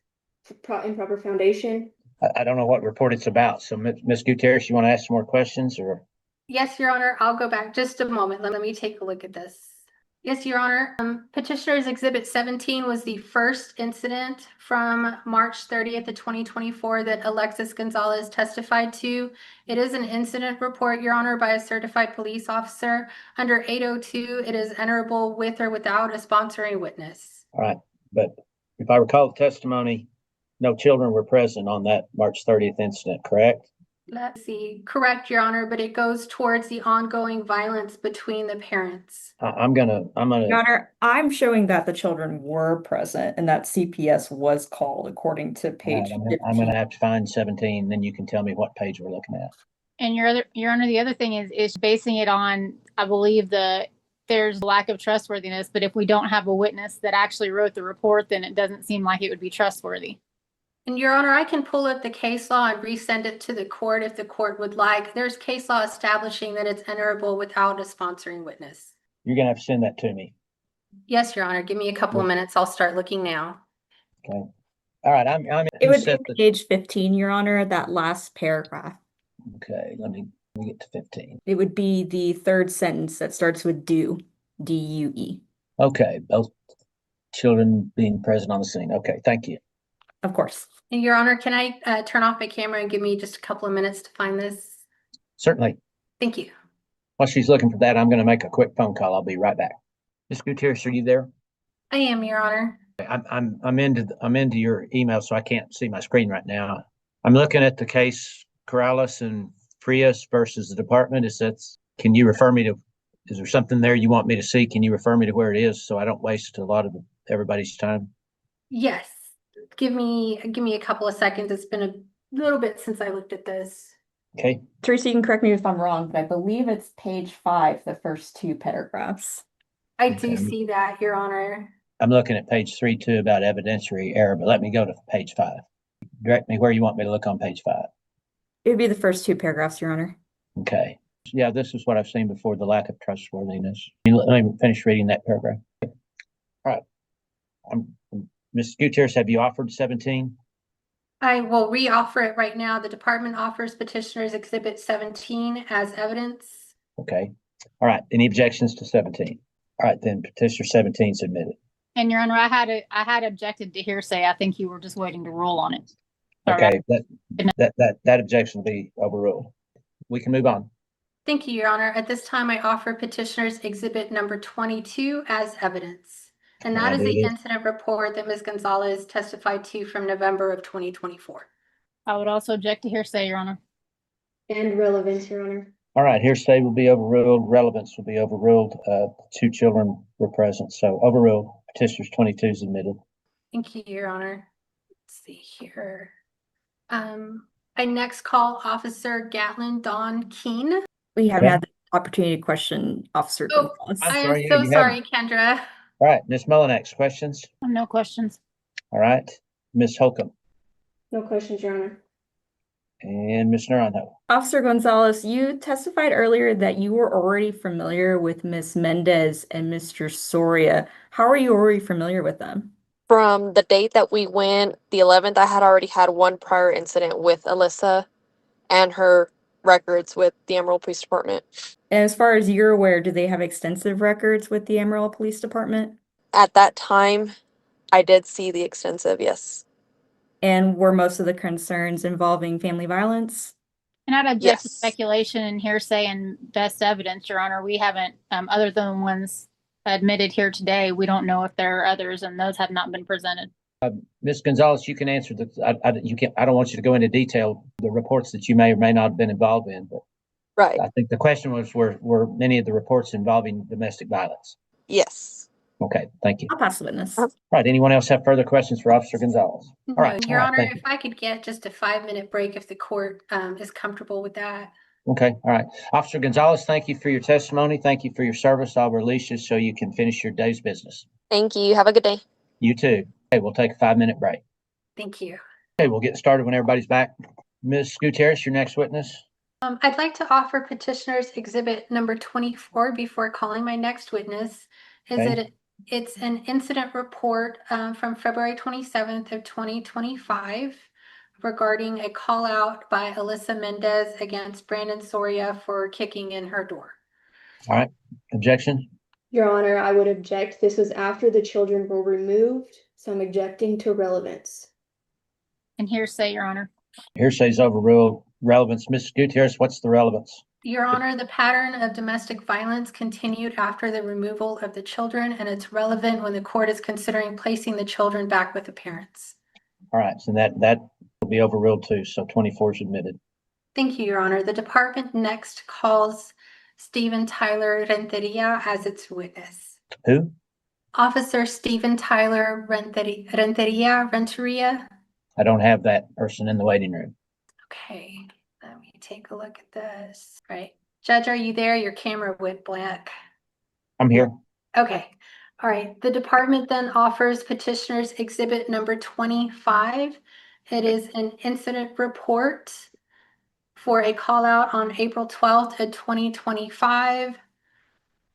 Improper Foundation. I don't know what report it's about. So Ms. Gutierrez, you want to ask some more questions or? Yes, Your Honor, I'll go back just a moment. Let me take a look at this. Yes, Your Honor. Petitioner's Exhibit 17 was the first incident from March 30th of 2024 that Alexis Gonzalez testified to. It is an incident report, Your Honor, by a certified police officer. Under 802, it is enterable with or without a sponsoring witness. All right, but if I recall the testimony, no children were present on that March 30th incident, correct? Let's see. Correct, Your Honor, but it goes towards the ongoing violence between the parents. I'm gonna. Your Honor, I'm showing that the children were present and that CPS was called according to page I'm 15. gonna have to find 17, then you can tell me what page we're looking at. And Your Honor, the other thing is basing it on, I believe there's lack of trustworthiness, but if we don't have a witness that actually wrote the report, then it doesn't seem like it would be trustworthy. And Your Honor, I can pull up the case law and resend it to the court if the court would like. There's case law establishing that it's enterable without a sponsoring witness. You're gonna have to send that to me. Yes, Your Honor. Give me a couple of minutes. I'll start looking now. Okay. All right. It would be page 15, Your Honor, that last paragraph. Okay, let me get to 15. It would be the third sentence that starts with due, D-U-E. Okay, both children being present on the scene. Okay, thank you. Of course. And Your Honor, can I turn off my camera and give me just a couple of minutes to find this? Certainly. Thank you. While she's looking for that, I'm going to make a quick phone call. I'll be right back. Ms. Gutierrez, are you there? I am, Your Honor. I'm into your email, so I can't see my screen right now. I'm looking at the case Corrales and Frias versus the department. Can you refer me to? Is there something there you want me to see? Can you refer me to where it is so I don't waste a lot of everybody's time? Yes. Give me a couple of seconds. It's been a little bit since I looked at this. Okay. Teresa, you can correct me if I'm wrong, but I believe it's page 5, the first 2 paragraphs. I do see that, Your Honor. I'm looking at page 3.2 about evidentiary error, but let me go to page 5. Direct me where you want me to look on page 5. It would be the first 2 paragraphs, Your Honor. Okay. Yeah, this is what I've seen before, the lack of trustworthiness. Let me finish reading that paragraph. All right. Ms. Gutierrez, have you offered 17? I will re-offer it right now. The department offers petitioner's exhibit 17 as evidence. Okay. All right. Any objections to 17? All right, then petitioner 17 submitted. And Your Honor, I had objected to hearsay. I think you were just waiting to rule on it. Sorry. Okay, that objection will be overruled. We can move on. Thank you, Your Honor. At this time, I offer petitioner's exhibit number 22 as evidence. And that is the incident report that Ms. Gonzalez testified to from November of 2024. I would also object to hearsay, Your Honor. And relevance, Your Honor. All right, hearsay will be overruled. Relevance will be overruled. 2 children were present, so overruled. Petitioner's 22 submitted. Thank you, Your Honor. Let's see here. I next call Officer Gatlin Dawn Keene. We haven't had the opportunity to question Officer Gonzalez. I am so sorry, Kendra. All right, Ms. Mullinax, questions? No questions. All right, Ms. Holcomb. No questions, Your Honor. And Ms. Naranjo. Officer Gonzalez, you testified earlier that you were already familiar with Ms. Mendez and Mr. Soria. How are you already familiar with them? From the date that we went, the 11th, I had already had one prior incident with Alyssa and her records with the Emerald Police Department. And as far as you're aware, do they have extensive records with the Amarillo Police Department? At that time, I did see the extensive, yes. And were most of the concerns involving family violence? And I'd object to speculation and hearsay and best evidence, Your Honor. We haven't, other than ones admitted here today, we don't know if there are others, and those have not been presented. Ms. Gonzalez, you can answer I don't want you to go into detail the reports that you may or may not have been involved in, but right. I think the question was, were many of the reports involving domestic violence? Yes. Okay, thank you. I'll pass the witness. All right, anyone else have further questions for Officer Gonzalez? All right. Your Honor, thank if I could get just a 5-minute break if the court is comfortable with that. Okay, all right. Officer Gonzalez, thank you for your testimony. Thank you for your service. I'll release you so you can finish your day's business. Thank you. Have a good day. You too. Okay, we'll take a 5-minute break. Thank you. Okay, we'll get started when everybody's back. Ms. Gutierrez, your next witness. I'd like to offer petitioner's exhibit number 24 before calling my next witness. It's an incident report from February 27th of 2025 regarding a call out by Alyssa Mendez against Brandon Soria for kicking in her door. All right. Objection? Your Honor, I would object. This was after the children were removed, so I'm objecting to relevance. And hearsay, Your Honor. Hearsay's overruled. Relevance. Ms. Gutierrez, what's the relevance? Your Honor, the pattern of domestic violence continued after the removal of the children, and it's relevant when the court is considering placing the children back with the parents. All right, so that will be overruled too. So 24 is admitted. Thank you, Your Honor. The department next calls Stephen Tyler Renteria as its witness. Who? Officer Stephen Tyler Renteria. I don't have that person in the waiting room. Okay, let me take a look at this. Right. Judge, are you there? Your camera went blank. I'm here. Okay. All right. The department then offers petitioners exhibit number 25. It is an incident report for a call out on April 12th of 2025.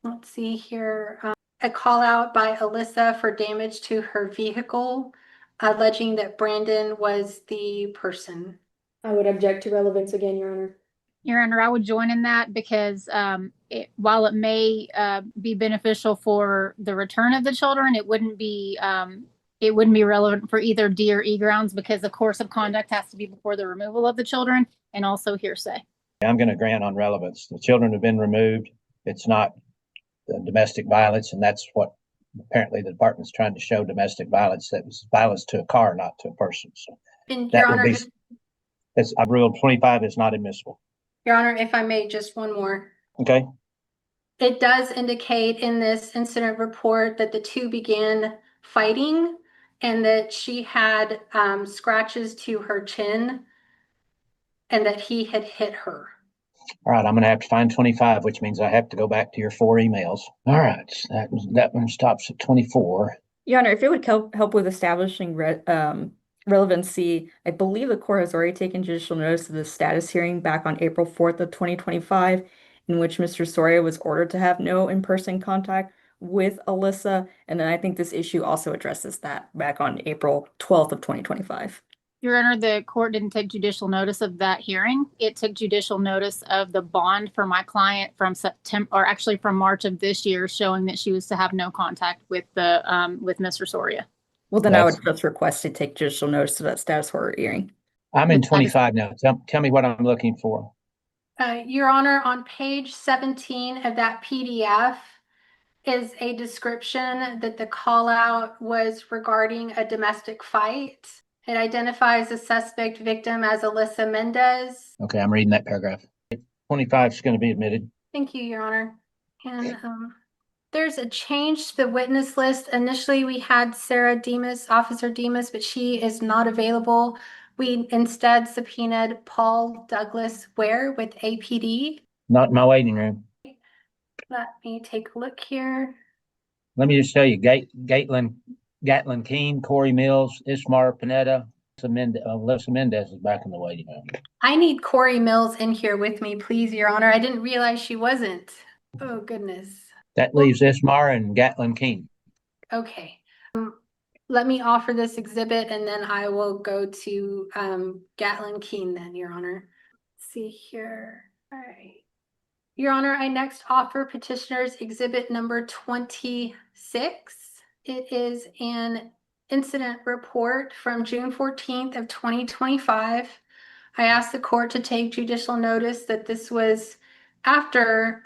Let's see here. A call out by Alyssa for damage to her vehicle, alleging that Brandon was the person. I would object to relevance again, Your Honor. Your Honor, I would join in that because while it may be beneficial for the return of the children, it wouldn't be relevant for either D or E grounds because the course of conduct has to be before the removal of the children and also hearsay. I'm going to grant on relevance. The children have been removed. It's not domestic violence, and that's what apparently the department's trying to show: domestic violence. That was violence to a car, not to a person. So And that Your would Honor, be. I've ruled 25 is not admissible. Your Honor, if I may, just one more. Okay. It does indicate in this incident report that the two began fighting and that she had scratches to her chin and that he had hit her. All right, I'm going to have to find 25, which means I have to go back to your 4 emails. All right, that one stops at 24. Your Honor, if it would help with establishing relevancy, I believe the court has already taken judicial notice of the status hearing back on April 4th of 2025, in which Mr. Soria was ordered to have no in-person contact with Alyssa. And then I think this issue also addresses that back on April 12th of 2025. Your Honor, the court didn't take judicial notice of that hearing. It took judicial notice of the bond for my client from September, or actually from March of this year, showing that she was to have no contact with with Mr. Soria. Well, then I would just request to take judicial notice of that status order hearing. I'm in 25 now. Tell me what I'm looking for. Your Honor, on page 17 of that PDF is a description that the call out was regarding a domestic fight. It identifies the suspect victim as Alyssa Mendez. Okay, I'm reading that paragraph. 25 is going to be admitted. Thank you, Your Honor. And there's a change to the witness list. Initially, we had Sarah Demas, Officer Demas, but she is not available. We instead subpoenaed Paul Douglas Ware with APD. Not in my waiting room. Let me take a look here. Let me just tell you, Gatlin Keene, Corey Mills, Ismar Panetta, Alyssa Mendez is back in the waiting room. I need Corey Mills in here with me, please, Your Honor. I didn't realize she wasn't. Oh, goodness. That leaves Ismar and Gatlin Keene. Okay. Let me offer this exhibit and then I will go to Gatlin Keene then, Your Honor. Let's see here. All right. Your Honor, I next offer petitioner's exhibit number 26. It is an incident report from June 14th of 2025. I asked the court to take judicial notice that this was after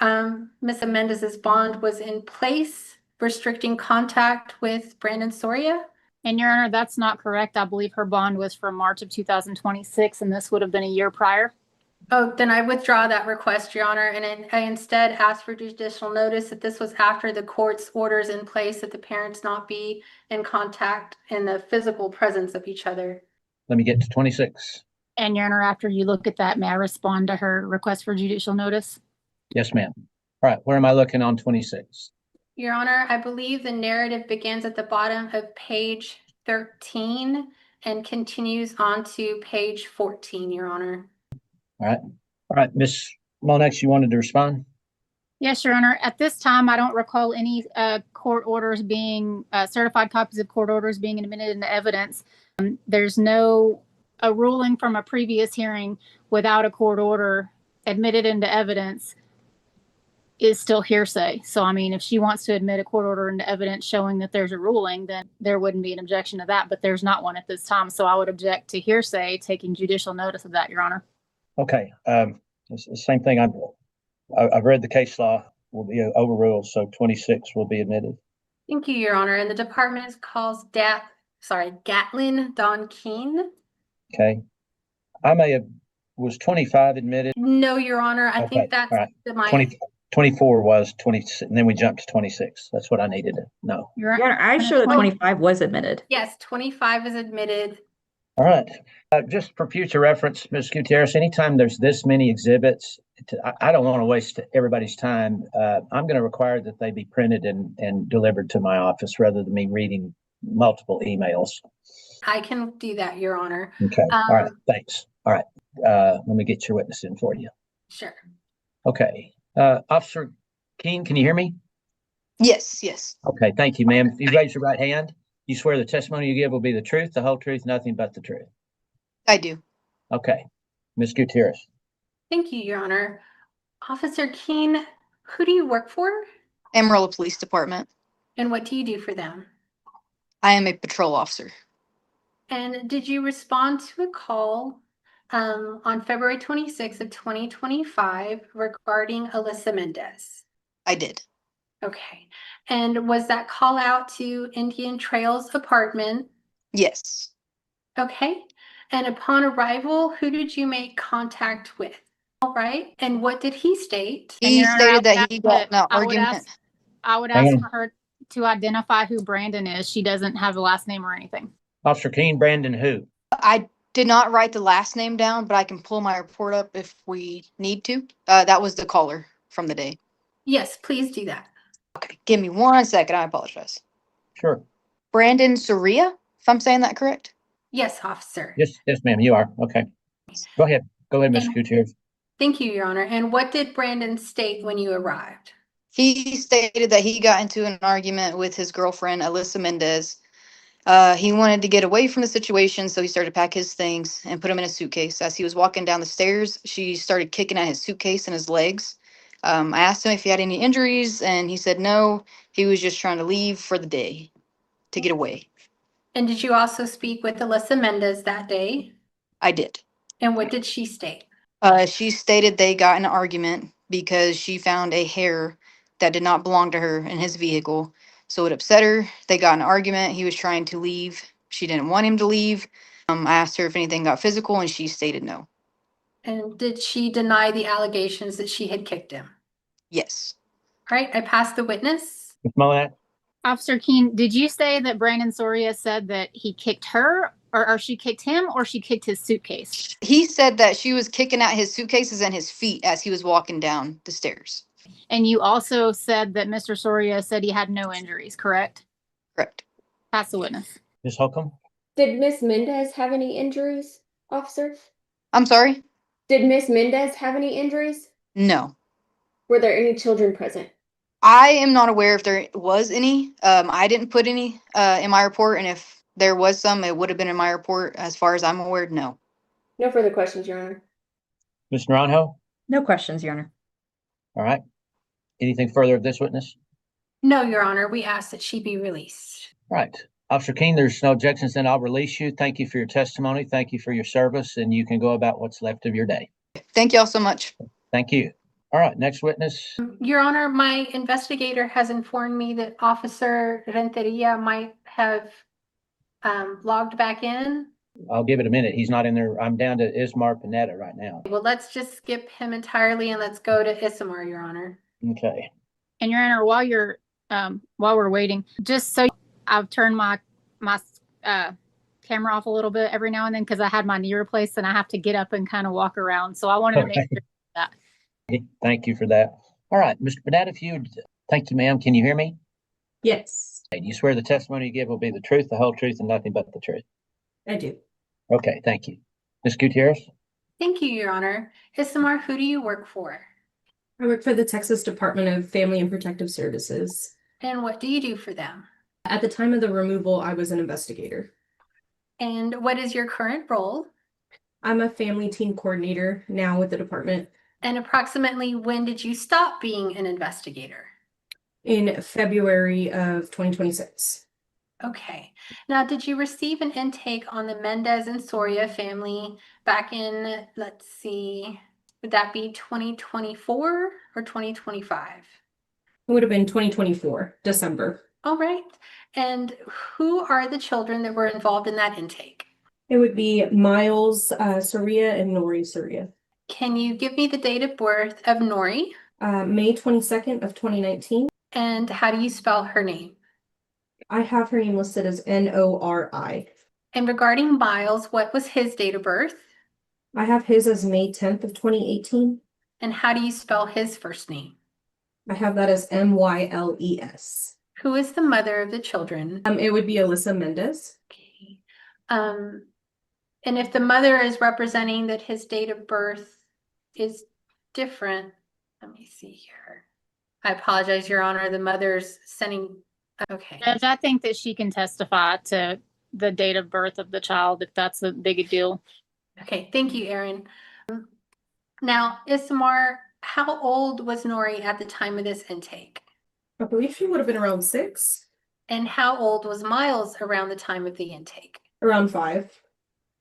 Ms. Mendez's bond was in place, restricting contact with Brandon Soria. And Your Honor, that's not correct. I believe her bond was from March of 2026, and this would have been a year prior. Oh, then I withdraw that request, Your Honor, and I instead asked for judicial notice that this was after the court's orders in place that the parents not be in contact in the physical presence of each other. Let me get to 26. And Your Honor, after you look at that, may I respond to her request for judicial notice? Yes, ma'am. All right, where am I looking on 26? Your Honor, I believe the narrative begins at the bottom of page 13 and continues on to page 14, Your Honor. All right, Ms. Monex, you wanted to respond? Yes, Your Honor. At this time, I don't recall any court orders being certified copies of court orders being admitted into evidence. There's no a ruling from a previous hearing without a court order admitted into evidence is still hearsay. So, I mean, if she wants to admit a court order into evidence showing that there's a ruling, then there wouldn't be an objection to that, but there's not one at this time. So I would object to hearsay, taking judicial notice of that, Your Honor. Okay, it's the same thing. I've read the case law will be overruled, so 26 will be admitted. Thank you, Your Honor. And the department calls Gatlin Don Keene. Okay. Was 25 admitted? No, Your Honor. I Okay, think that's all right. my 24 was 26, and then we jumped to 26. That's what I needed to know. Your Honor, I show that 25 was admitted. Yes, 25 is admitted. All right. Just for future reference, Ms. Gutierrez, anytime there's this many exhibits, I don't want to waste everybody's time. I'm going to require that they be printed and delivered to my office rather than me reading multiple emails. I can do that, Your Honor. Okay. All right. Thanks. All right. Let me get your witness in for you. Sure. Okay. Officer Keene, can you hear me? Yes, yes. Okay. Thank you, ma'am. If you raise your right hand, you swear the testimony you give will be the truth, the whole truth, nothing but the truth. I do. Okay. Ms. Gutierrez. Thank you, Your Honor. Officer Keene, who do you work for? Amarillo Police Department. And what do you do for them? I am a patrol officer. And did you respond to a call on February 26th of 2025 regarding Alyssa Mendez? I did. Okay. And was that call out to Indian Trails apartment? Yes. Okay. And upon arrival, who did you make contact with? All right. And what did he state? He stated that he got in an argument. I would ask for her to identify who Brandon is. She doesn't have the last name or anything. Officer Keene, Brandon who? I did not write the last name down, but I can pull my report up if we need to. That was the caller from the day. Yes, please do that. Okay, give me 1 second. I apologize. Sure. Brandon Soria, if I'm saying that correct. Yes, officer. Yes, ma'am, you are. Okay. Go ahead, Ms. Gutierrez. Thank you, Your Honor. And what did Brandon state when you arrived? He stated that he got into an argument with his girlfriend, Alyssa Mendez. He wanted to get away from the situation, so he started to pack his things and put them in a suitcase. As he was walking down the stairs, she started kicking at his suitcase and his legs. I asked him if he had any injuries, and he said no. He was just trying to leave for the day, to get away. And did you also speak with Alyssa Mendez that day? I did. And what did she state? She stated they got in an argument because she found a hair that did not belong to her in his vehicle. So it upset her. They got in an argument. He was trying to leave. She didn't want him to leave. I asked her if anything got physical, and she stated no. And did she deny the allegations that she had kicked him? Yes. All right, I pass the witness. Ms. Molat. Officer Keene, did you say that Brandon Soria said that he kicked her, or she kicked him, or she kicked his suitcase? He said that she was kicking at his suitcases and his feet as he was walking down the stairs. And you also said that Mr. Soria said he had no injuries, correct? Correct. Pass the witness. Ms. Holcomb. Did Miss Mendez have any injuries, officer? I'm sorry? Did Miss Mendez have any injuries? No. Were there any children present? I am not aware if there was any. I didn't put any in my report, and if there was some, it would have been in my report. As far as I'm aware, no. No further questions, Your Honor. Ms. Naranjo. No questions, Your Honor. All right. Anything further of this witness? No, Your Honor. We ask that she be released. All right. Officer Keene, there's no objections, then I'll release you. Thank you for your testimony. Thank you for your service, and you can go about what's left of your day. Thank you all so much. Thank you. All right, next witness. Your Honor, my investigator has informed me that Officer Renteria might have logged back in. I'll give it a minute. He's not in there. I'm down to Ismar Panetta right now. Well, let's just skip him entirely and let's go to Isamar, Your Honor. Okay. And Your Honor, while we're waiting, just so I've turned my camera off a little bit every now and then because I had my knee replaced and I have to get up and kind of walk around. So I wanted to make sure that. Thank you for that. All right, Mr. Panetta, thank you, ma'am. Can you hear me? Yes, You swear the testimony you give will be the truth, the whole truth, and nothing but the truth. I do. Okay, thank you. Ms. Gutierrez? Thank you, Your Honor. Isamar, who do you work for? I work for the Texas Department of Family and Protective Services. And what do you do for them? At the time of the removal, I was an investigator. And what is your current role? I'm a family team coordinator now with the department. And approximately when did you stop being an investigator? In February of 2026. Okay. Now, did you receive an intake on the Mendez and Soria family back in, let's see, would that be 2024 or 2025? It would have been 2024, December. All right. And who are the children that were involved in that intake? It would be Miles Soria and Nori Soria. Can you give me the date of birth of Nori? May 22nd of 2019. And how do you spell her name? I have her name listed as Nori. And regarding Miles, what was his date of birth? I have his as May 10th of 2018. And how do you spell his first name? I have that as Myles. Who is the mother of the children? It would be Alyssa Mendez. Okay. And if the mother is representing that his date of birth is different, let me see here. I apologize, Your Honor. The mother's sending. Okay. Judge, I think that she can testify to the date of birth of the child if that's a big a deal. Okay. Thank you, Erin. Now, Isamar, how old was Nori at the time of this intake? I believe she would have been around 6. And how old was Miles around the time of the intake? Around 5.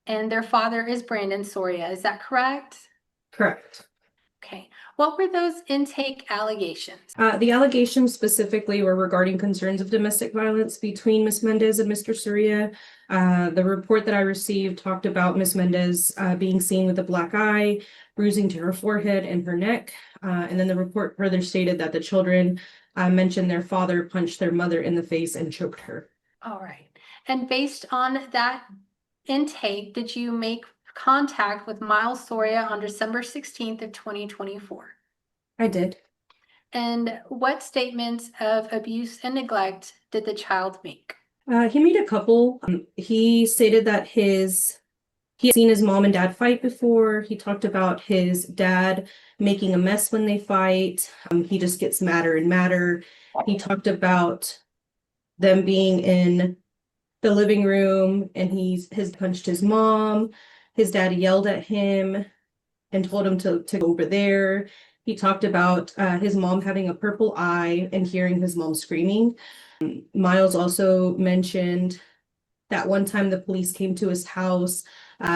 And their father is Brandon Soria. Is that correct? Correct. Okay. What were those intake allegations? The allegations specifically were regarding concerns of domestic violence between Ms. Mendez and Mr. Soria. The report that I received talked about Ms. Mendez being seen with a black eye, bruising to her forehead and her neck. And then the report further stated that the children mentioned their father punched their mother in the face and choked her. All right. And based on that intake, did you make contact with Miles Soria on December 16th of 2024? I did. And what statements of abuse and neglect did the child make? He made a couple. He stated that he had seen his mom and dad fight before. He talked about his dad making a mess when they fight. He just gets madder and madder. He talked about them being in the living room and his punched his mom. His dad yelled at him and told him to go over there. He talked about his mom having a purple eye and hearing his mom screaming. Miles also mentioned that one time the police came to his house,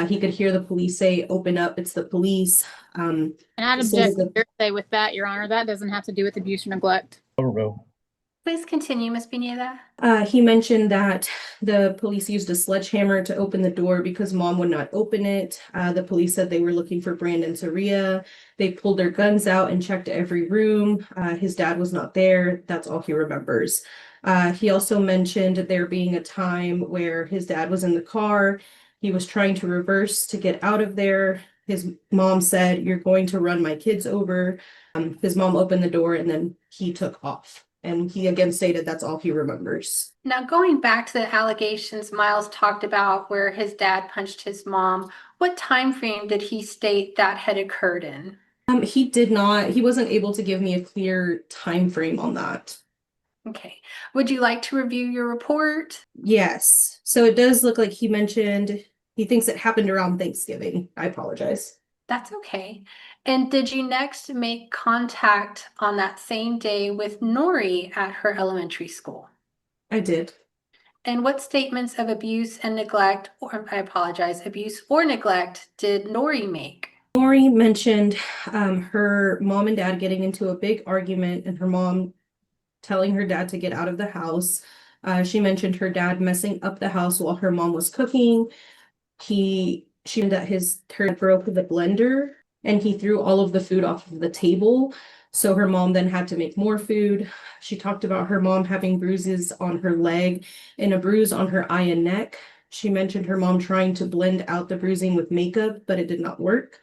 he could hear the police say, "Open up, it's the police." And I'd object to hearsay with that, Your Honor. That doesn't have to do with abuse or neglect. Please continue, Ms. Pineda. He mentioned that the police used a sledgehammer to open the door because mom would not open it. The police said they were looking for Brandon Soria. They pulled their guns out and checked every room. His dad was not there. That's all he remembers. He also mentioned there being a time where his dad was in the car. He was trying to reverse to get out of there. His mom said, "You're going to run my kids over." His mom opened the door and then he took off. And he again stated that's all he remembers. Now, going back to the allegations Miles talked about where his dad punched his mom, what time frame did he state that had occurred in? He did not. He wasn't able to give me a clear time frame on that. Okay. Would you like to review your report? Yes. So it does look like he mentioned he thinks it happened around Thanksgiving. I apologize. That's okay. And did you next make contact on that same day with Nori at her elementary school? I did. And what statements of abuse and neglect, or I apologize, abuse or neglect did Nori make? Nori mentioned her mom and dad getting into a big argument and her mom telling her dad to get out of the house. She mentioned her dad messing up the house while her mom was cooking. She that her dad broke the blender and he threw all of the food off of the table. So her mom then had to make more food. She talked about her mom having bruises on her leg and a bruise on her eye and neck. She mentioned her mom trying to blend out the bruising with makeup, but it did not work.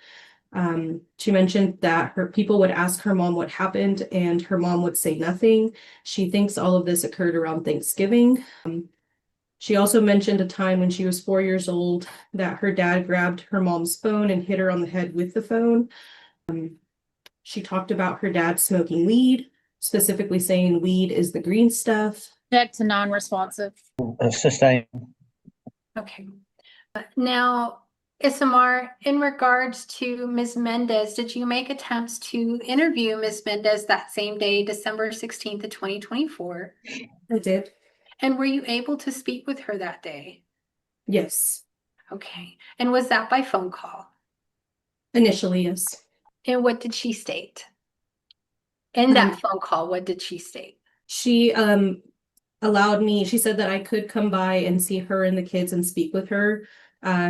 She mentioned that her people would ask her mom what happened and her mom would say nothing. She thinks all of this occurred around Thanksgiving. She also mentioned a time when she was 4 years old that her dad grabbed her mom's phone and hit her on the head with the phone. She talked about her dad smoking weed, specifically saying weed is the green stuff. Object to non-responsive. Sustain. Okay. Now, Isamar, in regards to Ms. Mendez, did you make attempts to interview Ms. Mendez that same day, December 16th of 2024? I did. And were you able to speak with her that day? Yes. Okay. And was that by phone call? Initially, yes. And what did she state? In that phone call, what did she state? She allowed me, she said that I could come by and see her and the kids and speak with her.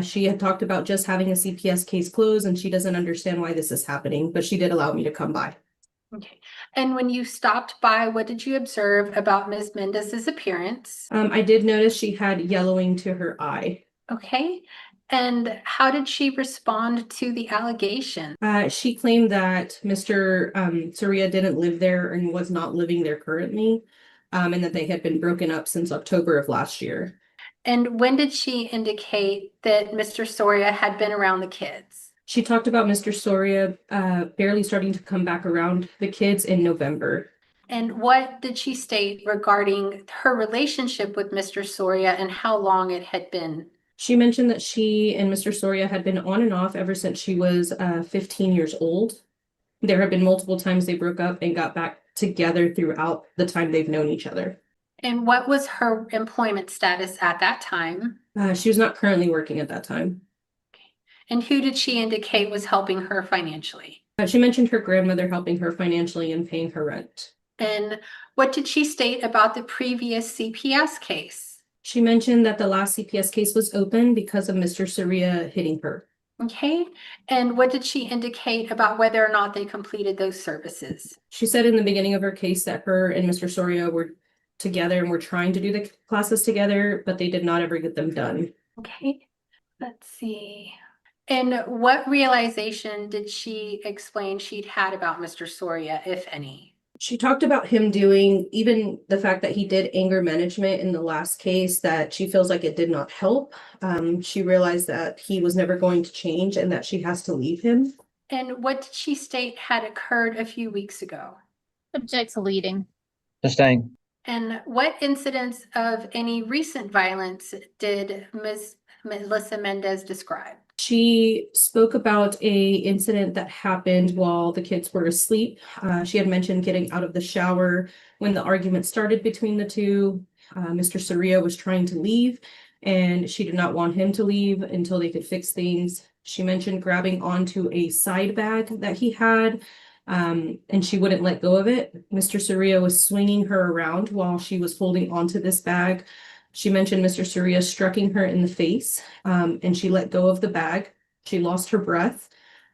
She had talked about just having a CPS case closed and she doesn't understand why this is happening, but she did allow me to come by. Okay. And when you stopped by, what did you observe about Ms. Mendez's appearance? I did notice she had yellowing to her eye. Okay. And how did she respond to the allegation? She claimed that Mr. Soria didn't live there and was not living there currently, and that they had been broken up since October of last year. And when did she indicate that Mr. Soria had been around the kids? She talked about Mr. Soria barely starting to come back around the kids in November. And what did she state regarding her relationship with Mr. Soria and how long it had been? She mentioned that she and Mr. Soria had been on and off ever since she was 15 years old. There have been multiple times they broke up and got back together throughout the time they've known each other. And what was her employment status at that time? She was not currently working at that time. And who did she indicate was helping her financially? She mentioned her grandmother helping her financially and paying her rent. And what did she state about the previous CPS case? She mentioned that the last CPS case was open because of Mr. Soria hitting her. Okay. And what did she indicate about whether or not they completed those services? She said in the beginning of her case that her and Mr. Soria were together and were trying to do the classes together, but they did not ever get them done. Okay. Let's see. And what realization did she explain she'd had about Mr. Soria, if any? She talked about him doing even the fact that he did anger management in the last case, that she feels like it did not help. She realized that he was never going to change and that she has to leave him. And what did she state had occurred a few weeks ago? Subject to leading. Sustain. And what incidents of any recent violence did Ms. Melissa Mendez describe? She spoke about a incident that happened while the kids were asleep. She had mentioned getting out of the shower when the argument started between the two. Mr. Soria was trying to leave and she did not want him to leave until they could fix things. She mentioned grabbing onto a side bag that he had, and she wouldn't let go of it. Mr. Soria was swinging her around while she was holding onto this bag. She mentioned Mr. Soria striking her in the face, and she let go of the bag. She lost her breath.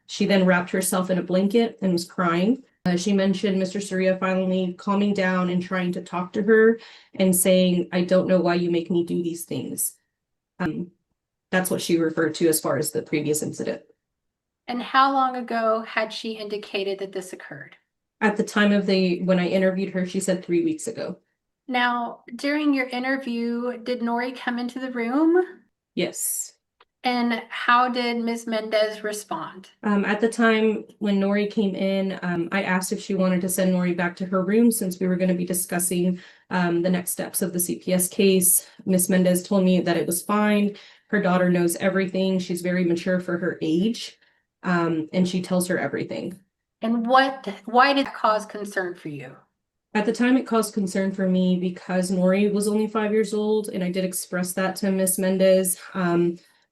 She then wrapped herself in a blanket and was crying. She mentioned Mr. Soria finally calming down and trying to talk to her and saying, "I don't know why you make me do these things." That's what she referred to as far as the previous incident. And how long ago had she indicated that this occurred? At the time of when I interviewed her, she said 3 weeks ago. Now, during your interview, did Nori come into the room? Yes. And how did Ms. Mendez respond? At the time when Nori came in, I asked if she wanted to send Nori back to her room since we were going to be discussing the next steps of the CPS case. Ms. Mendez told me that it was fine. Her daughter knows everything. She's very mature for her age, and she tells her everything. And why did that cause concern for you? At the time, it caused concern for me because Nori was only 5 years old, and I did express that to Ms. Mendez.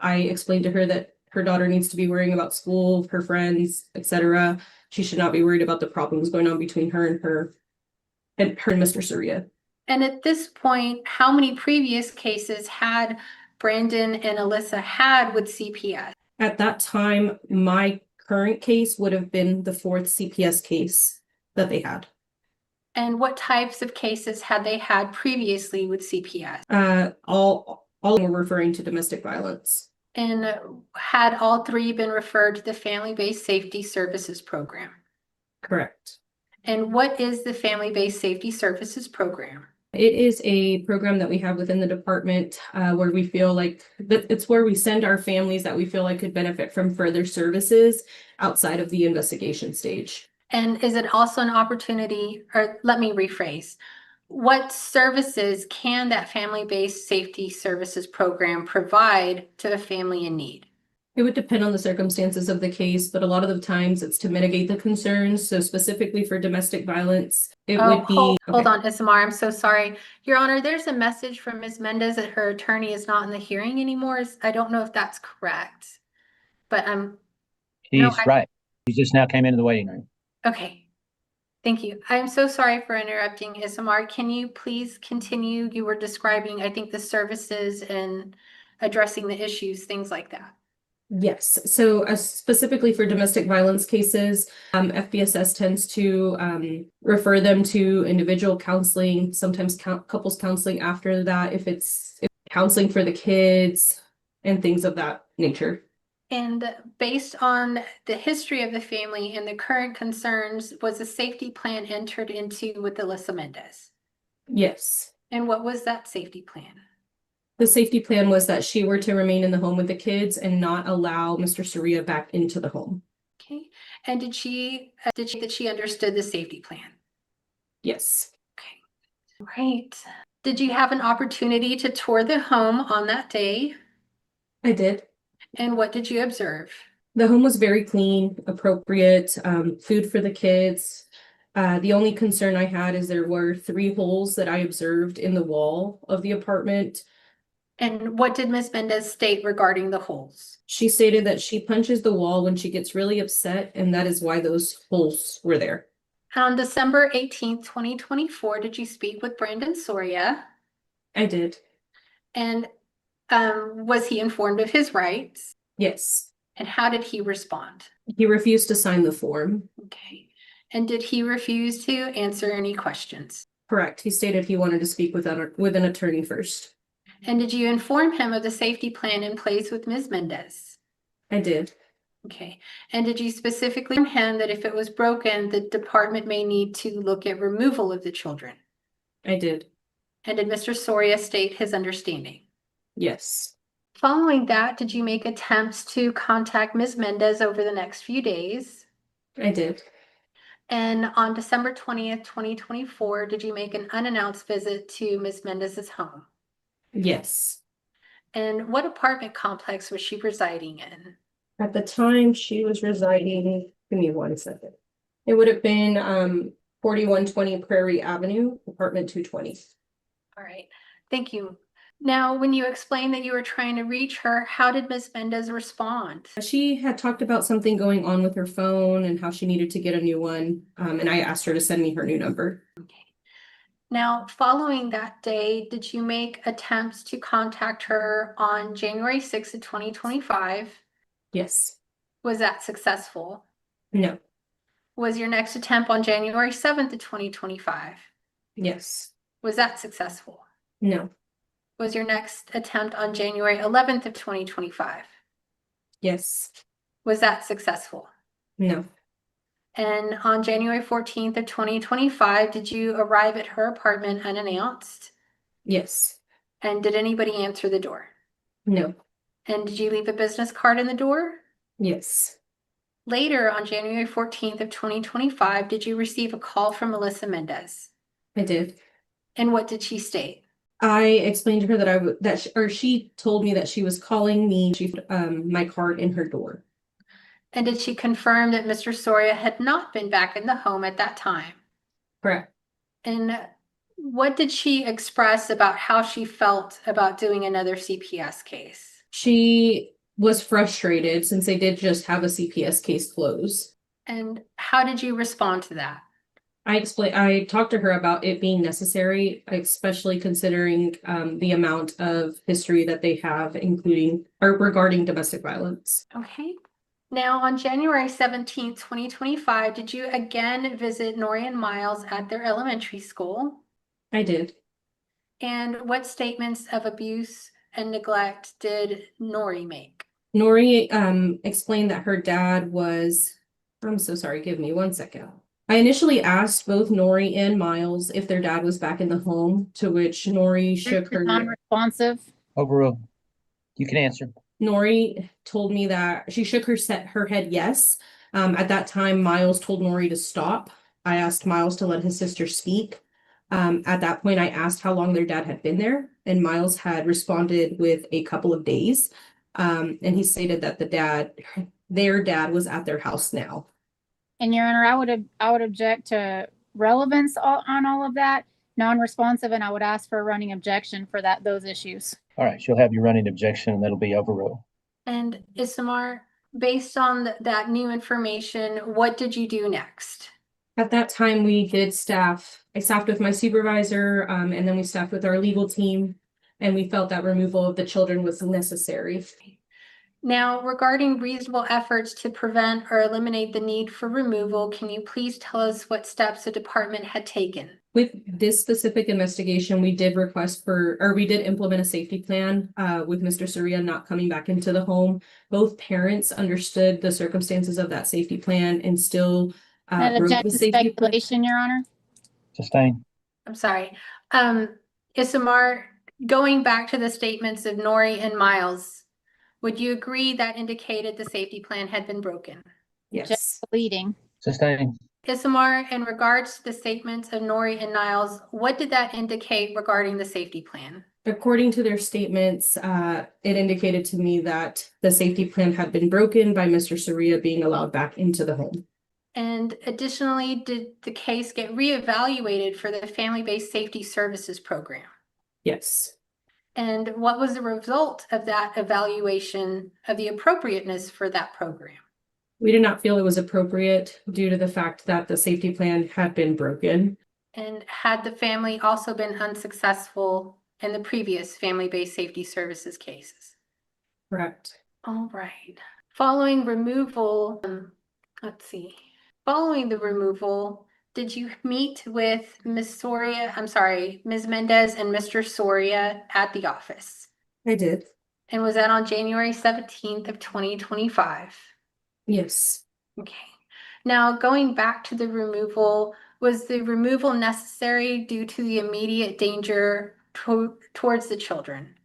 I explained to her that her daughter needs to be worrying about school, her friends, etc. She should not be worried about the problems going on between her and Mr. Soria. And at this point, how many previous cases had Brandon and Alyssa had with CPS? At that time, my current case would have been the 4th CPS case that they had. And what types of cases had they had previously with CPS? All were referring to domestic violence. And had all 3 been referred to the Family-Based Safety Services Program? Correct. And what is the Family-Based Safety Services Program? It is a program that we have within the department where we feel like it's where we send our families that we feel like could benefit from further services outside of the investigation stage. And is it also an opportunity, or let me rephrase, what services can that Family-Based Safety Services Program provide to a family in need? It would depend on the circumstances of the case, but a lot of the times it's to mitigate the concerns. So specifically for domestic violence, it would be. Hold on, Isamar, I'm so sorry. Your Honor, there's a message from Ms. Mendez that her attorney is not in the hearing anymore. I don't know if that's correct, but She's right. She just now came into the waiting room. okay. Thank you. I'm so sorry for interrupting, Isamar. Can you please continue? You were describing, I think, the services and addressing the issues, things like that. Yes, so specifically for domestic violence cases, FBSS tends to refer them to individual counseling, sometimes couples counseling after that, if it's counseling for the kids and things of that nature. And based on the history of the family and the current concerns, was a safety plan entered into with Alyssa Mendez? Yes. And what was that safety plan? The safety plan was that she were to remain in the home with the kids and not allow Mr. Soria back into the home. Okay. And did she that she understood the safety plan? Yes. Okay. Right. Did you have an opportunity to tour the home on that day? I did. And what did you observe? The home was very clean, appropriate, food for the kids. The only concern I had is there were 3 holes that I observed in the wall of the apartment. And what did Ms. Mendez state regarding the holes? She stated that she punches the wall when she gets really upset, and that is why those holes were there. On December 18th, 2024, did you speak with Brandon Soria? I did. And was he informed of his rights? Yes. And how did he respond? He refused to sign the form. Okay. And did he refuse to answer any questions? Correct. He stated he wanted to speak with an attorney first. And did you inform him of the safety plan in place with Ms. Mendez? I did. Okay. And did you specifically inform him that if it was broken, the department may need to look at removal of the children? I did. And did Mr. Soria state his understanding? Yes. Following that, did you make attempts to contact Ms. Mendez over the next few days? I did. And on December 20th, 2024, did you make an unannounced visit to Ms. Mendez's home? Yes. And what apartment complex was she residing in? At the time she was residing, give me 1 second. It would have been 4120 Prairie Avenue, apartment 220. All right, thank you. Now, when you explained that you were trying to reach her, how did Ms. Mendez respond? She had talked about something going on with her phone and how she needed to get a new one. And I asked her to send me her new number. Okay. Now, following that day, did you make attempts to contact her on January 6th of 2025? Yes. Was that successful? No. Was your next attempt on January 7th of 2025? Yes. Was that successful? No. Was your next attempt on January 11th of 2025? Yes. Was that successful? No. And on January 14th of 2025, did you arrive at her apartment unannounced? Yes. And did anybody answer the door? No. And did you leave a business card in the door? Yes. Later, on January 14th of 2025, did you receive a call from Alyssa Mendez? I did. And what did she state? I explained to her that she told me that she was calling me. She put my card in her door. And did she confirm that Mr. Soria had not been back in the home at that time? Correct. And what did she express about how she felt about doing another CPS case? She was frustrated since they did just have a CPS case close. And how did you respond to that? I talked to her about it being necessary, especially considering the amount of history that they have, including or regarding domestic violence. Okay. Now, on January 17th, 2025, did you again visit Nori and Miles at their elementary school? I did. And what statements of abuse and neglect did Nori make? Nori explained that her dad was, I'm so sorry, give me 1 second. I initially asked both Nori and Miles if their dad was back in the home, to which Nori shook her. Non-responsive. Overruled. You can answer. Nori told me that she shook her head yes. At that time, Miles told Nori to stop. I asked Miles to let his sister speak. At that point, I asked how long their dad had been there, and Miles had responded with a couple of days. And he stated that their dad was at their house now. And Your Honor, I would object to relevance on all of that, non-responsive, and I would ask for a running objection for those issues. All right, she'll have your running objection and that'll be overruled. And Isamar, based on that new information, what did you do next? At that time, I staffed with my supervisor, and then we staffed with our legal team, and we felt that removal of the children was necessary. Now, regarding reasonable efforts to prevent or eliminate the need for removal, can you please tell us what steps the department had taken? With this specific investigation, we did implement a safety plan with Mr. Surya not coming back into the home. Both parents understood the circumstances of that safety plan and still Object to speculation, Your Honor. Sustained. I'm sorry. Isamar, going back to the statements of Nori and Miles, would you agree that indicated the safety plan had been broken? Yes. Just leading. Sustained. Isamar, in regards to the statements of Nori and Niles, what did that indicate regarding the safety plan? According to their statements, it indicated to me that the safety plan had been broken by Mr. Surya being allowed back into the home. And additionally, did the case get reevaluated for the Family-Based Safety Services Program? Yes. And what was the result of that evaluation of the appropriateness for that program? We did not feel it was appropriate due to the fact that the safety plan had been broken. And had the family also been unsuccessful in the previous family-based safety services cases? Correct. All right. Following removal, Following the removal, did you meet with Ms. Mendez and Mr. Soria at the office? I did. And was that on January 17th of 2025? Yes. Okay. Now, going back to the removal, was the removal necessary due to the immediate danger towards the children?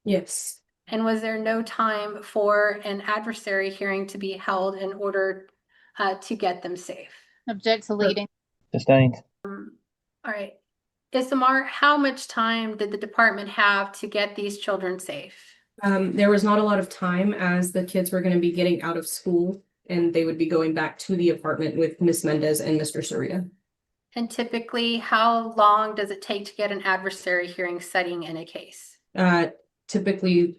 Yes. And was there no time for an adversary hearing to be held in order to get them safe? Object to leading. Sustained. All right. Isamar, how much time did the department have to get these children safe? There was not a lot of time as the kids were going to be getting out of school and they would be going back to the apartment with Ms. Mendez and Mr. Surya. And typically, how long does it take to get an adversary hearing setting in a case? Typically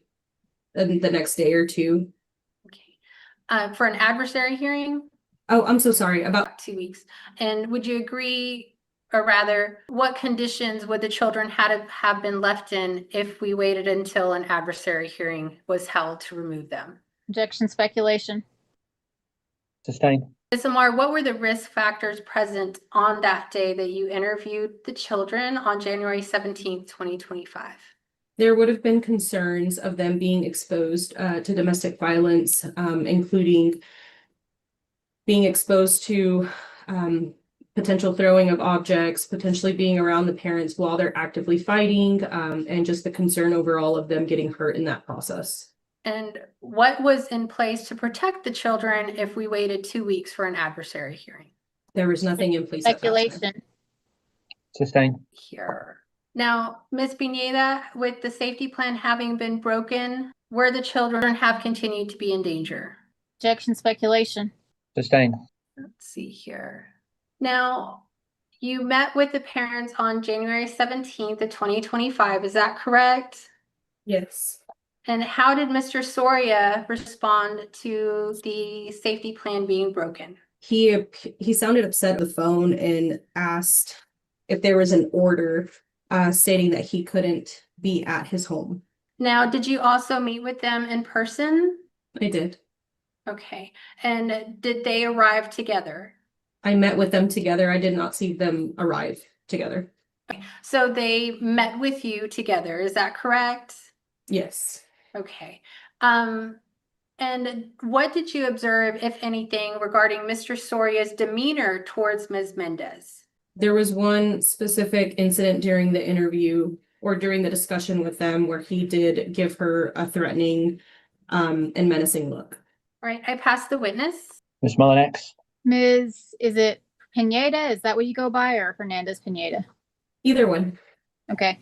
the next day or two. Okay. For an adversary hearing? Oh, I'm so sorry. About 2 weeks. And would you agree, or rather, what conditions would the children have been left in if we waited until an adversary hearing was held to remove them? Objection speculation. Sustained. Isamar, what were the risk factors present on that day that you interviewed the children on January 17th, 2025? There would have been concerns of them being exposed to domestic violence, including being exposed to potential throwing of objects, potentially being around the parents while they're actively fighting, and just the concern overall of them getting hurt in that process. And what was in place to protect the children if we waited 2 weeks for an adversary hearing? There was nothing in place at that time. Speculation. Sustained. Here. Now, Ms. Pineda, with the safety plan having been broken, where the children have continued to be in danger? Objection speculation. Sustained. Let's see here. Now, you met with the parents on January 17th of 2025, is that correct? Yes. And how did Mr. Soria respond to the safety plan being broken? He sounded upset on the phone and asked if there was an order stating that he couldn't be at his home. Now, did you also meet with them in person? I did. Okay. And did they arrive together? I met with them together. I did not see them arrive together. So they met with you together, is that correct? Yes. Okay. And what did you observe, if anything, regarding Mr. Soria's demeanor towards Ms. Mendez? There was one specific incident during the interview or during the discussion with them where he did give her a threatening and menacing look. All right, I pass the witness. Ms. Mullinex. Ms. Is it Pineda? Is that what you go by, or Hernandez Pineda? Either one. Okay.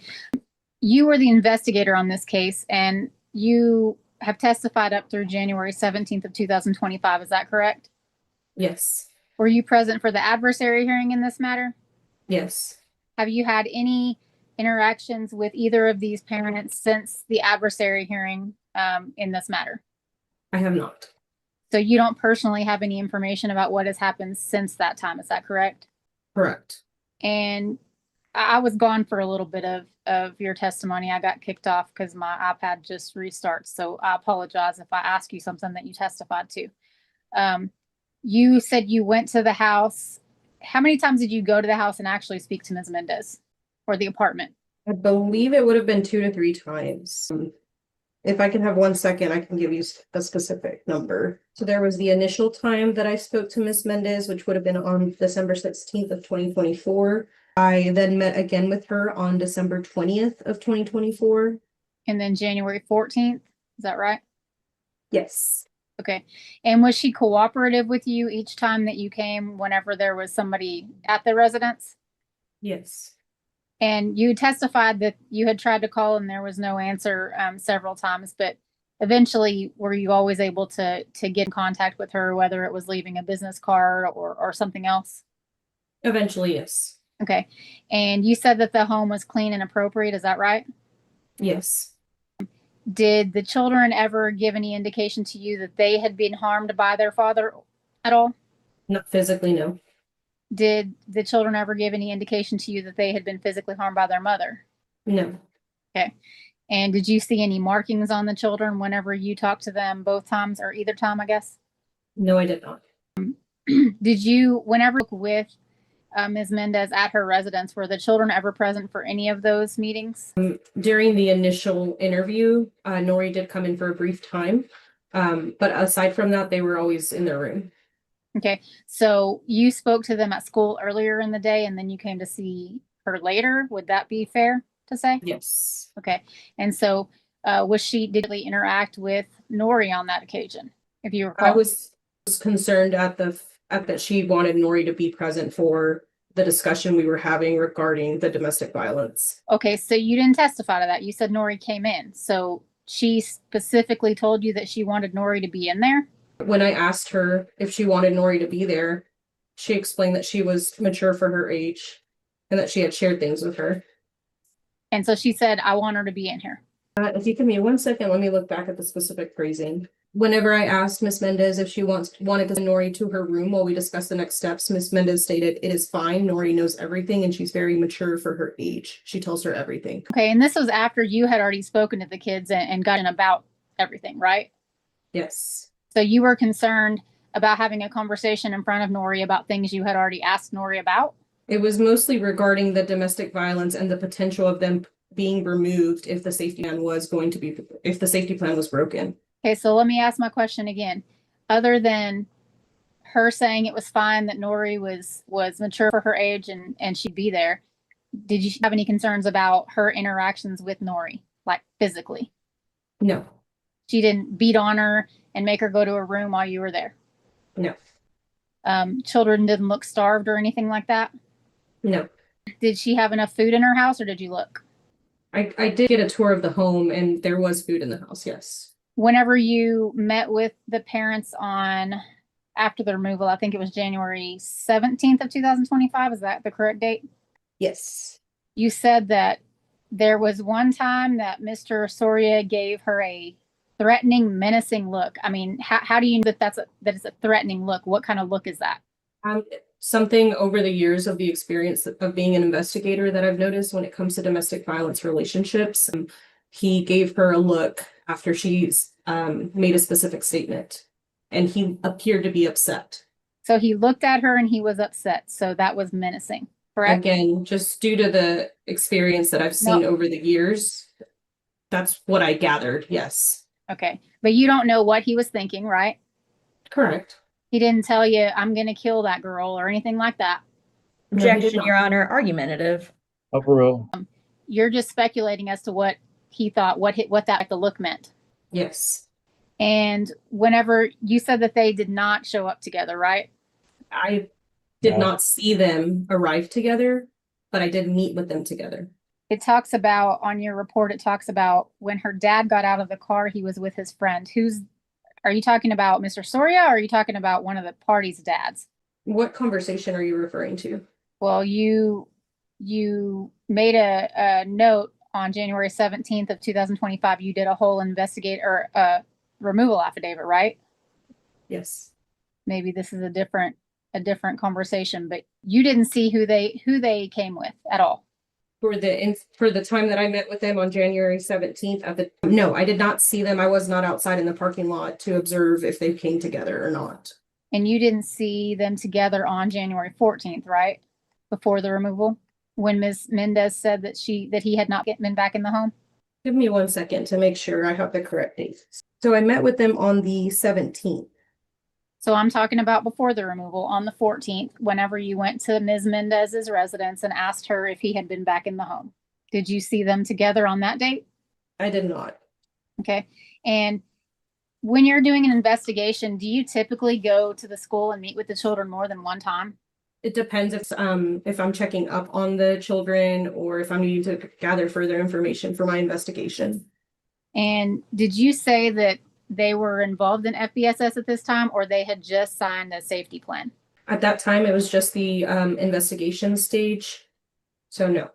You were the investigator on this case, and you have testified up through January 17th of 2025. Is that correct? Yes. Were you present for the adversary hearing in this matter? Yes. Have you had any interactions with either of these parents since the adversary hearing in this matter? I have not. So you don't personally have any information about what has happened since that time. Is that correct? Correct. And I was gone for a little bit of your testimony. I got kicked off because my iPad just restarts. So I apologize if I ask you something that you testified to. You said you went to the house. How many times did you go to the house and actually speak to Ms. Mendez or the apartment? I believe it would have been 2 to 3 times. If I can have 1 second, I can give you a specific number. So there was the initial time that I spoke to Ms. Mendez, which would have been on December 16th of 2024. I then met again with her on December 20th of 2024. And then January 14th. Is that right? Yes. Okay. And was she cooperative with you each time that you came whenever there was somebody at the residence? Yes. And you testified that you had tried to call and there was no answer several times, but eventually were you always able to get in contact with her, whether it was leaving a business card or something else? Eventually, yes. Okay. And you said that the home was clean and appropriate. Is that right? Yes. Did the children ever give any indication to you that they had been harmed by their father at all? Not physically, no. Did the children ever give any indication to you that they had been physically harmed by their mother? No. Okay. And did you see any markings on the children whenever you talked to them both times or either time, I guess? No, I did not. Did you, whenever with Ms. Mendez at her residence, were the children ever present for any of those meetings? During the initial interview, Nori did come in for a brief time. But aside from that, they were always in their room. Okay. So you spoke to them at school earlier in the day and then you came to see her later. Would that be fair to say? Yes. Okay. And so did she interact with Nori on that occasion? If you recall. I was concerned at that she wanted Nori to be present for the discussion we were having regarding the domestic violence. Okay, so you didn't testify to that. You said Nori came in. So she specifically told you that she wanted Nori to be in there? When I asked her if she wanted Nori to be there, she explained that she was mature for her age and that she had shared things with her. And so she said, I want her to be in here. If you give me 1 second, let me look back at the specific phrasing. Whenever I asked Miss Mendez if she wanted to send Nori to her room while we discussed the next steps, Miss Mendez stated, "It is fine. Nori knows everything and she's very mature for her age. She tells her everything." Okay, and this was after you had already spoken to the kids and gotten about everything, right? Yes. So you were concerned about having a conversation in front of Nori about things you had already asked Nori about? It was mostly regarding the domestic violence and the potential of them being removed if the safety plan was broken. Okay, so let me ask my question again. Other than her saying it was fine that Nori was mature for her age and she'd be there, did you have any concerns about her interactions with Nori, like physically? No. She didn't beat on her and make her go to a room while you were there? No. Children didn't look starved or anything like that? No. Did she have enough food in her house or did you look? I did get a tour of the home and there was food in the house, yes. Whenever you met with the parents after the removal, I think it was January 17th of 2025. Is that the correct date? Yes. You said that there was one time that Mr. Soria gave her a threatening, menacing look. I mean, how do you know that it's a threatening look? What kind of look is that? Something over the years of the experience of being an investigator that I've noticed when it comes to domestic violence relationships. He gave her a look after she's made a specific statement, and he appeared to be upset. So he looked at her and he was upset. So that was menacing, correct? Again, just due to the experience that I've seen over the years, that's what I gathered, yes. Okay. But you don't know what he was thinking, right? Correct. He didn't tell you, I'm going to kill that girl or anything like that. Objection, Your Honor. Argumentative. Overrule. You're just speculating as to what he thought, what that the look meant. Yes. And whenever you said that they did not show up together, right? I did not see them arrive together, but I did meet with them together. It talks about, on your report, it talks about when her dad got out of the car, he was with his friend. Are you talking about Mr. Soria, or are you talking about one of the party's dads? What conversation are you referring to? Well, you made a note on January 17th of 2025. You did a whole removal affidavit, right? Yes. Maybe this is a different conversation, but you didn't see who they came with at all. For the time that I met with them on January 17th no, I did not see them. I was not outside in the parking lot to observe if they came together or not. And you didn't see them together on January 14th, right? Before the removal, when Ms. Mendez said that he had not been back in the home? Give me 1 second to make sure I have the correct date. So I met with them on the 17th. So I'm talking about before the removal on the 14th, whenever you went to Ms. Mendez's residence and asked her if he had been back in the home. Did you see them together on that date? I did not. Okay. And when you're doing an investigation, do you typically go to the school and meet with the children more than one time? It depends if I'm checking up on the children or if I'm needing to gather further information for my investigation. And did you say that they were involved in FBSS at this time, or they had just signed a safety plan? At that time, it was just the investigation stage. So no.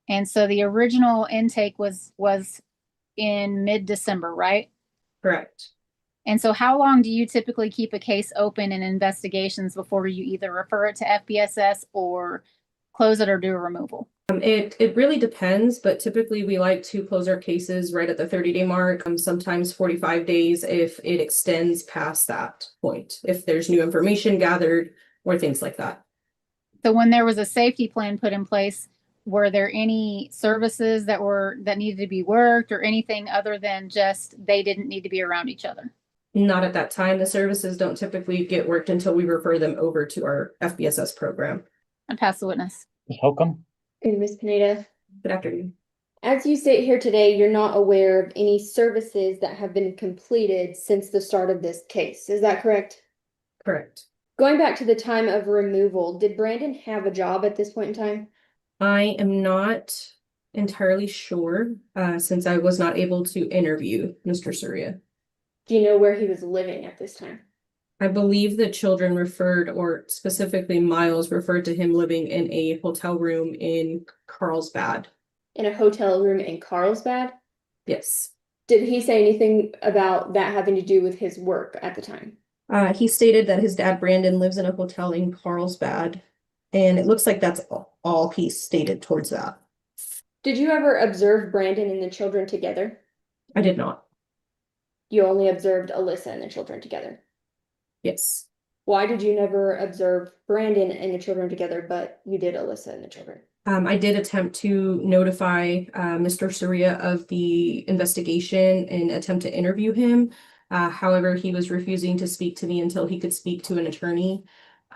And so the original intake was in mid-December, right? Correct. And so how long do you typically keep a case open in investigations before you either refer it to FBSS or close it or do a removal? It really depends, but typically we like to close our cases right at the 30-day mark, sometimes 45 days if it extends past that point, if there's new information gathered or things like that. So when there was a safety plan put in place, were there any services that needed to be worked or anything other than just they didn't need to be around each other? Not at that time. The services don't typically get worked until we refer them over to our FBSS program. I pass the witness. Ms. Holcomb? And Ms. Pineda, Good afternoon. as you sit here today, you're not aware of any services that have been completed since the start of this case. Is that correct? Correct. Going back to the time of removal, did Brandon have a job at this point in time? I am not entirely sure since I was not able to interview Mr. Surya. Do you know where he was living at this time? I believe the children referred, or specifically Miles referred to him living in a hotel room in Carlsbad. In a hotel room in Carlsbad? Yes. Did he say anything about that having to do with his work at the time? He stated that his dad, Brandon, lives in a hotel in Carlsbad, and it looks like that's all he stated towards that. Did you ever observe Brandon and the children together? I did not. You only observed Alyssa and the children together? Yes. Why did you never observe Brandon and the children together, but you did Alyssa and the children? I did attempt to notify Mr. Surya of the investigation and attempt to interview him. However, he was refusing to speak to me until he could speak to an attorney.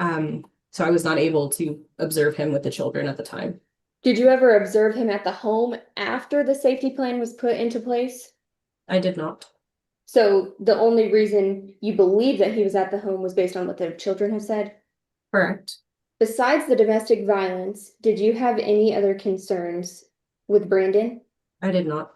So I was not able to observe him with the children at the time. Did you ever observe him at the home after the safety plan was put into place? I did not. So the only reason you believe that he was at the home was based on what the children have said? Correct. Besides the domestic violence, did you have any other concerns with Brandon? I did not.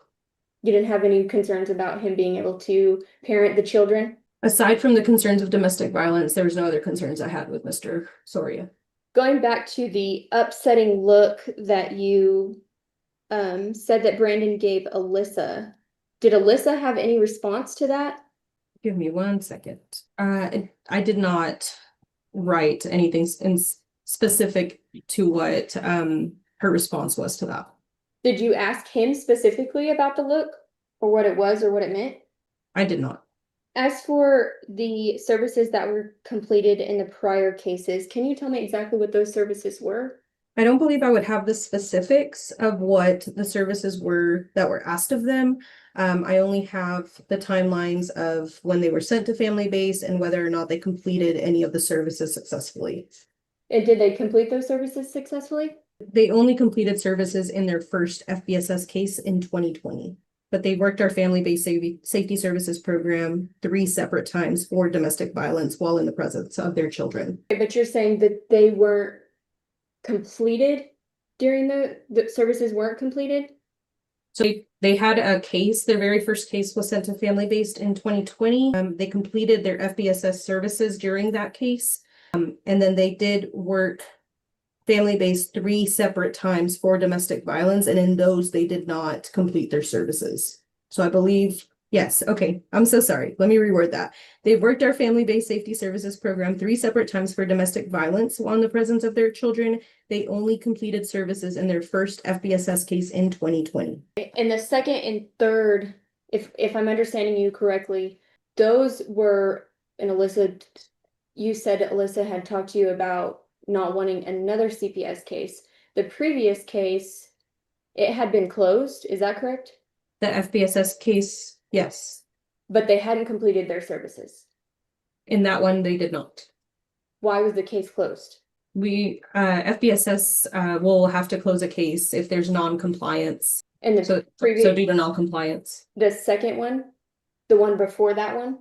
You didn't have any concerns about him being able to parent the children? Aside from the concerns of domestic violence, there was no other concerns I had with Mr. Soria. Going back to the upsetting look that you said that Brandon gave Alyssa, did Alyssa have any response to that? Give me 1 second. I did not write anything specific to what her response was to that. Did you ask him specifically about the look or what it was or what it meant? I did not. As for the services that were completed in the prior cases, can you tell me exactly what those services were? I don't believe I would have the specifics of what the services were that were asked of them. I only have the timelines of when they were sent to family base and whether or not they completed any of the services successfully. And did they complete those services successfully? They only completed services in their first FBSS case in 2020, but they worked our family-based safety services program 3 separate times for domestic violence while in the presence of their children. But you're saying that they weren't completed during the services weren't completed? So they had a case, their very first case was sent to Family Based in 2020. They completed their FBSS services during that case. And then they did work Family Based 3 separate times for domestic violence. And in those, they did not complete their services. So I believe, yes, okay, I'm so sorry. Let me reword that. They've worked our Family Based Safety Services program 3 separate times for domestic violence while in the presence of their children. They only completed services in their first FBSS case in 2020. And the second and third, if I'm understanding you correctly, those were, and Alyssa, you said Alyssa had talked to you about not wanting another CPS case. The previous case, it had been closed, is that correct? The FBSS case, yes. But they hadn't completed their services. In that one, they did not. Why was the case closed? We, FBSS will have to close a case if there's non-compliance. And the So previous, due to non-compliance. the second one, the one before that one,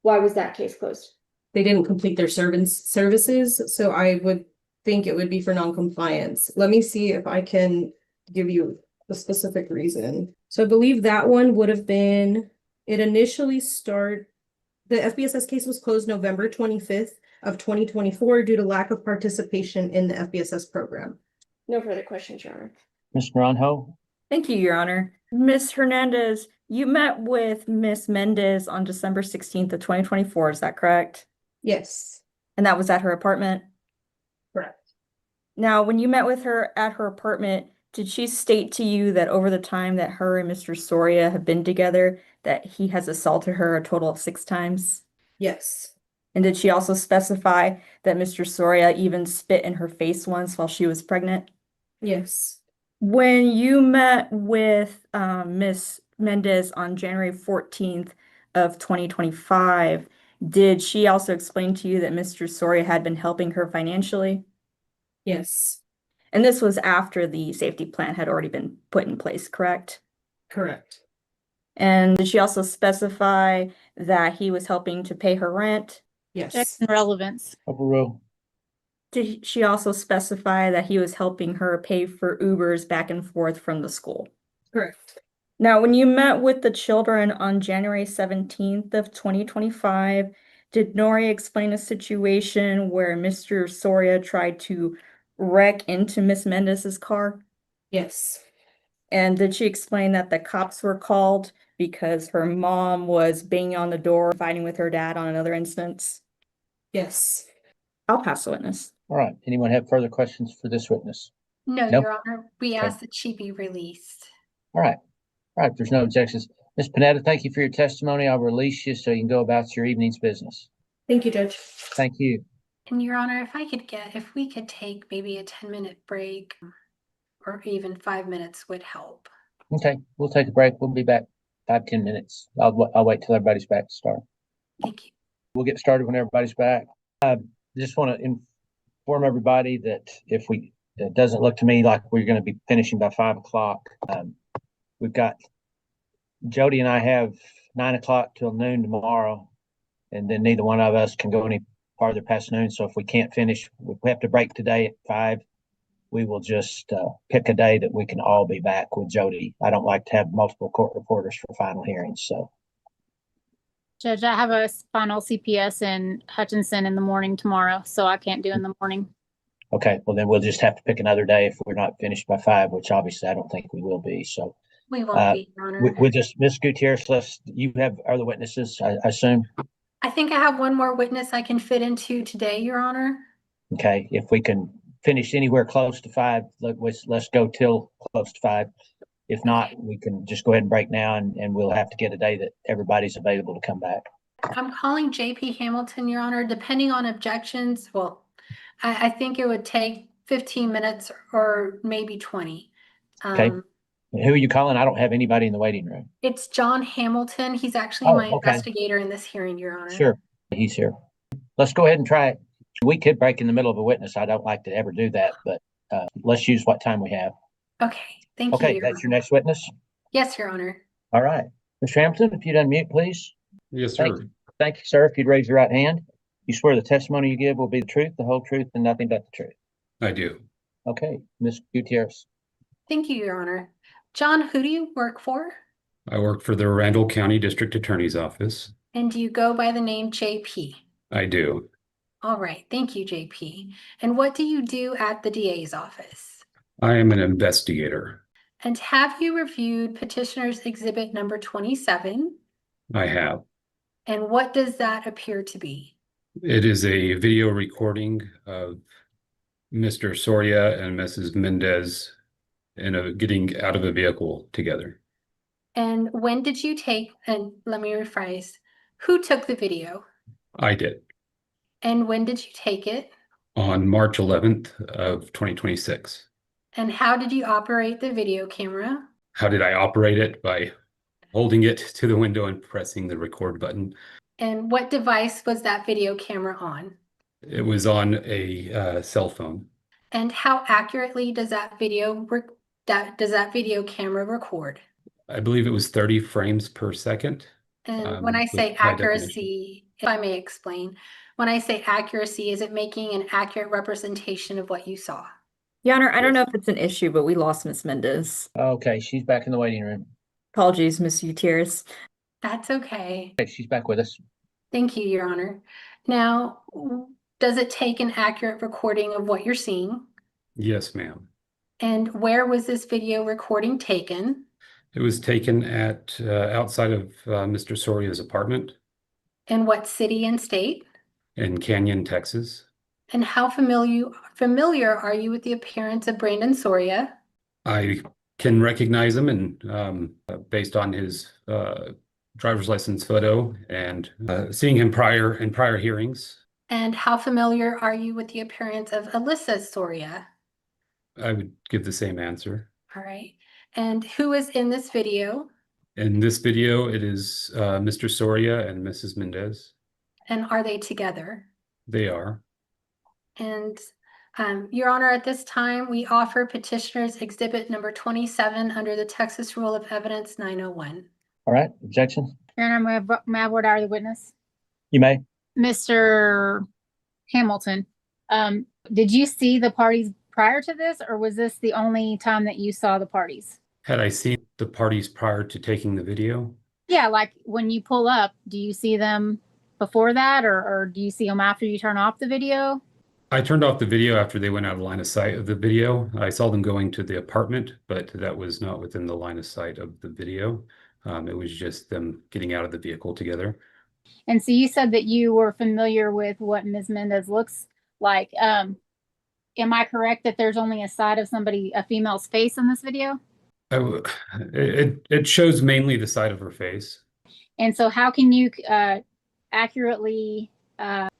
why was that case closed? They didn't complete their services, so I would think it would be for non-compliance. Let me see if I can give you a specific reason. So I believe that one would have been, it initially the FBSS case was closed November 25th of 2024 due to lack of participation in the FBSS program. No further questions, Your Honor. Ms. Naranjo? Thank you, Your Honor. Ms. Hernandez, you met with Ms. Mendez on December 16th of 2024, is that correct? Yes. And that was at her apartment? Correct. Now, when you met with her at her apartment, did she state to you that over the time that her and Mr. Soria have been together, that he has assaulted her a total of 6 times? Yes. And did she also specify that Mr. Soria even spit in her face once while she was pregnant? Yes. When you met with Ms. Mendez on January 14th of 2025, did she also explain to you that Mr. Soria had been helping her financially? Yes. And this was after the safety plan had already been put in place, correct? Correct. And did she also specify that he was helping to pay her rent? Yes. Checks and relevance. Overrule. Did she also specify that he was helping her pay for Ubers back and forth from the school? Correct. Now, when you met with the children on January 17th of 2025, did Nori explain a situation where Mr. Soria tried to wreck into Miss Mendez's car? Yes. And did she explain that the cops were called because her mom was banging on the door, fighting with her dad on another instance? Yes. I'll pass the witness. All right. Anyone have further questions for this witness? No, Nope. Your Honor, we Okay. ask that she be released. All right. All right. There's no objections. Ms. Panetta, thank you for your testimony. I'll release you so you can go about your evening's business. Thank you, Judge. Thank you. And Your Honor, if we could take maybe a 10-minute break or even 5 minutes would help. Okay. We'll take a break. We'll be back 5-10 minutes. I'll wait till everybody's back to start. Thank you. We'll get started when everybody's back. Just want to inform everybody that it doesn't look to me like we're going to be finishing by 5 o'clock. We've got Jody and I have 9 o'clock till noon tomorrow, and then neither one of us can go any farther past noon. So if we can't finish, if we have to break today at 5, we will just pick a day that we can all be back with Jody. I don't like to have multiple court reporters for final hearings. So, Judge, I have a final CPS in Hutchinson in the morning tomorrow, so I can't do in the morning. okay, well then we'll just have to pick another day if we're not finished by 5, which obviously I don't think we will be. So We won't be, Your Honor. we'll just, Ms. Gutierrez, you have other witnesses, I assume. I think I have one more witness I can fit into today, Your Honor. Okay, if we can finish anywhere close to 5, let's go till close to 5. If not, we can just go ahead and break now, and we'll have to get a day that everybody's available to come back. I'm calling JP Hamilton, Your Honor, depending on objections. Well, I think it would take 15 minutes or maybe 20. Okay. Who are you calling? I don't have anybody in the waiting room. It's John Hamilton. He's actually my okay. investigator in this hearing, Your Honor. Sure, he's here. Let's go ahead and try it. We could break in the middle of a witness. I don't like to ever do that, but let's use what time we have. Okay, thank you. Okay, Your that's Honor. your next witness? Yes, Your Honor. All right. Mr. Hamilton, if you'd unmute, please. Yes, sir. Thank you, sir. If you'd raise your right hand. You swear the testimony you give will be the truth, the whole truth, and nothing but the truth. I do. Okay, Ms. Gutierrez. Thank you, Your Honor. John, who do you work for? I work for the Randall County District Attorney's Office. And do you go by the name JP? I do. All right, thank you, JP. And what do you do at the DA's office? I am an investigator. And have you reviewed petitioner's exhibit number 27? I have. And what does that appear to be? It is a video recording of Mr. Soria and Mrs. Mendez getting out of a vehicle together. And when did you take, and let me rephrase, who took the video? I did. And when did you take it? On March 11th of 2026. And how did you operate the video camera? How did I operate it? By holding it to the window and pressing the record button. And what device was that video camera on? It was on a cell phone. And how accurately does that video camera record? I believe it was 30 frames per second. And when I with say high accuracy, if I may explain, when I say accuracy, is it making an accurate representation of what you saw? Your Honor, I don't know if it's an issue, but we lost Miss Mendez. Okay, she's back in the waiting room. Apologies, Miss Gutierrez. That's okay. Okay, she's back with us. Thank you, Your Honor. Now, does it take an accurate recording of what you're seeing? Yes, ma'am. And where was this video recording taken? It was taken at outside of Mr. Soria's apartment In what city and state? in Canyon, Texas. And how familiar are you with the appearance of Brandon Soria? I can recognize him, and based on his driver's license photo and seeing him in prior hearings, And how familiar are you with the appearance of Alyssa Soria? I would give the same answer. All right. And who is in this video? In this video, it is Mr. Soria and Mrs. Mendez. And are they together? They are. And Your Honor, at this time, we offer petitioner's exhibit number 27 under the Texas Rule of Evidence 901. All right, objection? Your Honor, may I have word out of the witness? You may. Mr. Hamilton, did you see the parties prior to this, or was this the only time that you saw the parties? Had I seen the parties prior to taking the video? Yeah, like when you pull up, do you see them before that, or do you see them after you turn off the video? I turned off the video after they went out of line of sight of the video. I saw them going to the apartment, but that was not within the line of sight of the video. It was just them getting out of the vehicle together. And so you said that you were familiar with what Ms. Mendez looks like. Am I correct that there's only a side of a female's face in this video? It shows mainly the side of her face. And so how can you accurately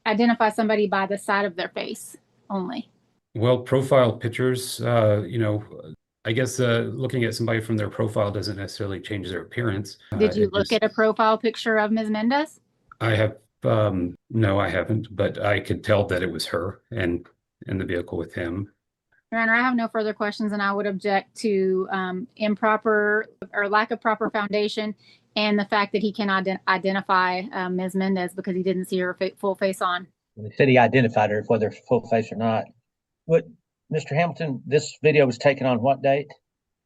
identify somebody by the side of their face only? Well, profile pictures, I guess looking at somebody from their profile doesn't necessarily change their appearance. Did you look at a profile picture of Ms. Mendez? I have, no, I haven't, but I could tell that it was her and in the vehicle with him. Your Honor, I have no further questions, and I would object to improper or lack of proper foundation and the fact that he cannot identify Ms. Mendez because he didn't see her full face on. He said he identified her, whether full face or not. But Mr. Hamilton, this video was taken on what date?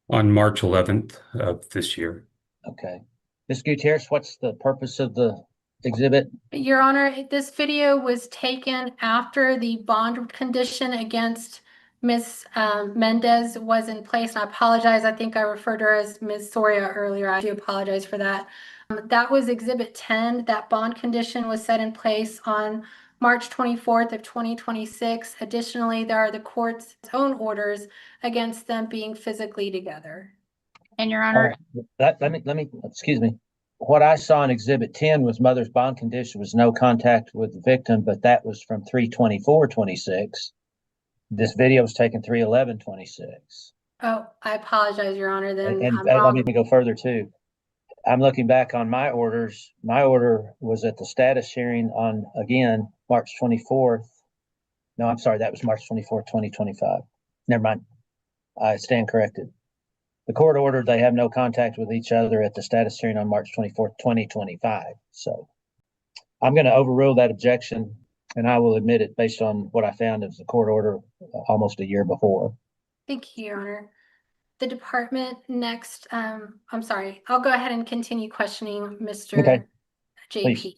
On March 11th of this year. Okay. Ms. Gutierrez, what's the purpose of the exhibit? Your Honor, this video was taken after the bond condition against Ms. Mendez was in place. And I apologize. I think I referred to her as Ms. Soria earlier. I do apologize for that. That was Exhibit 10. That bond condition was set in place on March 24th of 2026. Additionally, there are the court's own orders against them being physically together. And Your Honor, Let me, excuse me. What I saw in Exhibit 10 was mother's bond condition was no contact with the victim, but that was from 3/24/26. This video was taken 3/11/26. Oh, I apologize, Your Honor. Then And I'm let wrong. me go further too. I'm looking back on my orders. My order was at the status hearing on, again, March 24th. No, I'm sorry, that was March 24th, 2025. Never mind. I stand corrected. The court ordered they have no contact with each other at the status hearing on March 24th, 2025. So I'm going to overrule that objection, and I will admit it based on what I found as the court order almost a year before. Thank you, Your Honor. The department next, I'm sorry, I'll go ahead and continue questioning Mr. Okay, JP.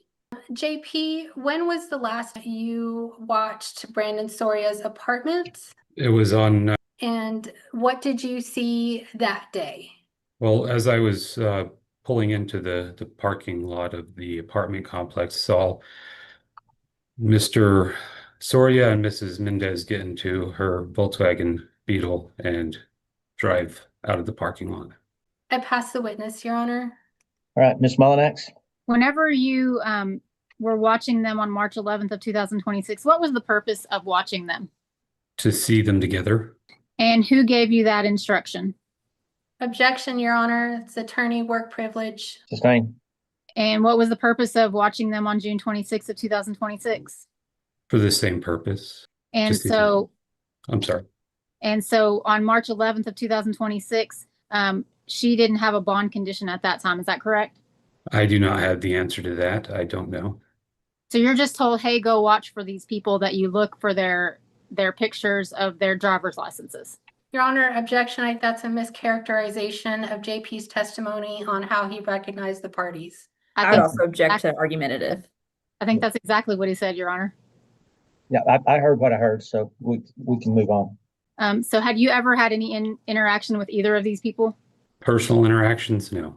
JP, when was the last you watched Brandon Soria's apartment? It was on, And what did you see that day? well, as I was pulling into the parking lot of the apartment complex, saw Mr. Soria and Mrs. Mendez get into her Volkswagen Beetle and drive out of the parking lot. I pass the witness, Your Honor. all right, Ms. Mullinax. Whenever you were watching them on March 11th of 2026, what was the purpose of watching them? To see them together. And who gave you that instruction? Objection, Your Honor. It's attorney work privilege. Sustained. And what was the purpose of watching them on June 26th of 2026? For the same purpose. And Just so, I'm sorry. and so on March 11th of 2026, she didn't have a bond condition at that time. Is that correct? I do not have the answer to that. I don't know. So you're just told, hey, go watch for these people, that you look for their pictures of their driver's licenses. Your Honor, objection. That's a mischaracterization of JP's testimony on how he recognized the parties. I would also object to argumentative. I think that's exactly what he said, Your Honor. Yeah, I heard what I heard, so we can move on. So had you ever had any interaction with either of these people? Personal interactions? No.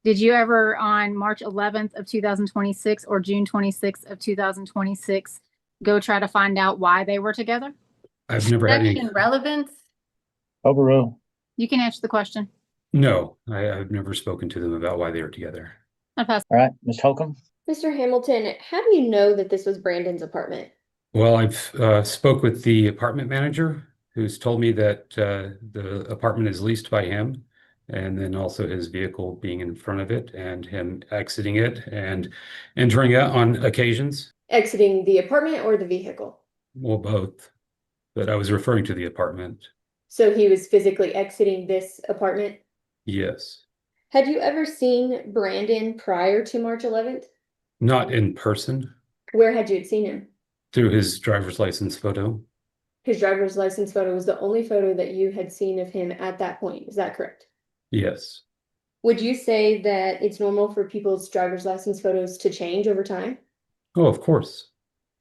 Did you ever on March 11th of 2026 or June 26th of 2026 go try to find out why they were together? I've never had any. Objection, relevance. Overruled. You can answer the question. No, I've never spoken to them about why they were together. I pass. All right, Ms. Holcomb. Mr. Hamilton, how do you know that this was Brandon's apartment? Well, I've spoke with the apartment manager who's told me that the apartment is leased by him, and then also his vehicle being in front of it and him exiting it and entering it on occasions. Exiting the apartment or the vehicle? Well, both, but I was referring to the apartment. So he was physically exiting this apartment? Yes. Had you ever seen Brandon prior to March 11th? Not in person, Where had you seen him? through his driver's license photo. His driver's license photo was the only photo that you had seen of him at that point. Is that correct? Yes. Would you say that it's normal for people's driver's license photos to change over time? Oh, of course.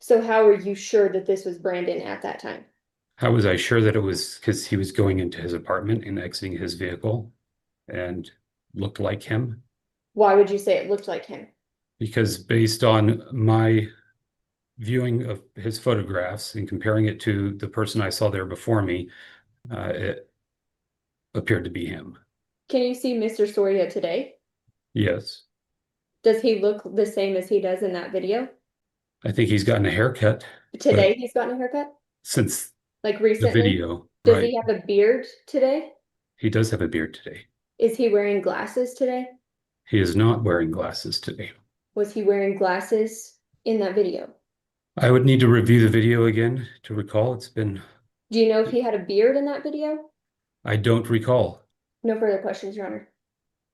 So how are you sure that this was Brandon at that time? How was I sure that it was? Because he was going into his apartment and exiting his vehicle and looked like him. Why would you say it looked like him? Because based on my viewing of his photographs and comparing it to the person I saw there before me, it appeared to be him. Can you see Mr. Soria today? Yes. Does he look the same as he does in that video? I think he's gotten a haircut. Today he's gotten a haircut? Since Like the recently? video, Does right? he have a beard today? He does have a beard today. Is he wearing glasses today? He is not wearing glasses today. Was he wearing glasses in that video? I would need to review the video again to recall. It's been, Do you know if he had a beard in that video? I don't recall. No further questions, Your Honor.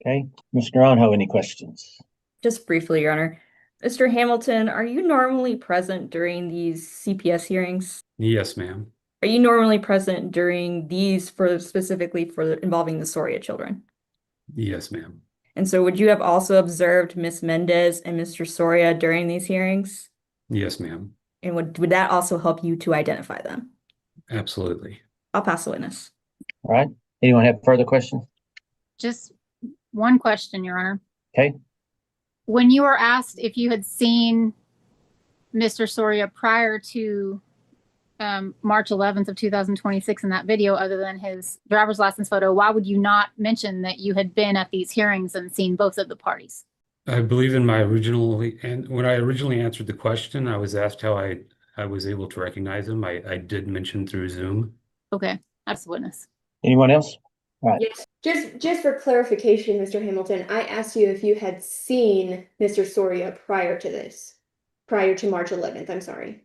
Okay, Mr. Ronho, any questions? Just briefly, Your Honor. Mr. Hamilton, are you normally present during these CPS hearings? Yes, ma'am. Are you normally present during these specifically for involving the Soria children? Yes, ma'am. And so would you have also observed Ms. Mendez and Mr. Soria during these hearings? Yes, ma'am. And would that also help you to identify them? Absolutely. I'll pass the witness. All right, anyone have further questions? Just one question, Your Honor. Okay. When you were asked if you had seen Mr. Soria prior to March 11th of 2026 in that video, other than his driver's license photo, why would you not mention that you had been at these hearings and seen both of the parties? I believe in my original, and when I originally answered the question, I was asked how I was able to recognize him. I did mention through Zoom. Okay, that's the witness. Anyone else? All right. Yes, just for clarification, Mr. Hamilton, I asked you if you had seen Mr. Soria prior to this, prior to March 11th, I'm sorry.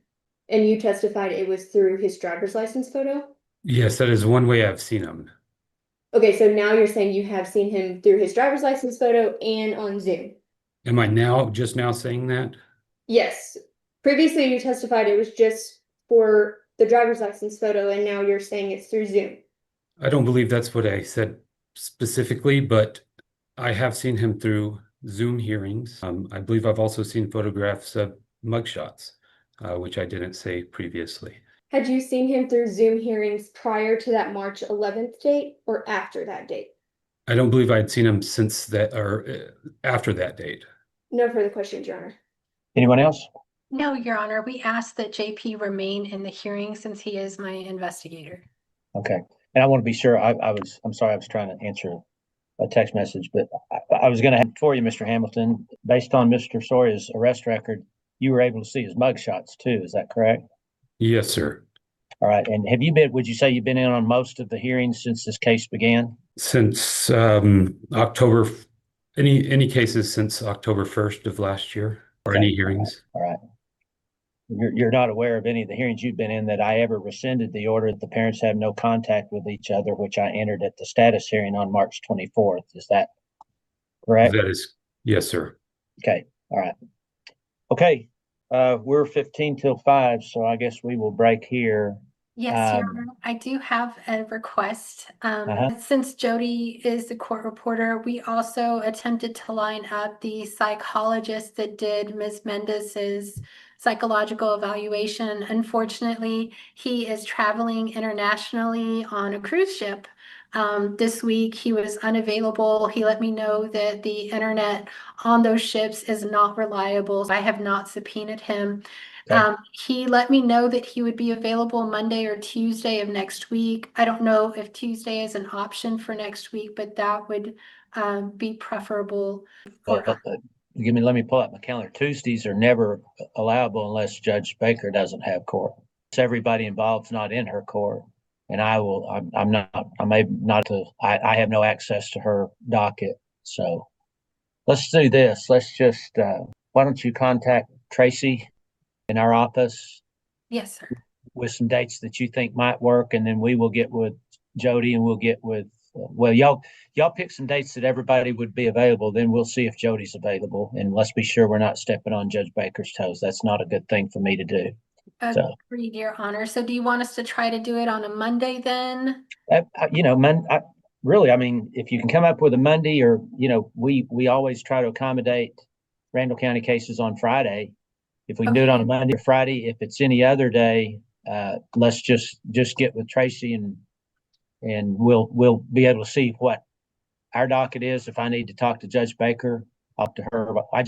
And you testified it was through his driver's license photo? Yes, that is one way I've seen him. Okay, so now you're saying you have seen him through his driver's license photo and on Zoom? Am I just now saying that? Yes. Previously you testified it was just for the driver's license photo and now you're saying it's through Zoom. I don't believe that's what I said specifically, but I have seen him through Zoom hearings. I believe I've also seen photographs of mugshots, which I didn't say previously. Had you seen him through Zoom hearings prior to that March 11th date or after that date? I don't believe I'd seen him since that or after that date. No further questions, Your Honor. Anyone else? No, Your Honor, we ask that JP remain in the hearing since he is my investigator. Okay. And I want to be sure, I'm sorry, I was trying to answer a text message, but I was going to have for you, Mr. Hamilton, based on Mr. Sawyer's arrest record, you were able to see his mugshots too. Is that correct? Yes, sir. All right. And would you say you've been in on most of the hearings since this case began? Since October, any cases since October 1st of last year, or any hearings? All right. You're not aware of any of the hearings you've been in that I ever rescinded the order that the parents have no contact with each other, which I entered at the status hearing on March 24th. Is that correct? That is, yes, sir. Okay. All right. Okay. We're 15 till 5, so I guess we will break here. Yes, Your Honor, I do have a request. Since Jody is the court reporter, we also attempted to line up the psychologist that did Ms. Mendez's psychological evaluation. Unfortunately, he is traveling internationally on a cruise ship. This week he was unavailable. He let me know that the internet on those ships is not reliable. I have not subpoenaed him. Okay. He let me know that he would be available Monday or Tuesday of next week. I don't know if Tuesday is an option for next week, but that would be preferable. Let me pull up my calendar. Tuesdays are never allowable unless Judge Baker doesn't have court. So everybody involved's not in her court. And I have no access to her docket. So let's do this. Let's just, why don't you contact Tracy in our office Yes, sir. with some dates that you think might work, and then we will get with Jody and we'll get with, y'all pick some dates that everybody would be available. Then we'll see if Jody's available, and let's be sure we're not stepping on Judge Baker's toes. That's not a good thing for me to do. So, Agreed, Your Honor. So do you want us to try to do it on a Monday then? really, I mean, if you can come up with a Monday, or, we always try to accommodate Randall County cases on Friday. If we can do it on a Monday or Friday, if it's any other day, let's just get with Tracy and we'll be able to see what our docket is. If I need to talk to Judge Baker, talk to her. But I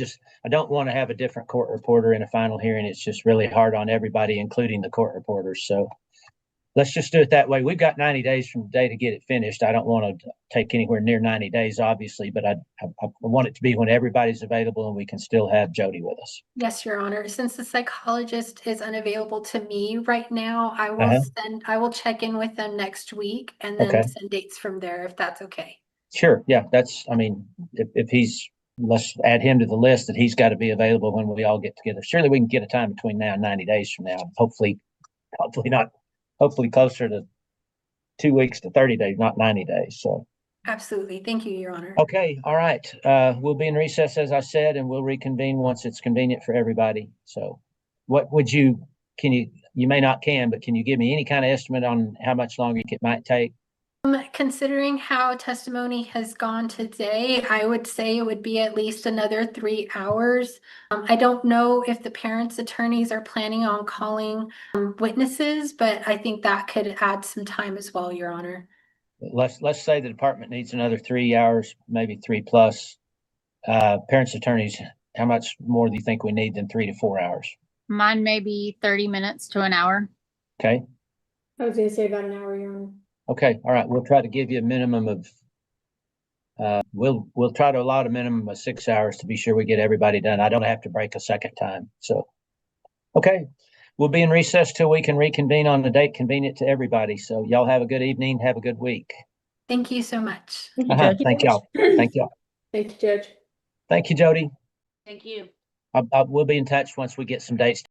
don't want to have a different court reporter in a final hearing. It's just really hard on everybody, including the court reporters. So let's just do it that way. We've got 90 days from today to get it finished. I don't want to take anywhere near 90 days, obviously, but I want it to be when everybody's available and we can still have Jody with us. Yes, Your Honor. Since the psychologist is unavailable to me right now, I will check in with them next week and then send dates from there if that's okay. Sure. Yeah, if he's, let's add him to the list that he's got to be available when we all get together. Surely we can get a time between now and 90 days from now. Hopefully closer to 2 weeks to 30 days, not 90 days. So. Absolutely. Thank you, Your Honor. Okay. All right. We'll be in recess, as I said, and we'll reconvene once it's convenient for everybody. So what would you may not but can you give me any kind of estimate on how much longer it might take? Considering how testimony has gone today, I would say it would be at least another 3 hours. I don't know if the parents' attorneys are planning on calling witnesses, but I think that could add some time as well, Your Honor. Let's say the department needs another 3 hours, maybe 3+. Parents' attorneys, how much more do you think we need than 3 to 4 hours? Mine may be 30 minutes to an hour. Okay. I was going to say about an hour, Your Honor. Okay. All right. We'll try to give you a minimum of, we'll try to allot a minimum of 6 hours to be sure we get everybody done. I don't have to break a second time. So, okay. We'll be in recess till we can reconvene on the date convenient to everybody. So y'all have a good evening. Have a good week. Thank you so much. Thank y'all. Thank y'all. Thank you, Judge. Thank you, Jody. Thank you. We'll be in touch once we get some dates.